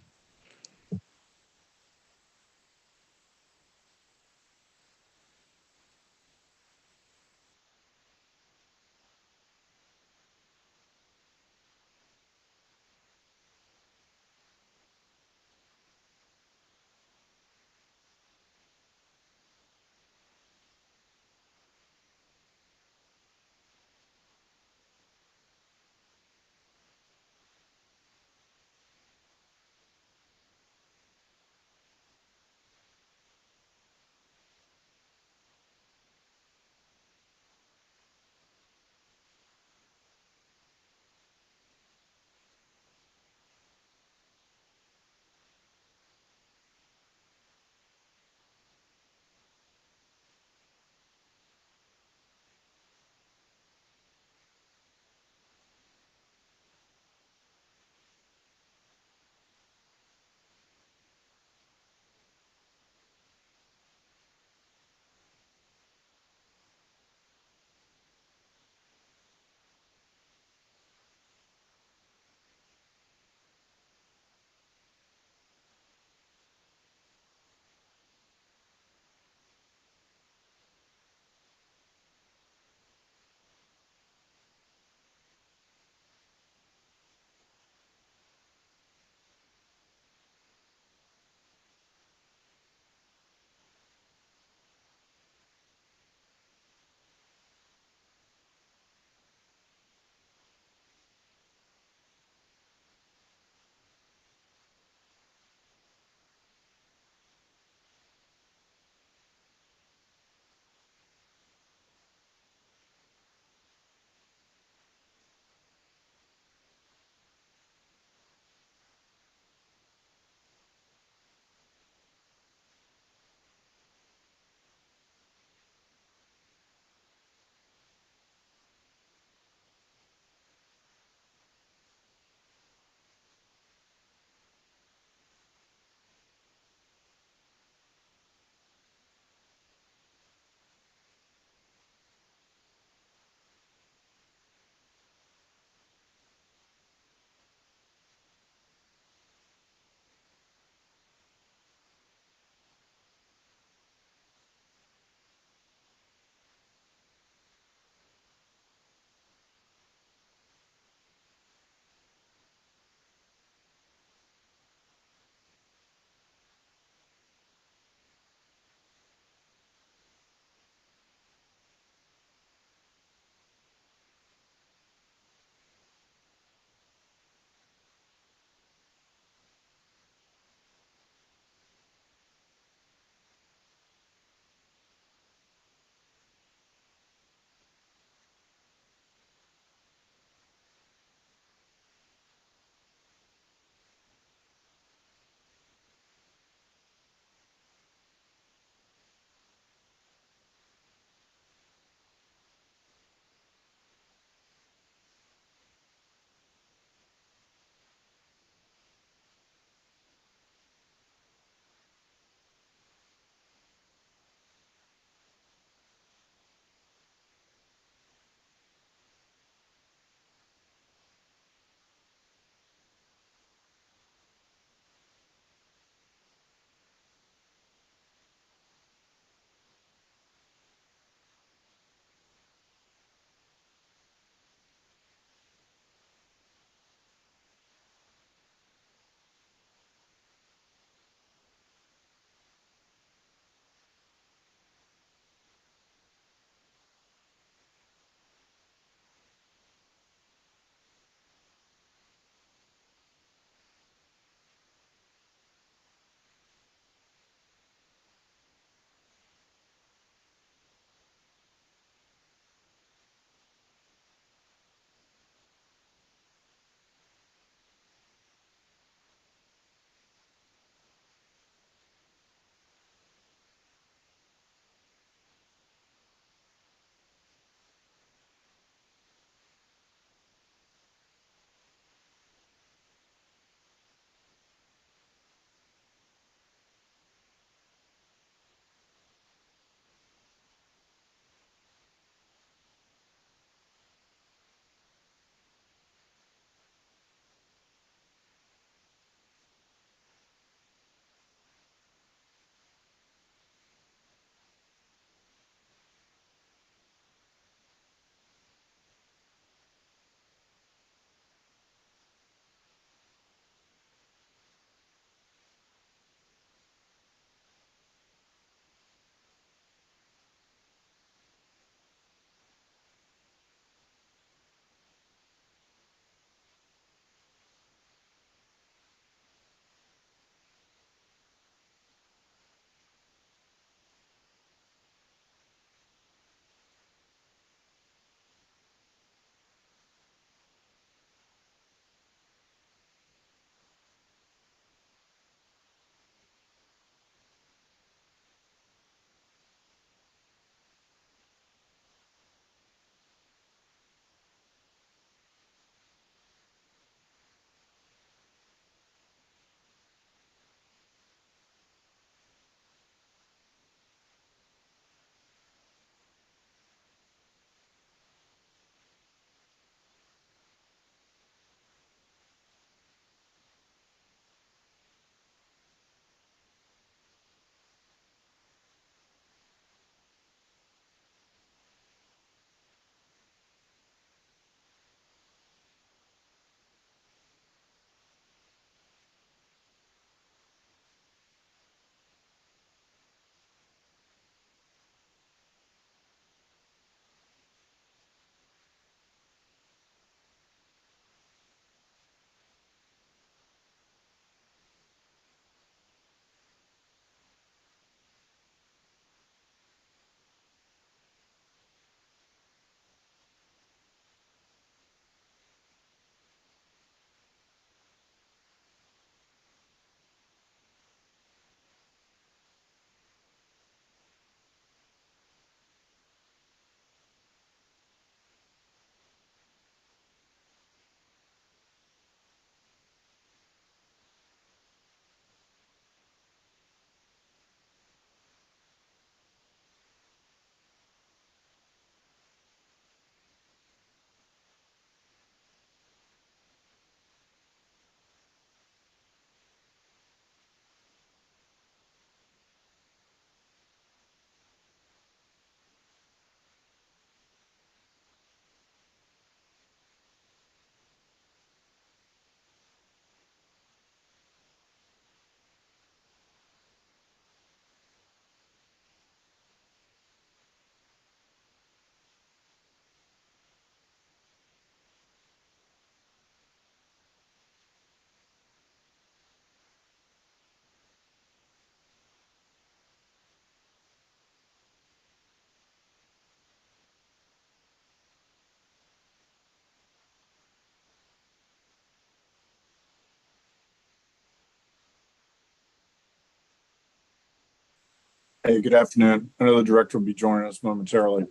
Hey, good afternoon. I know the director will be joining us momentarily.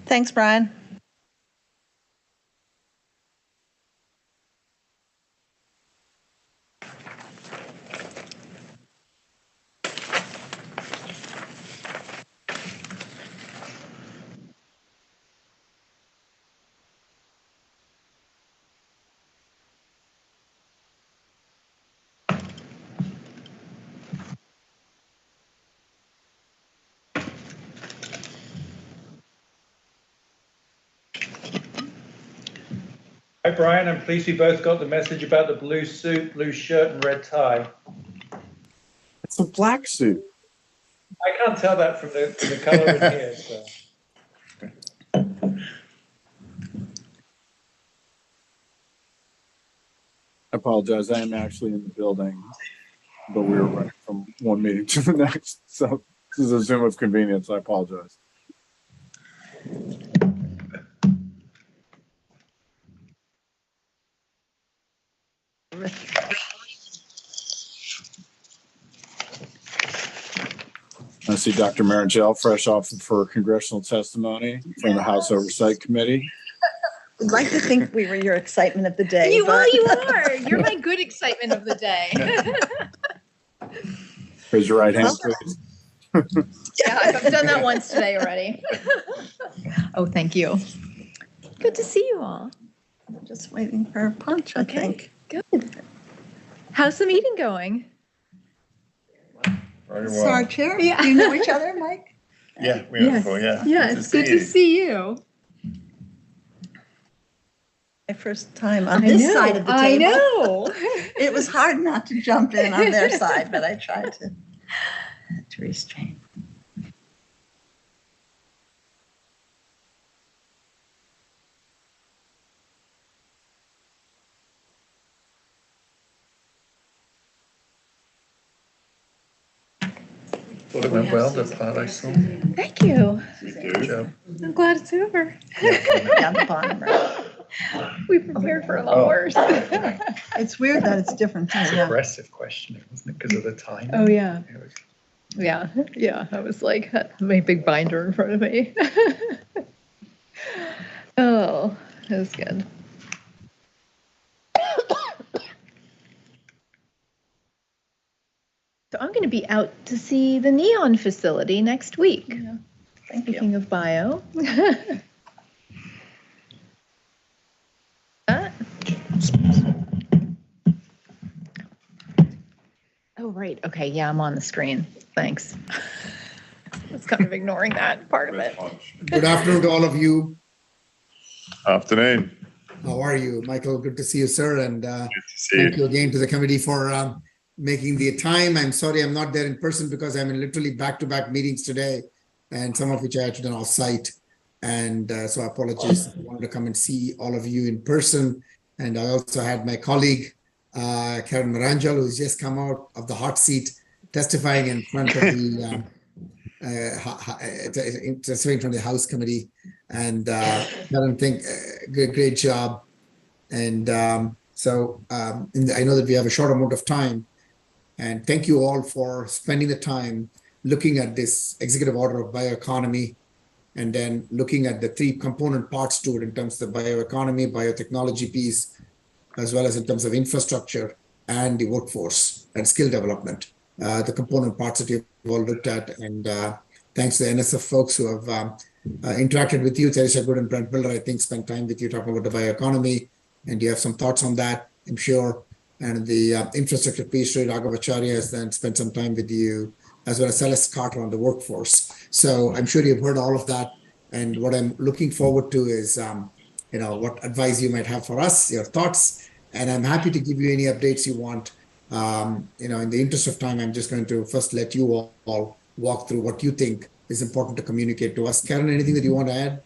Thanks, Brian. Hi, Brian. I'm pleased we both got the message about the blue suit, blue shirt, and red tie. It's a black suit. I can't tell that from the color in here. So. I apologize. I am actually in the building, but we were running from one meeting to the next. So this is a Zoom of convenience. I apologize. I see Dr. Marangel fresh off for congressional testimony from the House Oversight Committee. We'd like to think we were your excitement of the day. You but... are. You're my good excitement of the day. Raise your right hand, please. Yeah, I've done that once today already. Oh, thank you. Good to see you all. I'm just waiting for a punch, I think. Good. How's the meeting going? Very So our chair, do you know each other, Mike? Yeah, we are before, yeah. Yeah, it's good to see you. My first time on this side of the table. I know. It was hard not to jump in on their side, but I tried to restrain. Thought it went well, the part I saw. Thank you. Good job. I'm glad it's over. Down the bottom, right? We prepared for a lot worse. It's weird that it's different. It's Yeah. aggressive questioning, wasn't it? Because of the time. Oh, yeah. Yeah. I was like, had my big binder in front of me. Oh, that was good. So I'm going to be out to see the Neon facility next week. Yeah. Thank Speaking of bio. Oh, right. Okay. Yeah, I'm on the screen. Thanks. I was kind of ignoring that part of it. Good afternoon to all of you. Afternoon. How are you? Michael, good to see you, sir. And see thank you. you again to the committee for making the time. I'm sorry I'm not there in person because I'm in literally back-to-back meetings today, and some of which I had to do off-site. And so apologies. I wanted to come and see all of you in person. And I also had my colleague, Karen Marangel, who's just come out of the hot seat, testifying in front of the testifying from the House Committee. And Karen, great job. And I know that we have a short amount of time. And thank you all for spending the time looking at this executive order of bioeconomy, and then looking at the three component parts to it in terms of the bioeconomy, biotechnology piece, as well as in terms of infrastructure and the workforce and skill development, the component parts that you've all looked at. And thanks to the NSF folks who have interacted with you. Teresa Good and Brent Miller, I think, spent time with you talking about the bioeconomy, and you have some thoughts on that, I'm sure. And the infrastructure piece, Sri Raghavacharya has then spent some time with you, as well as Celeste Carter on the workforce. So I'm sure you've heard all of that. And what I'm looking forward to is, what advice you might have for us, your thoughts. And I'm happy to give you any updates you want. In the interest of time, I'm just going to first let you all walk through what you think is important to communicate to us. Karen, anything that you want to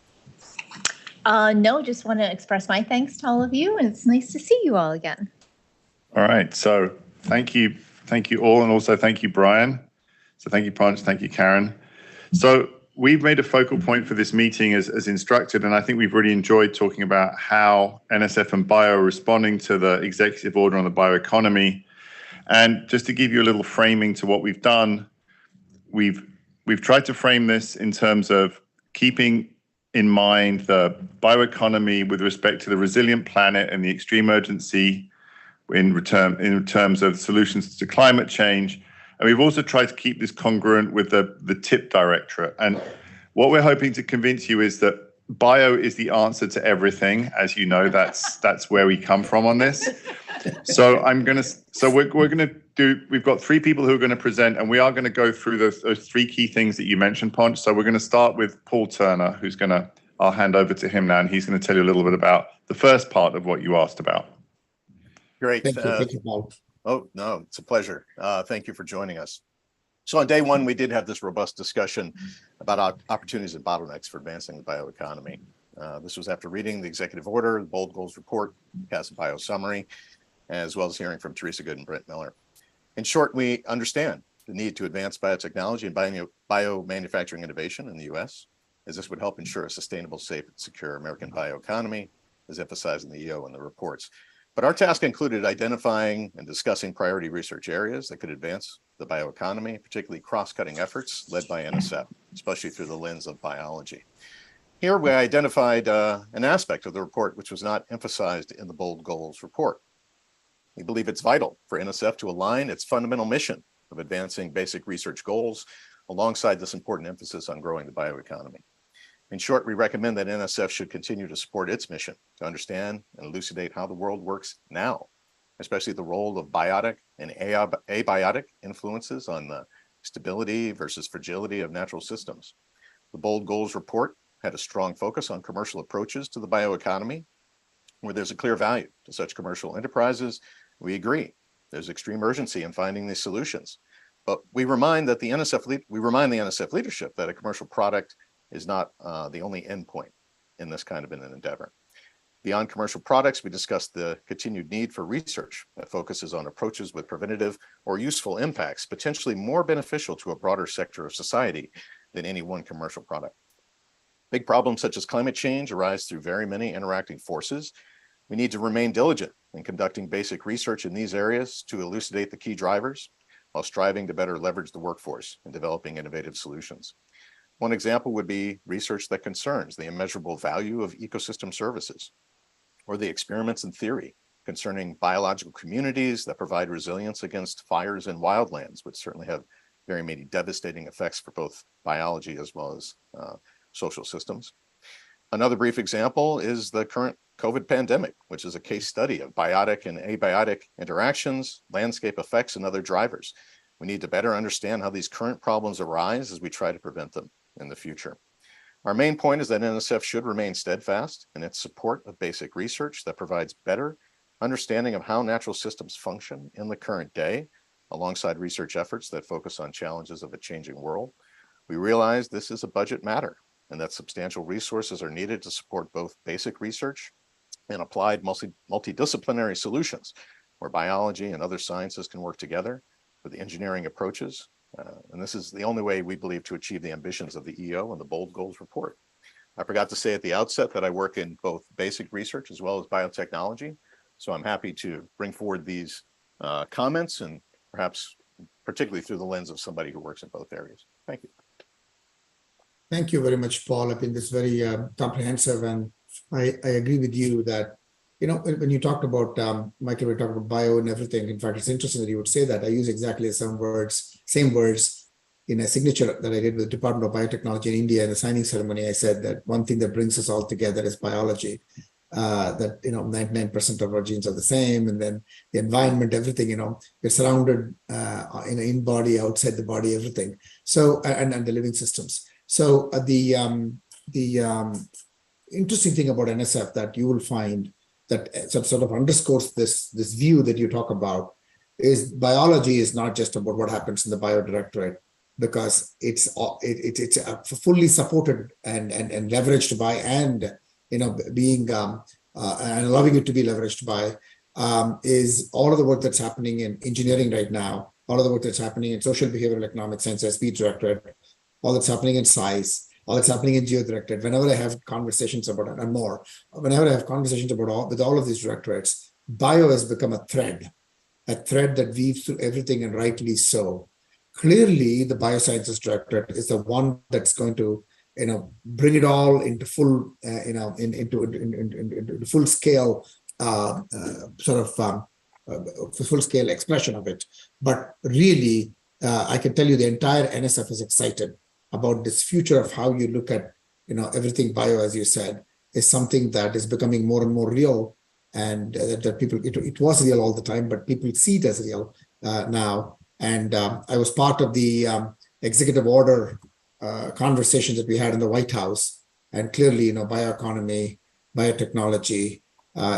add? No, just want to express my thanks to all of you, and it's nice to see you all again. All right. So thank you all, and also thank you, Brian. So thank you, Punch. Thank you, Karen. So we've made a focal point for this meeting as instructed, and I think we've really enjoyed talking about how NSF and Bio are responding to the executive order on the bioeconomy, And just to give you a little framing to what we've done, we've tried to frame this in terms of keeping in mind the bioeconomy with respect to the resilient planet and the extreme urgency in terms of solutions to climate change. And we've also tried to keep this congruent with the TIP Directorate. And what we're hoping to convince you is that bio is the answer to everything. As you know, that's where we come from on this. So we've got three people who are going to present, and we are going to go through those three key things that you mentioned, Ponch. So we're going to start with Paul Turner, I'll hand over to him now, and he's going to tell you a little bit about the first part of what you asked about. Great. Thank you, Paul. Oh, no, it's a pleasure. Thank you for joining us. So on day one, we did have this robust discussion about opportunities and bottlenecks for advancing the bioeconomy. This was after reading the executive order, the Bold Goals report, CASA Bio summary, as well as hearing from Teresa Good and Brent Miller. In short, we understand the need to advance biotechnology and biomanufacturing innovation in the U.S., as this would help ensure a sustainable, safe, and secure American bioeconomy, as emphasized in the EO and the reports. But our task included identifying and discussing priority research areas that could advance the bioeconomy, particularly cross-cutting efforts led by NSF, especially through the lens of biology. Here we identified an aspect of the report which was not emphasized in the Bold Goals report. We believe it's vital for NSF to align its fundamental mission of advancing basic research goals alongside this important emphasis on growing the bioeconomy. In short, we recommend that NSF should continue to support its mission to understand and elucidate how the world works now, especially the role of biotic and abiotic influences on the stability versus fragility of natural systems. The Bold Goals report had a strong focus on commercial approaches to the bioeconomy, where there's a clear value to such commercial enterprises. We agree there's extreme urgency in finding these solutions, but we remind the NSF leadership that a commercial product is not the only endpoint in this kind of an endeavor. Beyond commercial products, we discussed the continued need for research that focuses on approaches with preventative or useful impacts, potentially more beneficial to a broader sector of society than any one commercial product. Big problems such as climate change arise through very many interacting forces. We need to remain diligent in conducting basic research in these areas to elucidate the key drivers, while striving to better leverage the workforce in developing innovative solutions. One example would be research that concerns the immeasurable value of ecosystem services, or the experiments in theory concerning biological communities that provide resilience against fires in wildlands, which certainly have very many devastating effects for both biology as well as social systems. Another brief example is the current COVID pandemic, which is a case study of biotic and abiotic interactions, landscape effects, and other drivers. We need to better understand how these current problems arise as we try to prevent them in the future. Our main point is that NSF should remain steadfast in its support of basic research that provides better understanding of how natural systems function in the current day, alongside research efforts that focus on challenges of a changing world. We realize this is a budget matter and that substantial resources are needed to support both basic research and applied multidisciplinary solutions where biology and other sciences can work together with engineering approaches. And this is the only way we believe to achieve the ambitions of the EO and the Bold Goals report. I forgot to say at the outset that I work in both basic research as well as biotechnology. So I'm happy to bring forward these comments, and perhaps particularly through the lens of somebody who works in both areas. Thank you. Thank you very much, Paul. I think this is very comprehensive, and I agree with you that, you know, when you talked about, Michael, we talked about bio and everything. In fact, it's interesting that you would say that. I use exactly the same words in a signature that I did with the Department of Biotechnology in India in the signing ceremony. I said that one thing that brings us all together is biology. That, you know, 99% of our genes are the same, and then the environment, everything, you know, we're surrounded in body, outside the body, everything. So, and the living systems. So the interesting thing about NSF that you will find that sort of underscores this view that you talk about is biology is not just about what happens in the bio directorate, because it's fully supported and leveraged by, and, you know, being and allowing it to be leveraged by is all of the work that's happening in engineering right now, all of the work that's happening in social behavioral economic science, SP directorate, all that's happening in SCIENCE, all that's happening in Geo directorate. Whenever I have conversations about it and more, whenever I have conversations about with all of these directorates, bio has become a thread. a thread that weaves through everything, and rightly so. Clearly, the Biosciences Directorate is the one that's going to, bring it all into full, into full scale, full scale expression of it. But really, I can tell you the entire NSF is excited about this future of how you look at, everything bio, as you said, is something that is becoming more and more real, and that people, it was real all the time, but people see it as real now. And I was part of the executive order conversations that we had in the White House, and clearly, bioeconomy, biotechnology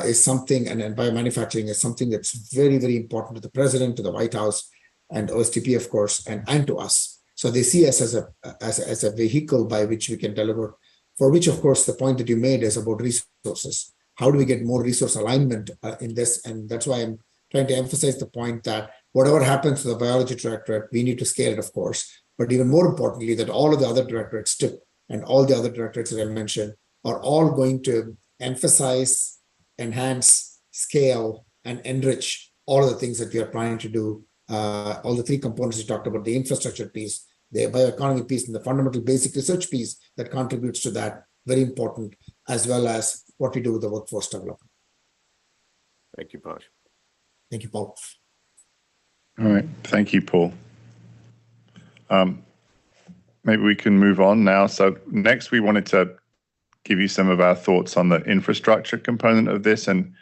is something, and biomanufacturing is something that's very, very important to the president, to the White House, and OSTP, of course, and to us. So they see us as a vehicle by which we can deliver, for which, of course, the point that you made is about resources. How do we get more resource alignment in this? And that's why I'm trying to emphasize the point that whatever happens to the biology directorate, we need to scale it, of course. But even more importantly, that all of the other directorates, too, and all the other directorates that I mentioned, are all going to emphasize, enhance, scale, and enrich all of the things that we are trying to do. All the three components you talked about, the infrastructure piece, the bioeconomy piece, and the fundamental basic research piece that contributes to that, very important, as well as what we do with the workforce development. Thank you, Paul. Thank you, Paul. All right. Thank you, Paul. Maybe we can move on now. So next, we wanted to give you some of our thoughts on the infrastructure component of this. And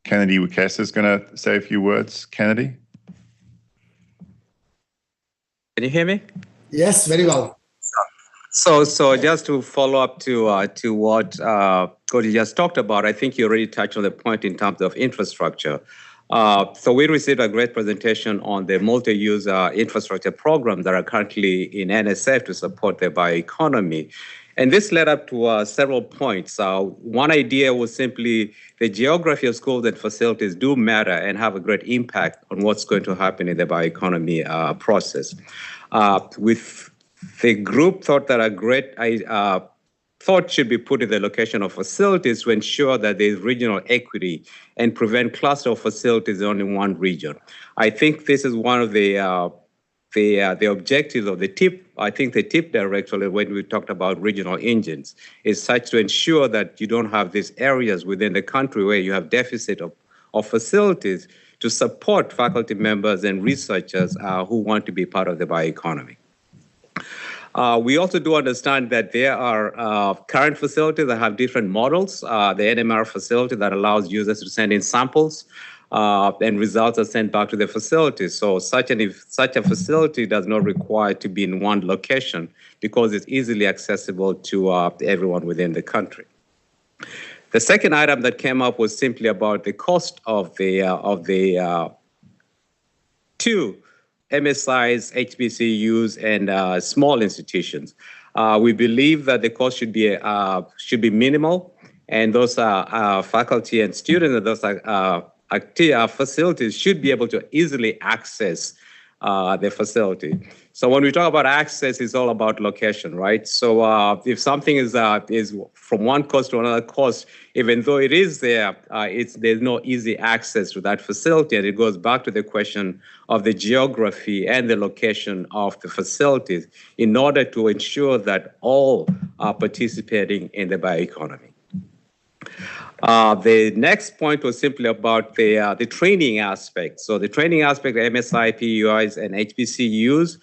Kennedy Wekesa is going to say a few words. Kennedy? Can you hear me? Yes, very well. So just to follow up to what Cody just talked about, I think you already touched on the point in terms of infrastructure. So we received a great presentation on the multi-use infrastructure programs that are currently in NSF to support the bioeconomy. And this led up to several points. One idea was simply the geography of schools and facilities do matter and have a great impact on what's going to happen in the bioeconomy process. With the group thought that a great thought should be put in the location of facilities to ensure that there is regional equity and prevent cluster of facilities in only one region. I think this is one of the objectives of the TIP. I think the TIP directly, when we talked about regional engines, is such to ensure that you don't have these areas within the country where you have deficit of facilities to support faculty members and researchers who want to be part of the bioeconomy. We also do understand that there are current facilities that have different models. The NMR facility that allows users to send in samples and results are sent back to the facility. So such a facility does not require to be in one location because it's easily accessible to everyone within the country. The second item that came up was simply about the cost of the two MSIs, HBCUs, and small institutions. We believe that the cost should be minimal, and those faculty and students and those facilities should be able to easily access the facility. So when we talk about access, it's all about location, right? So if something is from one coast to another coast, even though it is there, there's no easy access to that facility. And it goes back to the question of the geography and the location of the facilities in order to ensure that all are participating in the bioeconomy. The next point was simply about the training aspect. So the training aspect of MSI, PUIs, and HBCUs.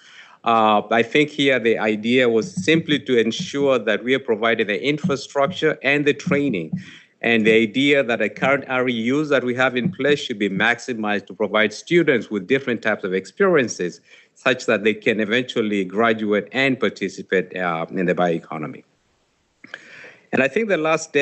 I think here the idea was simply to ensure that we are providing the infrastructure and the training. And the idea that the current REUs that we have in place should be maximized to provide students with different types of experiences such that they can eventually graduate and participate in the bioeconomy. And I think the last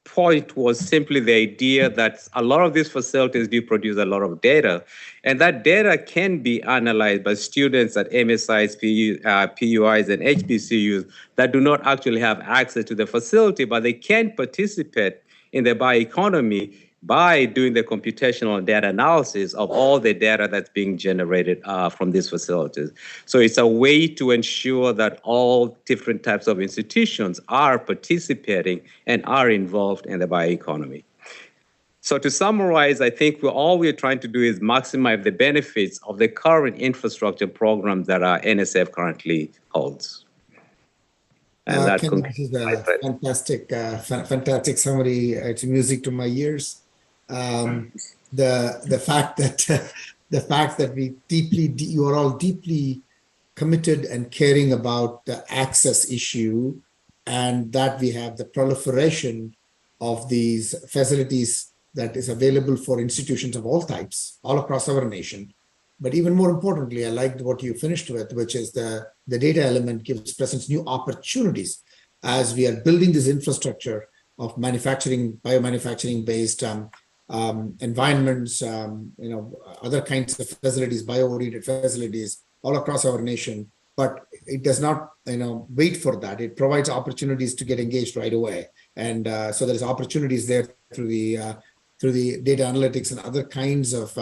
point was simply the idea that a lot of these facilities do produce a lot of data, and that data can be analyzed by students at MSIs, PUIs, and HBCUs that do not actually have access to the facility, but they can participate in the bioeconomy by doing the computational data analysis of all the data that's being generated from these facilities. So it's a way to ensure that all different types of institutions are participating and are involved in the bioeconomy. So to summarize, I think all we're trying to do is maximize the benefits of the current infrastructure programs that our NSF currently holds. And that Ken, this is a fantastic summary. It's music to my ears. The fact that you are all deeply committed and caring about the access issue, and that we have the proliferation of these facilities that is available for institutions of all types all across our nation. But even more importantly, I liked what you finished with, which is the data element gives presents new opportunities as we are building this infrastructure of manufacturing, biomanufacturing based environments, other kinds of facilities, bio-oriented facilities all across our nation. But it does not, wait for that. It provides opportunities to get engaged right away, and so there's opportunities there through the data analytics and other kinds of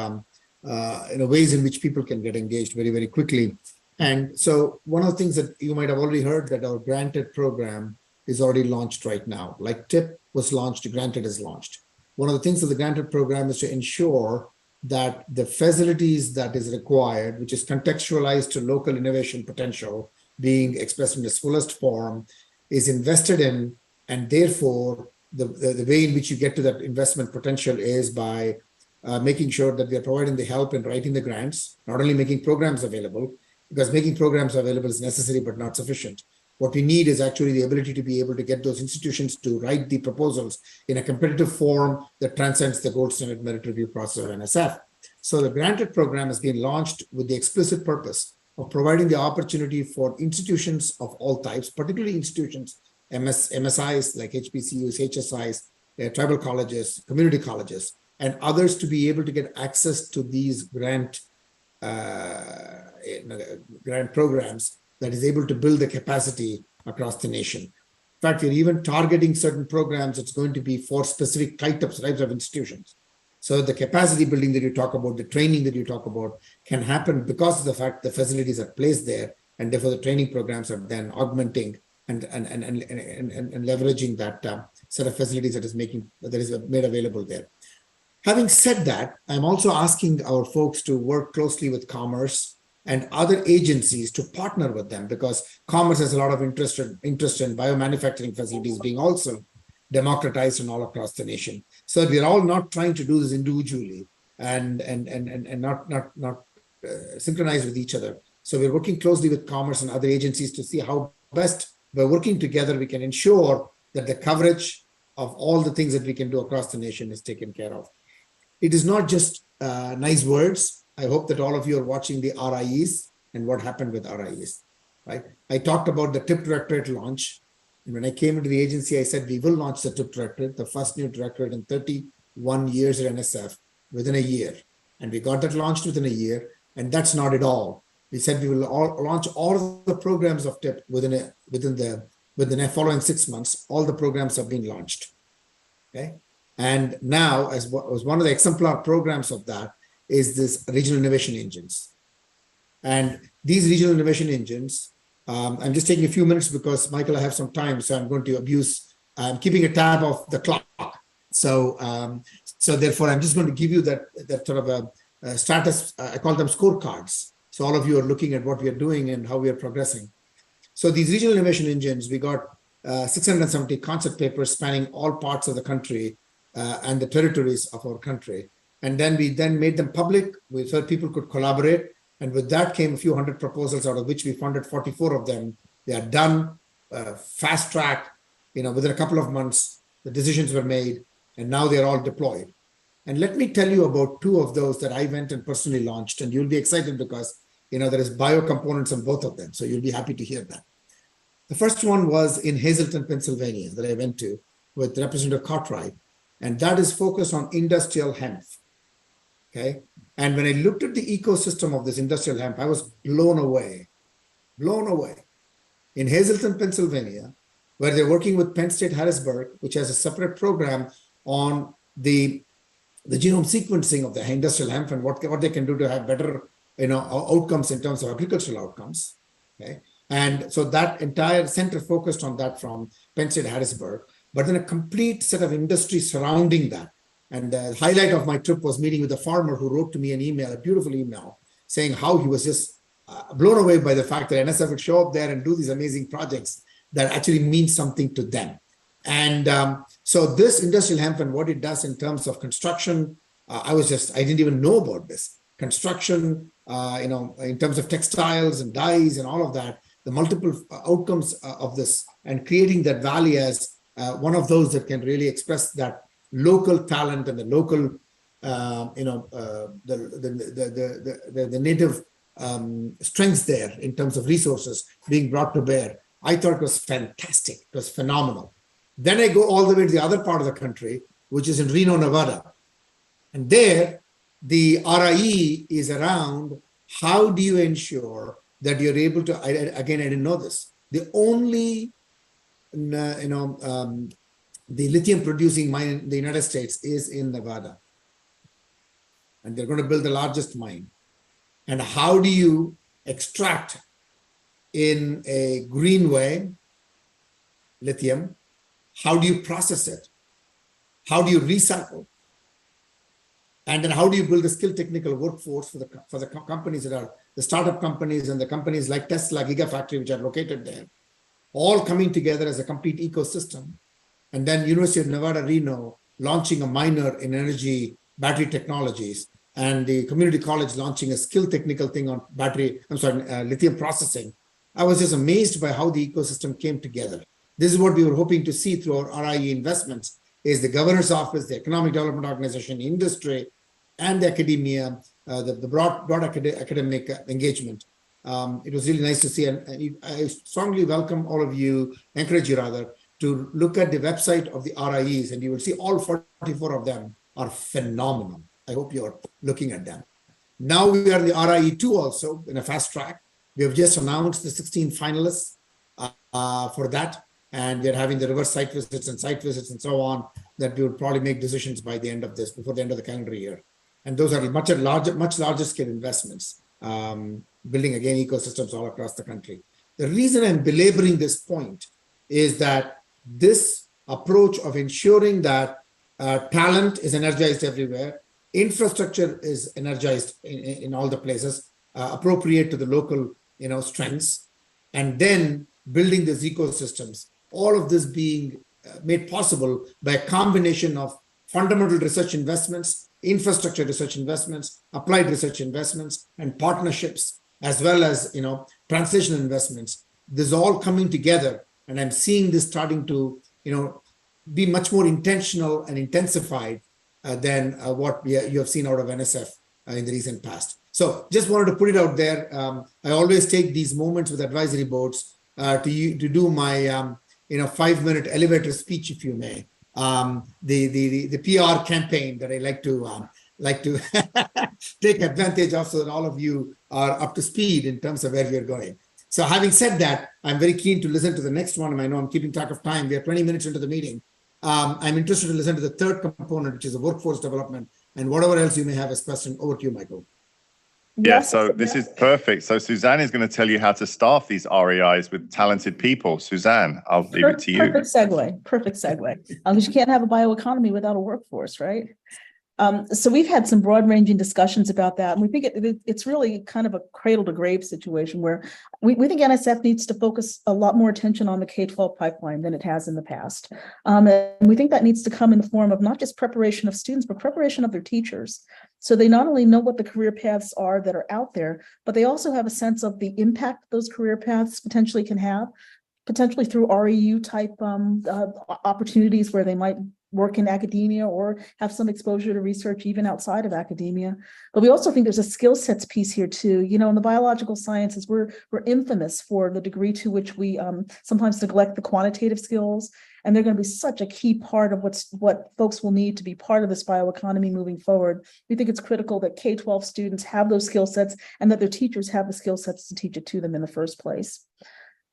ways in which people can get engaged very, very quickly. And so one of the things that you might have already heard, that our Granted program is already launched right now. Like TIP was launched, Granted is launched. One of the things of the Granted program is to ensure that the facilities that is required, which is contextualized to local innovation potential being expressed in its fullest form, is invested in, and therefore the way in which you get to that investment potential is by making sure that we are providing the help in writing the grants, not only making programs available, because making programs available is necessary but not sufficient. What we need is actually the ability to be able to get those institutions to write the proposals in a competitive form that transcends the gold standard merit review process of NSF. So the Granted program has been launched with the explicit purpose of providing the opportunity for institutions of all types, particularly institutions, MSIs like HBCUs, HSIs, tribal colleges, community colleges, and others to be able to get access to these grant programs that is able to build the capacity across the nation. In fact, we're even targeting certain programs that's going to be for specific types of institutions. So the capacity building that you talk about, the training that you talk about can happen because of the fact the facilities are placed there, and therefore the training programs are then augmenting and leveraging that set of facilities that is made available there. Having said that, I'm also asking our folks to work closely with Commerce and other agencies to partner with them, because Commerce has a lot of interest in biomanufacturing facilities being also democratized and all across the nation. So we're all not trying to do this individually and not synchronize with each other. So we're working closely with Commerce and other agencies to see how best by working together we can ensure that the coverage of all the things that we can do across the nation is taken care of. It is not just nice words. I hope that all of you are watching the RIEs and what happened with RIEs, right? I talked about the TIP Directorate launch. And when I came into the agency, I said, we will launch the TIP Directorate, the first new directorate in 31 years at NSF, within a year. And we got that launched within a year. And that's not at all. We said we will launch all of the programs of TIP within the following 6 months. All the programs have been launched, okay? And now, as one of the exemplar programs of that, is this regional innovation engines. And these regional innovation engines, I'm just taking a few minutes because, Michael, I have some time, so I'm going to I'm keeping a tab of the clock. So therefore, I'm just going to give you that sort of a status, I call them scorecards. So all of you are looking at what we are doing and how we are progressing. So these regional innovation engines, we got 670 concept papers spanning all parts of the country and the territories of our country. And then we made them public so people could collaborate. And with that came a few hundred proposals, out of which we funded 44 of them. They are done, fast track, within a couple of months, the decisions were made, and now they're all deployed. And let me tell you about two of those that I went and personally launched, and you'll be excited because, there is bio components on both of them. So you'll be happy to hear that. The first one was in Hazleton, Pennsylvania, that I went to with Representative Cartwright, and that is focused on industrial hemp. Okay. And when I looked at the ecosystem of this industrial hemp, I was blown away. In Hazleton, Pennsylvania, where they're working with Penn State Harrisburg, which has a separate program on the genome sequencing of the industrial hemp and what they can do to have better outcomes in terms of agricultural outcomes. Okay. And so that entire center focused on that from Penn State Harrisburg, but then a complete set of industry surrounding that. And the highlight of my trip was meeting with a farmer who wrote to me an email, a beautiful email, saying how he was just blown away by the fact that NSF would show up there and do these amazing projects that actually mean something to them. And so this industrial hemp and what it does in terms of construction, I didn't even know about this. Construction, in terms of textiles and dyes and all of that, the multiple outcomes of this, and creating that valley as one of those that can really express that local talent and the local, the native strengths there in terms of resources being brought to bear. I thought it was fantastic. It was phenomenal. Then I go all the way to the other part of the country, which is in Reno, Nevada. And there, the RIE is around how do you ensure that you're able to, again, I didn't know this. The only, the lithium producing mine in the United States is in Nevada. And they're going to build the largest mine. And how do you extract in a green way lithium? How do you process it? How do you recycle? And then how do you build a skilled technical workforce for the companies that are the startup companies and the companies like Tesla, Gigafactory, which are located there, all coming together as a complete ecosystem. And then University of Nevada, Reno, launching a minor in energy battery technologies, and the community college launching a skilled technical thing on lithium processing. I was just amazed by how the ecosystem came together. This is what we were hoping to see through our RIE investments, is the governor's office, the economic development organization, industry, and the academia, the broad academic engagement. It was really nice to see, and I strongly welcome all of you, encourage you rather, to look at the website of the RIEs, and you will see all 44 of them are phenomenal. I hope you're looking at them. Now we are in the RIE2 also in a fast track. We have just announced the 16 finalists for that, and we're having the reverse site visits and so on, that we will probably make decisions by the end of this, before the end of the calendar year. And those are much larger scale investments, building again ecosystems all across the country. The reason I'm belaboring this point is that this approach of ensuring that talent is energized everywhere, infrastructure is energized in all the places, appropriate to the local strengths, and then building these ecosystems, all of this being made possible by a combination of fundamental research investments, infrastructure research investments, applied research investments, and partnerships, as well as translational investments. This is all coming together, and I'm seeing this starting to be much more intentional and intensified than what you have seen out of NSF in the recent past. So just wanted to put it out there. I always take these moments with advisory boards to do my 5-minute elevator speech, if you may. The PR campaign that I like to take advantage of, so that all of you are up to speed in terms of where we are going. So having said that, I'm very keen to listen to the next one, and I know I'm keeping track of time. We are 20 minutes into the meeting. I'm interested to listen to the third component, which is the workforce development, and whatever else you may have as question. Over to you, Michael. Yeah, so this is perfect. So Suzanne is going to tell you how to staff these REIs with talented people. Suzanne, I'll leave it to you. Perfect segue. Because you can't have a bioeconomy without a workforce, right? So we've had some broad-ranging discussions about that, and we think it's really kind of a cradle-to-grave situation where we think NSF needs to focus a lot more attention on the K-12 pipeline than it has in the past. And we think that needs to come in the form of not just preparation of students, but preparation of their teachers. So they not only know what the career paths are that are out there, but they also have a sense of the impact those career paths potentially can have, potentially through REU type opportunities where they might work in academia or have some exposure to research even outside of academia. But we also think there's a skill sets piece here too. In the biological sciences, we're infamous for the degree to which we sometimes neglect the quantitative skills. And they're going to be such a key part of what folks will need to be part of this bioeconomy moving forward. We think it's critical that K-12 students have those skill sets and that their teachers have the skill sets to teach it to them in the first place.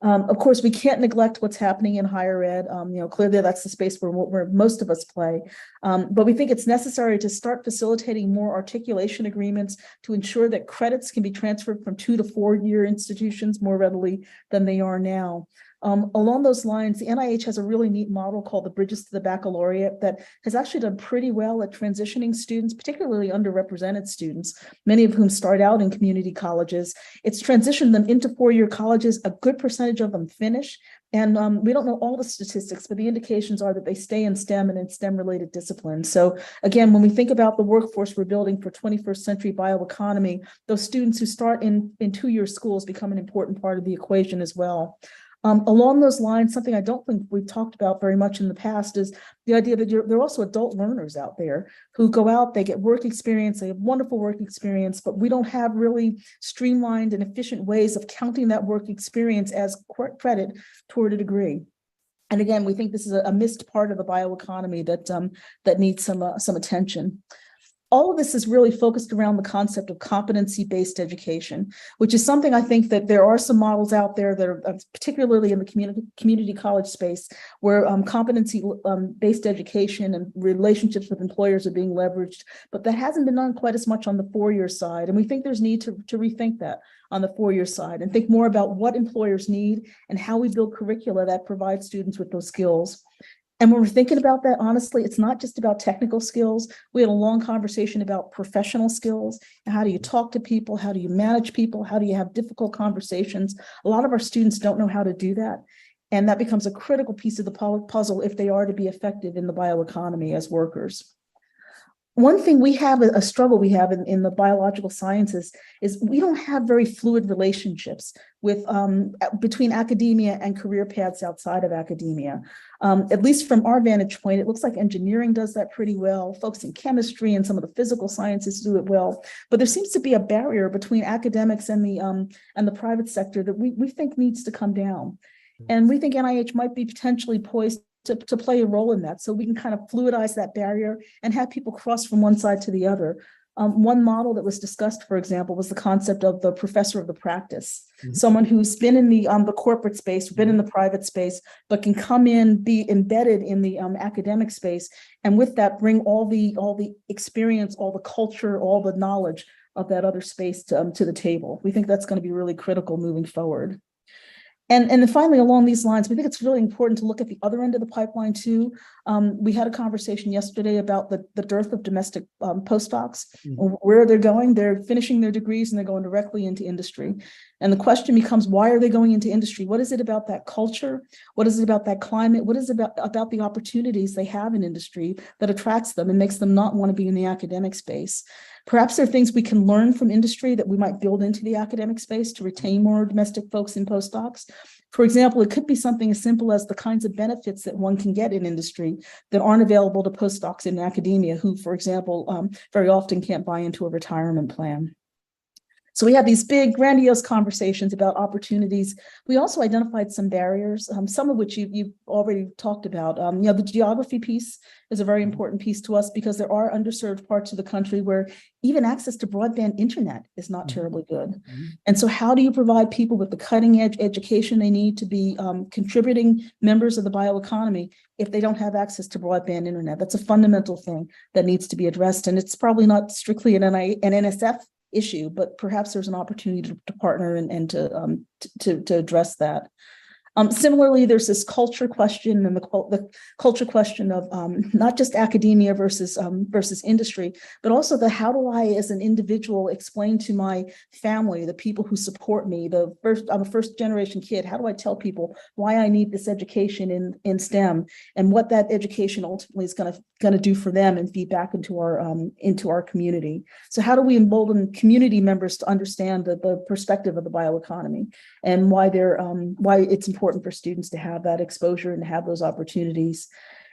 Of course, we can't neglect what's happening in higher ed. Clearly that's the space where most of us play. But we think it's necessary to start facilitating more articulation agreements to ensure that credits can be transferred from 2 to 4 year institutions more readily than they are now. Along those lines, the NIH has a really neat model called the Bridges to the Baccalaureate that has actually done pretty well at transitioning students, particularly underrepresented students, many of whom start out in community colleges. It's transitioned them into four-year colleges. A good percentage of them finish. And we don't know all the statistics, but the indications are that they stay in STEM and in STEM-related disciplines. So again, when we think about the workforce we're building for 21st century bioeconomy, those students who start in two-year schools become an important part of the equation as well. Along those lines, something I don't think we've talked about very much in the past is the idea that there are also adult learners out there who go out, they get work experience, they have wonderful work experience, but we don't have really streamlined and efficient ways of counting that work experience as credit toward a degree. And again, we think this is a missed part of the bioeconomy that needs some attention. All of this is really focused around the concept of competency-based education, which is something I think that there are some models out there that are particularly in the community college space where competency-based education and relationships with employers are being leveraged, but that hasn't been done quite as much on the four-year side. And we think there's need to rethink that on the four-year side and think more about what employers need and how we build curricula that provide students with those skills. And when we're thinking about that, honestly, it's not just about technical skills. We had a long conversation about professional skills. And how do you talk to people? How do you manage people? How do you have difficult conversations? A lot of our students don't know how to do that. And that becomes a critical piece of the puzzle if they are to be effective in the bioeconomy as workers. One thing we have, a struggle we have in the biological sciences is we don't have very fluid relationships with between academia and career paths outside of academia. At least from our vantage point, it looks like engineering does that pretty well. Folks in chemistry and some of the physical sciences do it well. But there seems to be a barrier between academics and the private sector that we think needs to come down. And we think NIH might be potentially poised to play a role in that, so we can kind of fluidize that barrier and have people cross from one side to the other. One model that was discussed, for example, was the concept of the professor of the practice, someone who's been in the corporate space, been in the private space, but can come in, be embedded in the academic space, and with that bring all the experience, all the culture, all the knowledge of that other space to the table. We think that's going to be really critical moving forward. And then finally, along these lines, we think it's really important to look at the other end of the pipeline too. We had a conversation yesterday about the dearth of domestic postdocs, where they're going. They're finishing their degrees and they're going directly into industry. And the question becomes, why are they going into industry? What is it about that culture? What is it about that climate? What is it about the opportunities they have in industry that attracts them and makes them not want to be in the academic space? Perhaps there are things we can learn from industry that we might build into the academic space to retain more domestic folks in postdocs. For example, it could be something as simple as the kinds of benefits that one can get in industry that aren't available to postdocs in academia who, for example, very often can't buy into a retirement plan. So we had these big, grandiose conversations about opportunities. We also identified some barriers, some of which you've already talked about. The geography piece is a very important piece to us because there are underserved parts of the country where even access to broadband internet is not terribly good. And so how do you provide people with the cutting edge education they need to be contributing members of the bioeconomy if they don't have access to broadband internet? That's a fundamental thing that needs to be addressed. And it's probably not strictly an NSF issue, but perhaps there's an opportunity to partner and to address that. Similarly, there's this culture question and the culture question of not just academia versus industry, but also the how do I, as an individual, explain to my family, the people who support me, I'm a first generation kid, how do I tell people why I need this education in STEM and what that education ultimately is going to do for them and feed back into our community. So how do we embolden community members to understand the perspective of the bioeconomy and why it's important for students to have that exposure and have those opportunities.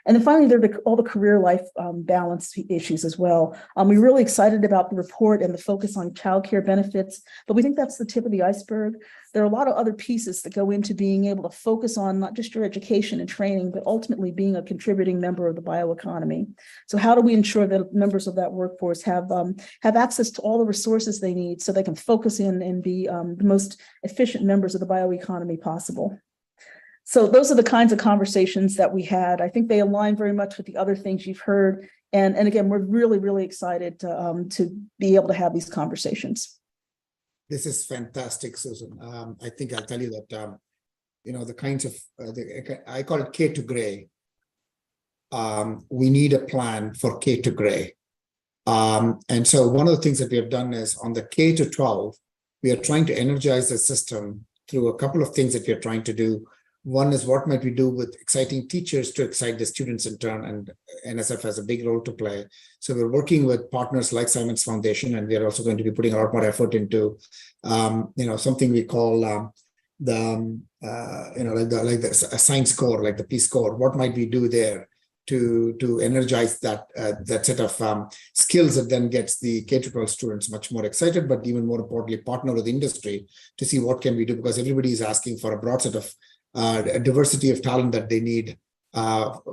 And then finally, there are all the career life balance issues as well. We're really excited about the report and the focus on childcare benefits, but we think that's the tip of the iceberg. There are a lot of other pieces that go into being able to focus on not just your education and training, but ultimately being a contributing member of the bioeconomy. So how do we ensure that members of that workforce have access to all the resources they need so they can focus in and be the most efficient members of the bioeconomy possible? So those are the kinds of conversations that we had. I think they align very much with the other things you've heard. And again, we're really, really excited to be able to have these conversations. This is fantastic, Susan. I think I'll tell you that the kinds of, I call it K to gray. We need a plan for K to gray. And so one of the things that we have done is on the K to 12, we are trying to energize the system through a couple of things that we are trying to do. One is what might we do with exciting teachers to excite the students in turn, and NSF has a big role to play. So we're working with partners like Simons Foundation, and we are also going to be putting a lot more effort into, something we call a science score, like the Peace Corps. What might we do there to energize that set of skills that then gets the K-12 students much more excited, but even more importantly, partner with industry to see what can we do, because everybody is asking for a broad set of a diversity of talent that they need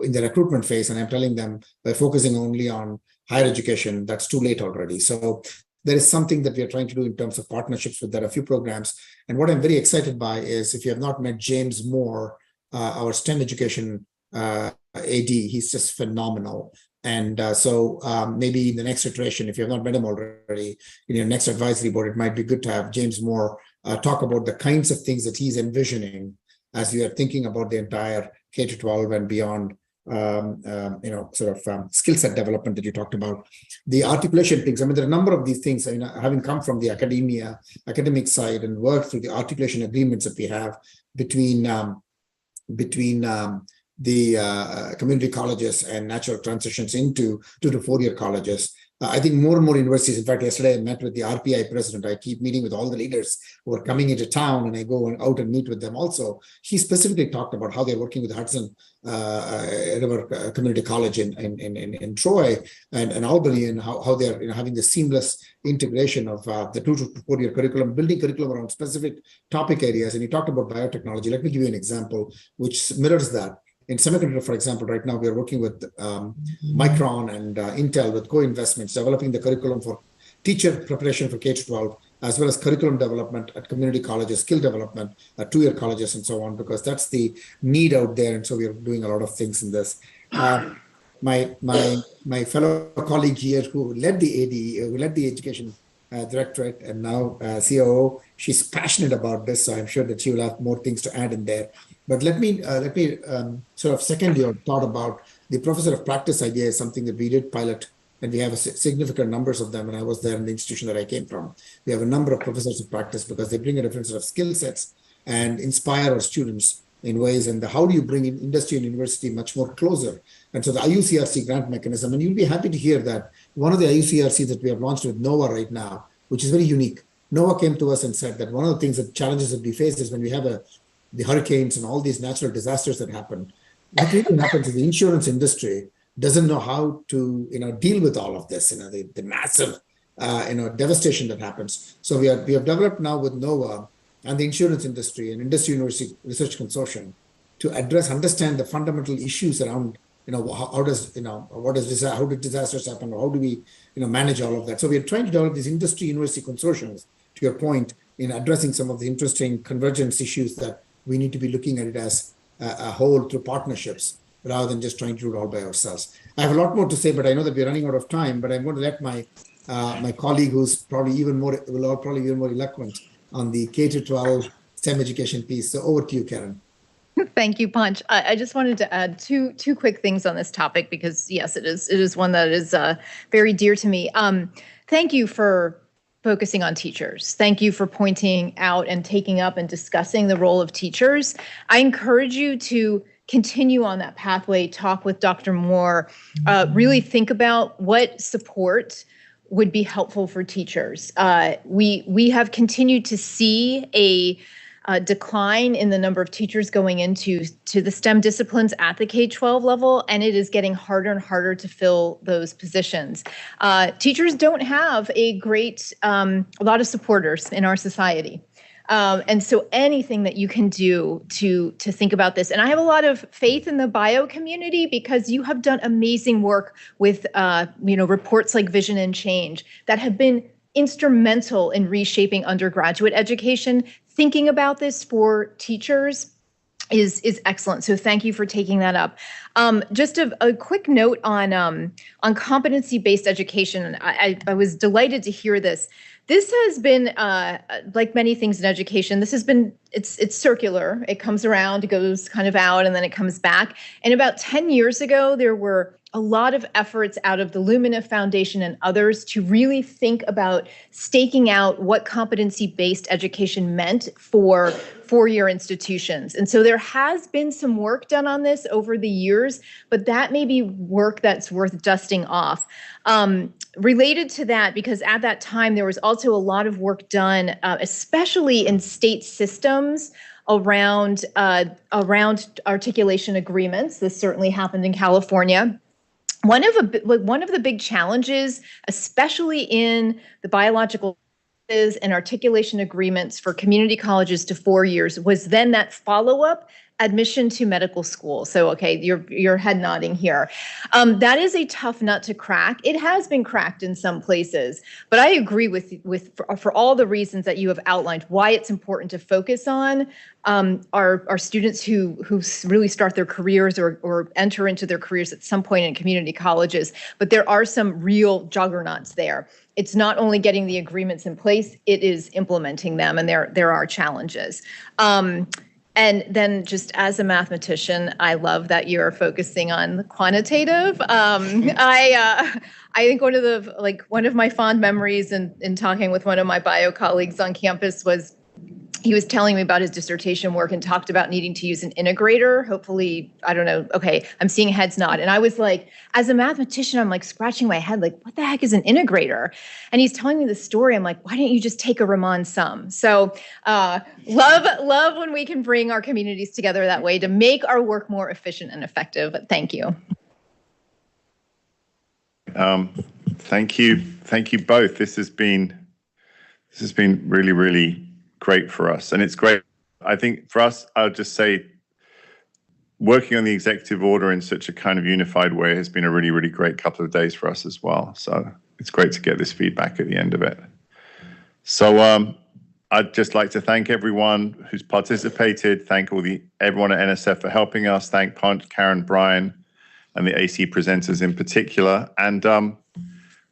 in the recruitment phase. And I'm telling them, by focusing only on higher education, that's too late already. So there is something that we are trying to do in terms of partnerships with. There are a few programs. And what I'm very excited by is, if you have not met James Moore, our STEM education AD, he's just phenomenal. And so maybe in the next iteration, if you have not met him already, in your next advisory board, it might be good to have James Moore talk about the kinds of things that he's envisioning as we are thinking about the entire K-12 and beyond, skill set development that you talked about. The articulation things, I mean, there are a number of these things, having come from the academic side and worked through the articulation agreements that we have between the community colleges and natural transitions into 2 to 4 year colleges. I think more and more universities, in fact, yesterday I met with the RPI president. I keep meeting with all the leaders who are coming into town, and I go out and meet with them also. He specifically talked about how they're working with Hudson River Community College in Troy and Albany, and how they're having the seamless integration of the 2 to 4 year curriculum, building curriculum around specific topic areas. And he talked about biotechnology. Let me give you an example which mirrors that. In semiconductor, for example, right now we are working with Micron and Intel with co-investments, developing the curriculum for teacher preparation for K-12, as well as curriculum development at community colleges, skill development at 2 year colleges, and so on, because that's the need out there. And so we are doing a lot of things in this. My fellow colleague here who led the AD, who led the education directorate, and now COO, she's passionate about this, so I'm sure that she will have more things to add in there. But let me sort of second your thought about the professor of practice idea is something that we did pilot, and we have a significant numbers of them. And I was there in the institution that I came from. We have a number of professors of practice because they bring a different set of skill sets and inspire our students in ways. And how do you bring in industry and university much more closer? And so the IUCRC grant mechanism, and you'll be happy to hear that one of the IUCRCs that we have launched with NOAA right now, which is very unique. NOAA came to us and said that one of the things that challenges that we face is when we have the hurricanes and all these natural disasters that happen. What really happens is the insurance industry doesn't know how to deal with all of this, the massive devastation that happens. So we have developed now with NOAA and the insurance industry and Industry University Research Consortium to understand the fundamental issues around how did disasters happen, or how do we manage all of that. So we are trying to develop these industry university consortiums, to your point, in addressing some of the interesting convergence issues that we need to be looking at it as a whole through partnerships rather than just trying to do it all by ourselves. I have a lot more to say, but I know that we're running out of time, but I'm going to let my colleague, who's probably even more eloquent on the K-12 STEM education piece. So over to you, Karen. Thank you, Panch. I just wanted to add two quick things on this topic, because yes, it is one that is very dear to me. Thank you for focusing on teachers. Thank you for pointing out and taking up and discussing the role of teachers. I encourage you to continue on that pathway, talk with Dr. Moore, really think about what support would be helpful for teachers. We have continued to see a decline in the number of teachers going into the STEM disciplines at the K-12 level, and it is getting harder and harder to fill those positions. Teachers don't have a lot of supporters in our society. And so anything that you can do to think about this, and I have a lot of faith in the bio community, because you have done amazing work with reports like Vision and Change that have been instrumental in reshaping undergraduate education. Thinking about this for teachers is excellent. So thank you for taking that up. Just a quick note on competency-based education. I was delighted to hear this. this has been like many things in education. This has been it's circular. It comes around, it goes kind of out, and then it comes back. And about 10 years ago, there were a lot of efforts out of the Lumina Foundation and others to really think about staking out what competency-based education meant for four-year institutions. And so there has been some work done on this over the years, but that may be work that's worth dusting off. Related to that, because at that time, there was also a lot of work done, especially in state systems, around articulation agreements. This certainly happened in California. One of the big challenges, especially in the biological and articulation agreements for community colleges to 4 years, was then that follow-up admission to medical school. So, okay, your head nodding here. That is a tough nut to crack. It has been cracked in some places, but I agree for all the reasons that you have outlined why it's important to focus on our students who really start their careers or enter into their careers at some point in community colleges. But there are some real juggernauts there. It's not only getting the agreements in place, it is implementing them, and there are challenges. And then just as a mathematician, I love that you're focusing on the quantitative. I think one of my fond memories in talking with one of my bio colleagues on campus was he was telling me about his dissertation work and talked about needing to use an integrator. Hopefully, I don't know. Okay, I'm seeing heads nod. And I was like, as a mathematician, I'm like scratching my head, like, what the heck is an integrator? And he's telling me the story. I'm like, why don't you just take a Riemann sum? So love when we can bring our communities together that way to make our work more efficient and effective. Thank you. Thank you both. This has been really, really great for us, and it's great. I think for us, I'll just say, working on the executive order in such a kind of unified way has been a really, really great couple of days for us as well. So it's great to get this feedback at the end of it. So I'd just like to thank everyone who's participated. Thank everyone at NSF for helping us. Thank Ponch, Karen, Brian, and the AC presenters in particular. And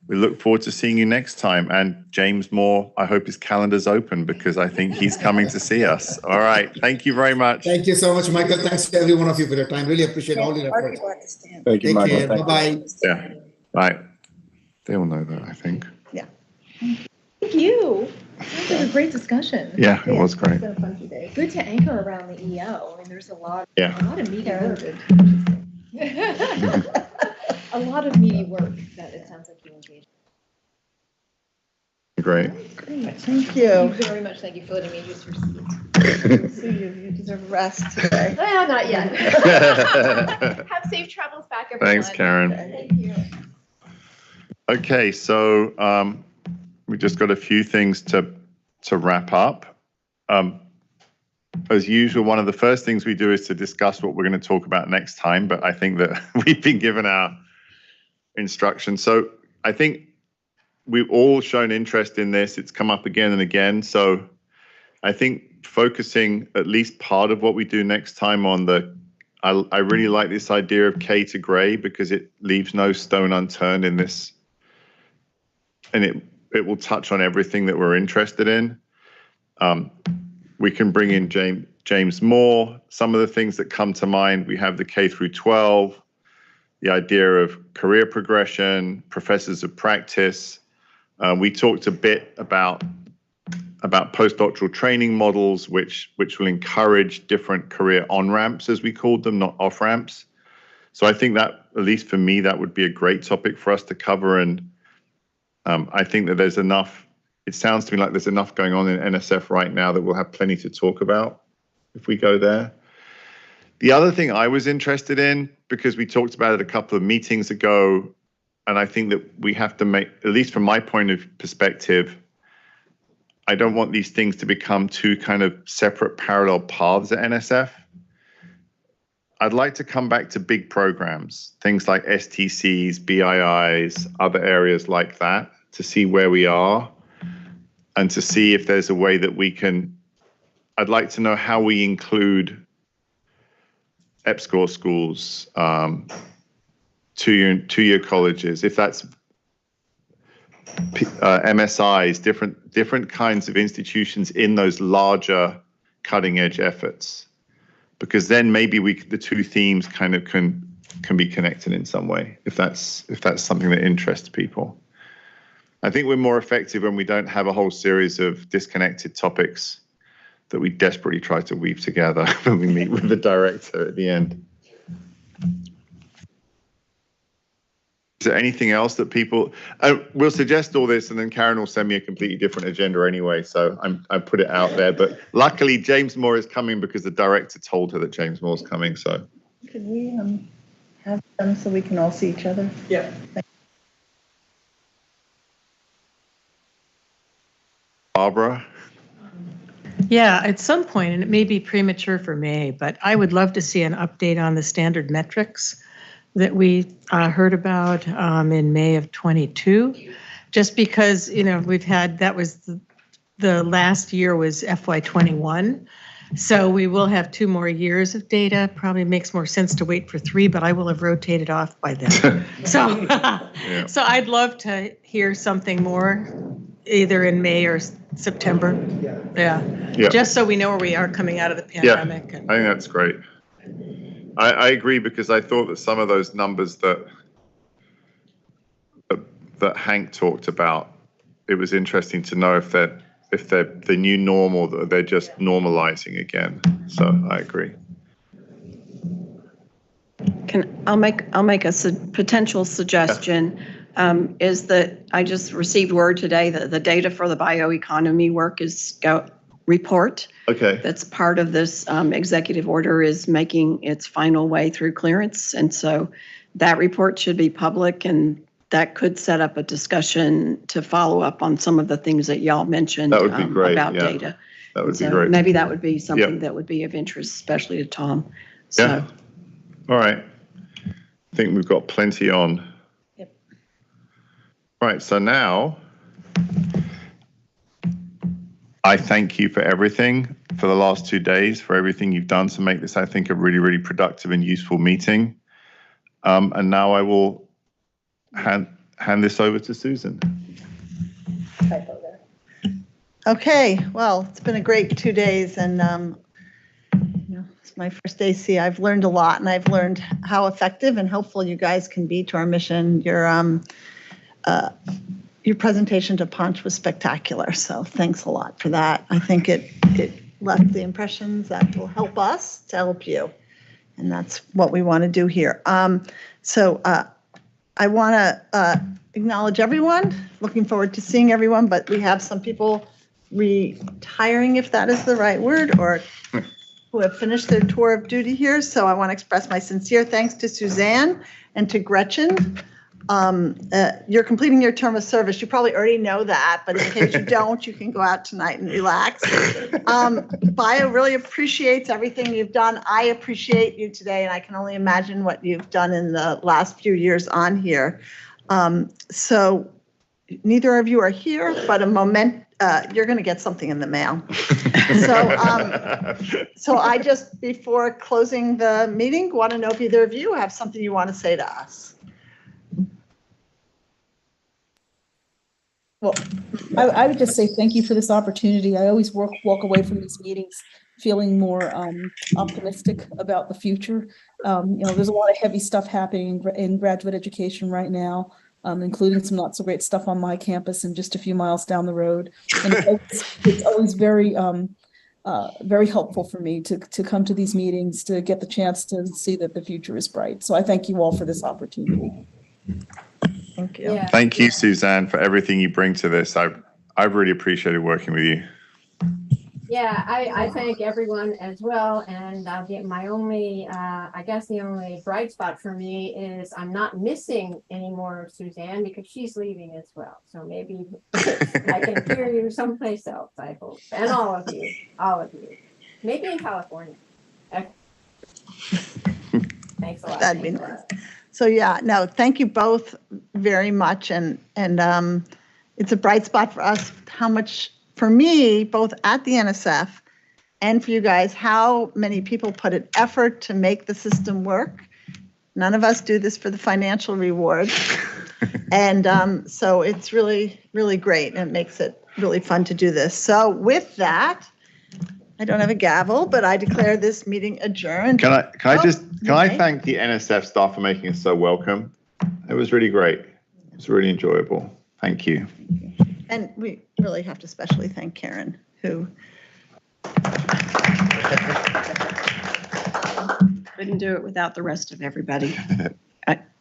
we look forward to seeing you next time. And James Moore, I hope his calendar's open because I think he's coming to see us. All right. Thank you very much. Thank you so much, Michael. Thanks to every one of you for your time. Really appreciate all your efforts. Thank you, Take Michael. care. Bye-bye. Yeah. Bye. They all know that, I think. Yeah. Thank you. Sounds like a great discussion. Yeah, it was great. It's been a fun few days. Good to anchor around the EO. I mean, there's a lot of meaty work. A lot of meaty work that it sounds like you engaged. Great. Great. Thank you. Thank you very much. Thank you for letting me use your seat. So you deserve rest today. Well, not yet. Have safe travels back, everyone. Thanks, Karen. Thank you. Okay, so we just got a few things to wrap up. As usual, one of the first things we do is to discuss what we're going to talk about next time, but I think that we've been given our instructions. So I think we've all shown interest in this. It's come up again and again. So I think focusing at least part of what we do next time on I really like this idea of K to gray because it leaves no stone unturned in this. And it will touch on everything that we're interested in. We can bring in James Moore. Some of the things that come to mind, we have the K through 12, the idea of career progression, professors of practice. We talked a bit about postdoctoral training models, which will encourage different career on-ramps, as we called them, not off-ramps. So I think that, at least for me, that would be a great topic for us to cover. And I think that there's enough, it sounds to me like there's enough going on in NSF right now that we'll have plenty to talk about if we go there. The other thing I was interested in, because we talked about it a couple of meetings ago, and I think that we have to make, at least from my point of perspective, I don't want these things to become two kind of separate parallel paths at NSF. I'd like to come back to big programs, things like STCs, BIIs, other areas like that, to see where we are and to see if there's a way that we can, I'd like to know how we include EPSCoR schools, two-year colleges, if that's MSIs, different kinds of institutions in those larger cutting edge efforts, because then maybe the two themes kind of can be connected in some way, if that's something that interests people. I think we're more effective when we don't have a whole series of disconnected topics that we desperately try to weave together when we meet with the director at the end. Is there anything else that people, we'll suggest all this and then Karen will send me a completely different agenda anyway, so I put it out there. But luckily James Moore is coming because the director told her that James Moore's coming, so. Could we have them so we can all see each other? Yeah. Barbara? Yeah, at some point, and it may be premature for May, but I would love to see an update on the standard metrics that we heard about in May of 22, just because, we've had, that was the last year was FY21. So we will have 2 more years of data. Probably makes more sense to wait for 3, but I will have rotated off by then. So, so I'd love to hear something more either in May or September. Yeah. Just so we know where we are coming out of the pandemic. Yeah, I think that's great. I agree, because I thought that some of those numbers that Hank talked about, it was interesting to know if they're the new normal, that they're just normalizing again. So I agree. I'll make a potential suggestion. Is that I just received word today that the data for the bioeconomy work report. Okay. That's part of this executive order is making its final way through clearance. And so that report should be public, and that could set up a discussion to follow up on some of the things that y'all mentioned that would be great. About data. That would be great. Maybe that would be something that would be of interest, especially to Tom. So. Yeah. All right. I think we've got plenty on. Yep. All right. So now I thank you for everything for the last 2 days, for everything you've done to make this, I think, a really, really productive and useful meeting. And now I will hand this over to Susan. Okay, well, it's been a great 2 days, and it's my first AC. I've learned a lot, and I've learned how effective and helpful you guys can be to our mission. Your presentation to Ponch was spectacular, so thanks a lot for that. I think it left the impressions that will help us to help you, and that's what we want to do here. So I want to acknowledge everyone. Looking forward to seeing everyone, but we have some people retiring, if that is the right word, or who have finished their tour of duty here. So I want to express my sincere thanks to Suzanne and to Gretchen. You're completing your term of service. You probably already know that, but in case you don't, you can go out tonight and relax. Bio really appreciates everything you've done. I appreciate you today, and I can only imagine what you've done in the last few years on here. So neither of you are here, but you're going to get something in the mail. So I just, before closing the meeting, want to know if either of you have something you want to say to us. Well, I would just say thank you for this opportunity. I always walk away from these meetings feeling more optimistic about the future. There's a lot of heavy stuff happening in graduate education right now, including some not so great stuff on my campus and just a few miles down the road. And it's always very helpful for me to come to these meetings, to get the chance to see that the future is bright. So I thank you all for this opportunity. Thank you. Yeah. Thank you, Suzanne, for everything you bring to this. I've really appreciated working with you. Yeah, I thank everyone as well. And I'll get my only, I guess the only bright spot for me is I'm not missing any more of Suzanne because she's leaving as well. So maybe I can hear you someplace else, I hope. And all of you. Maybe in California. Okay. Thanks a lot. That'd be nice. So yeah, no, thank you both very much. And it's a bright spot for us, how much, for me, both at the NSF and for you guys, how many people put an effort to make the system work. None of us do this for the financial reward. And so it's really, really great, and it makes it really fun to do this. So with that, I don't have a gavel, but I declare this meeting adjourned. Can I okay. thank the NSF staff for making us so welcome? It was really great. It was really enjoyable. Thank you. And we really have to especially thank Karen, who couldn't do it without the rest of everybody.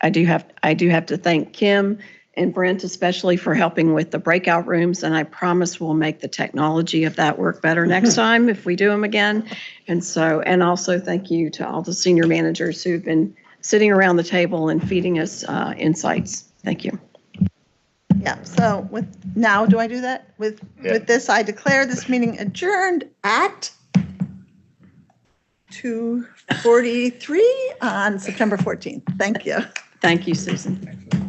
I do have to thank Kim and Brent especially for helping with the breakout rooms, and I promise we'll make the technology of that work better next time if we do them again. And also thank you to all the senior managers who've been sitting around the table and feeding us insights. Thank you. Yeah, so now do I do that? With this, I declare this meeting adjourned at 2:43 on September 14th. Thank you. Thank you, Susan.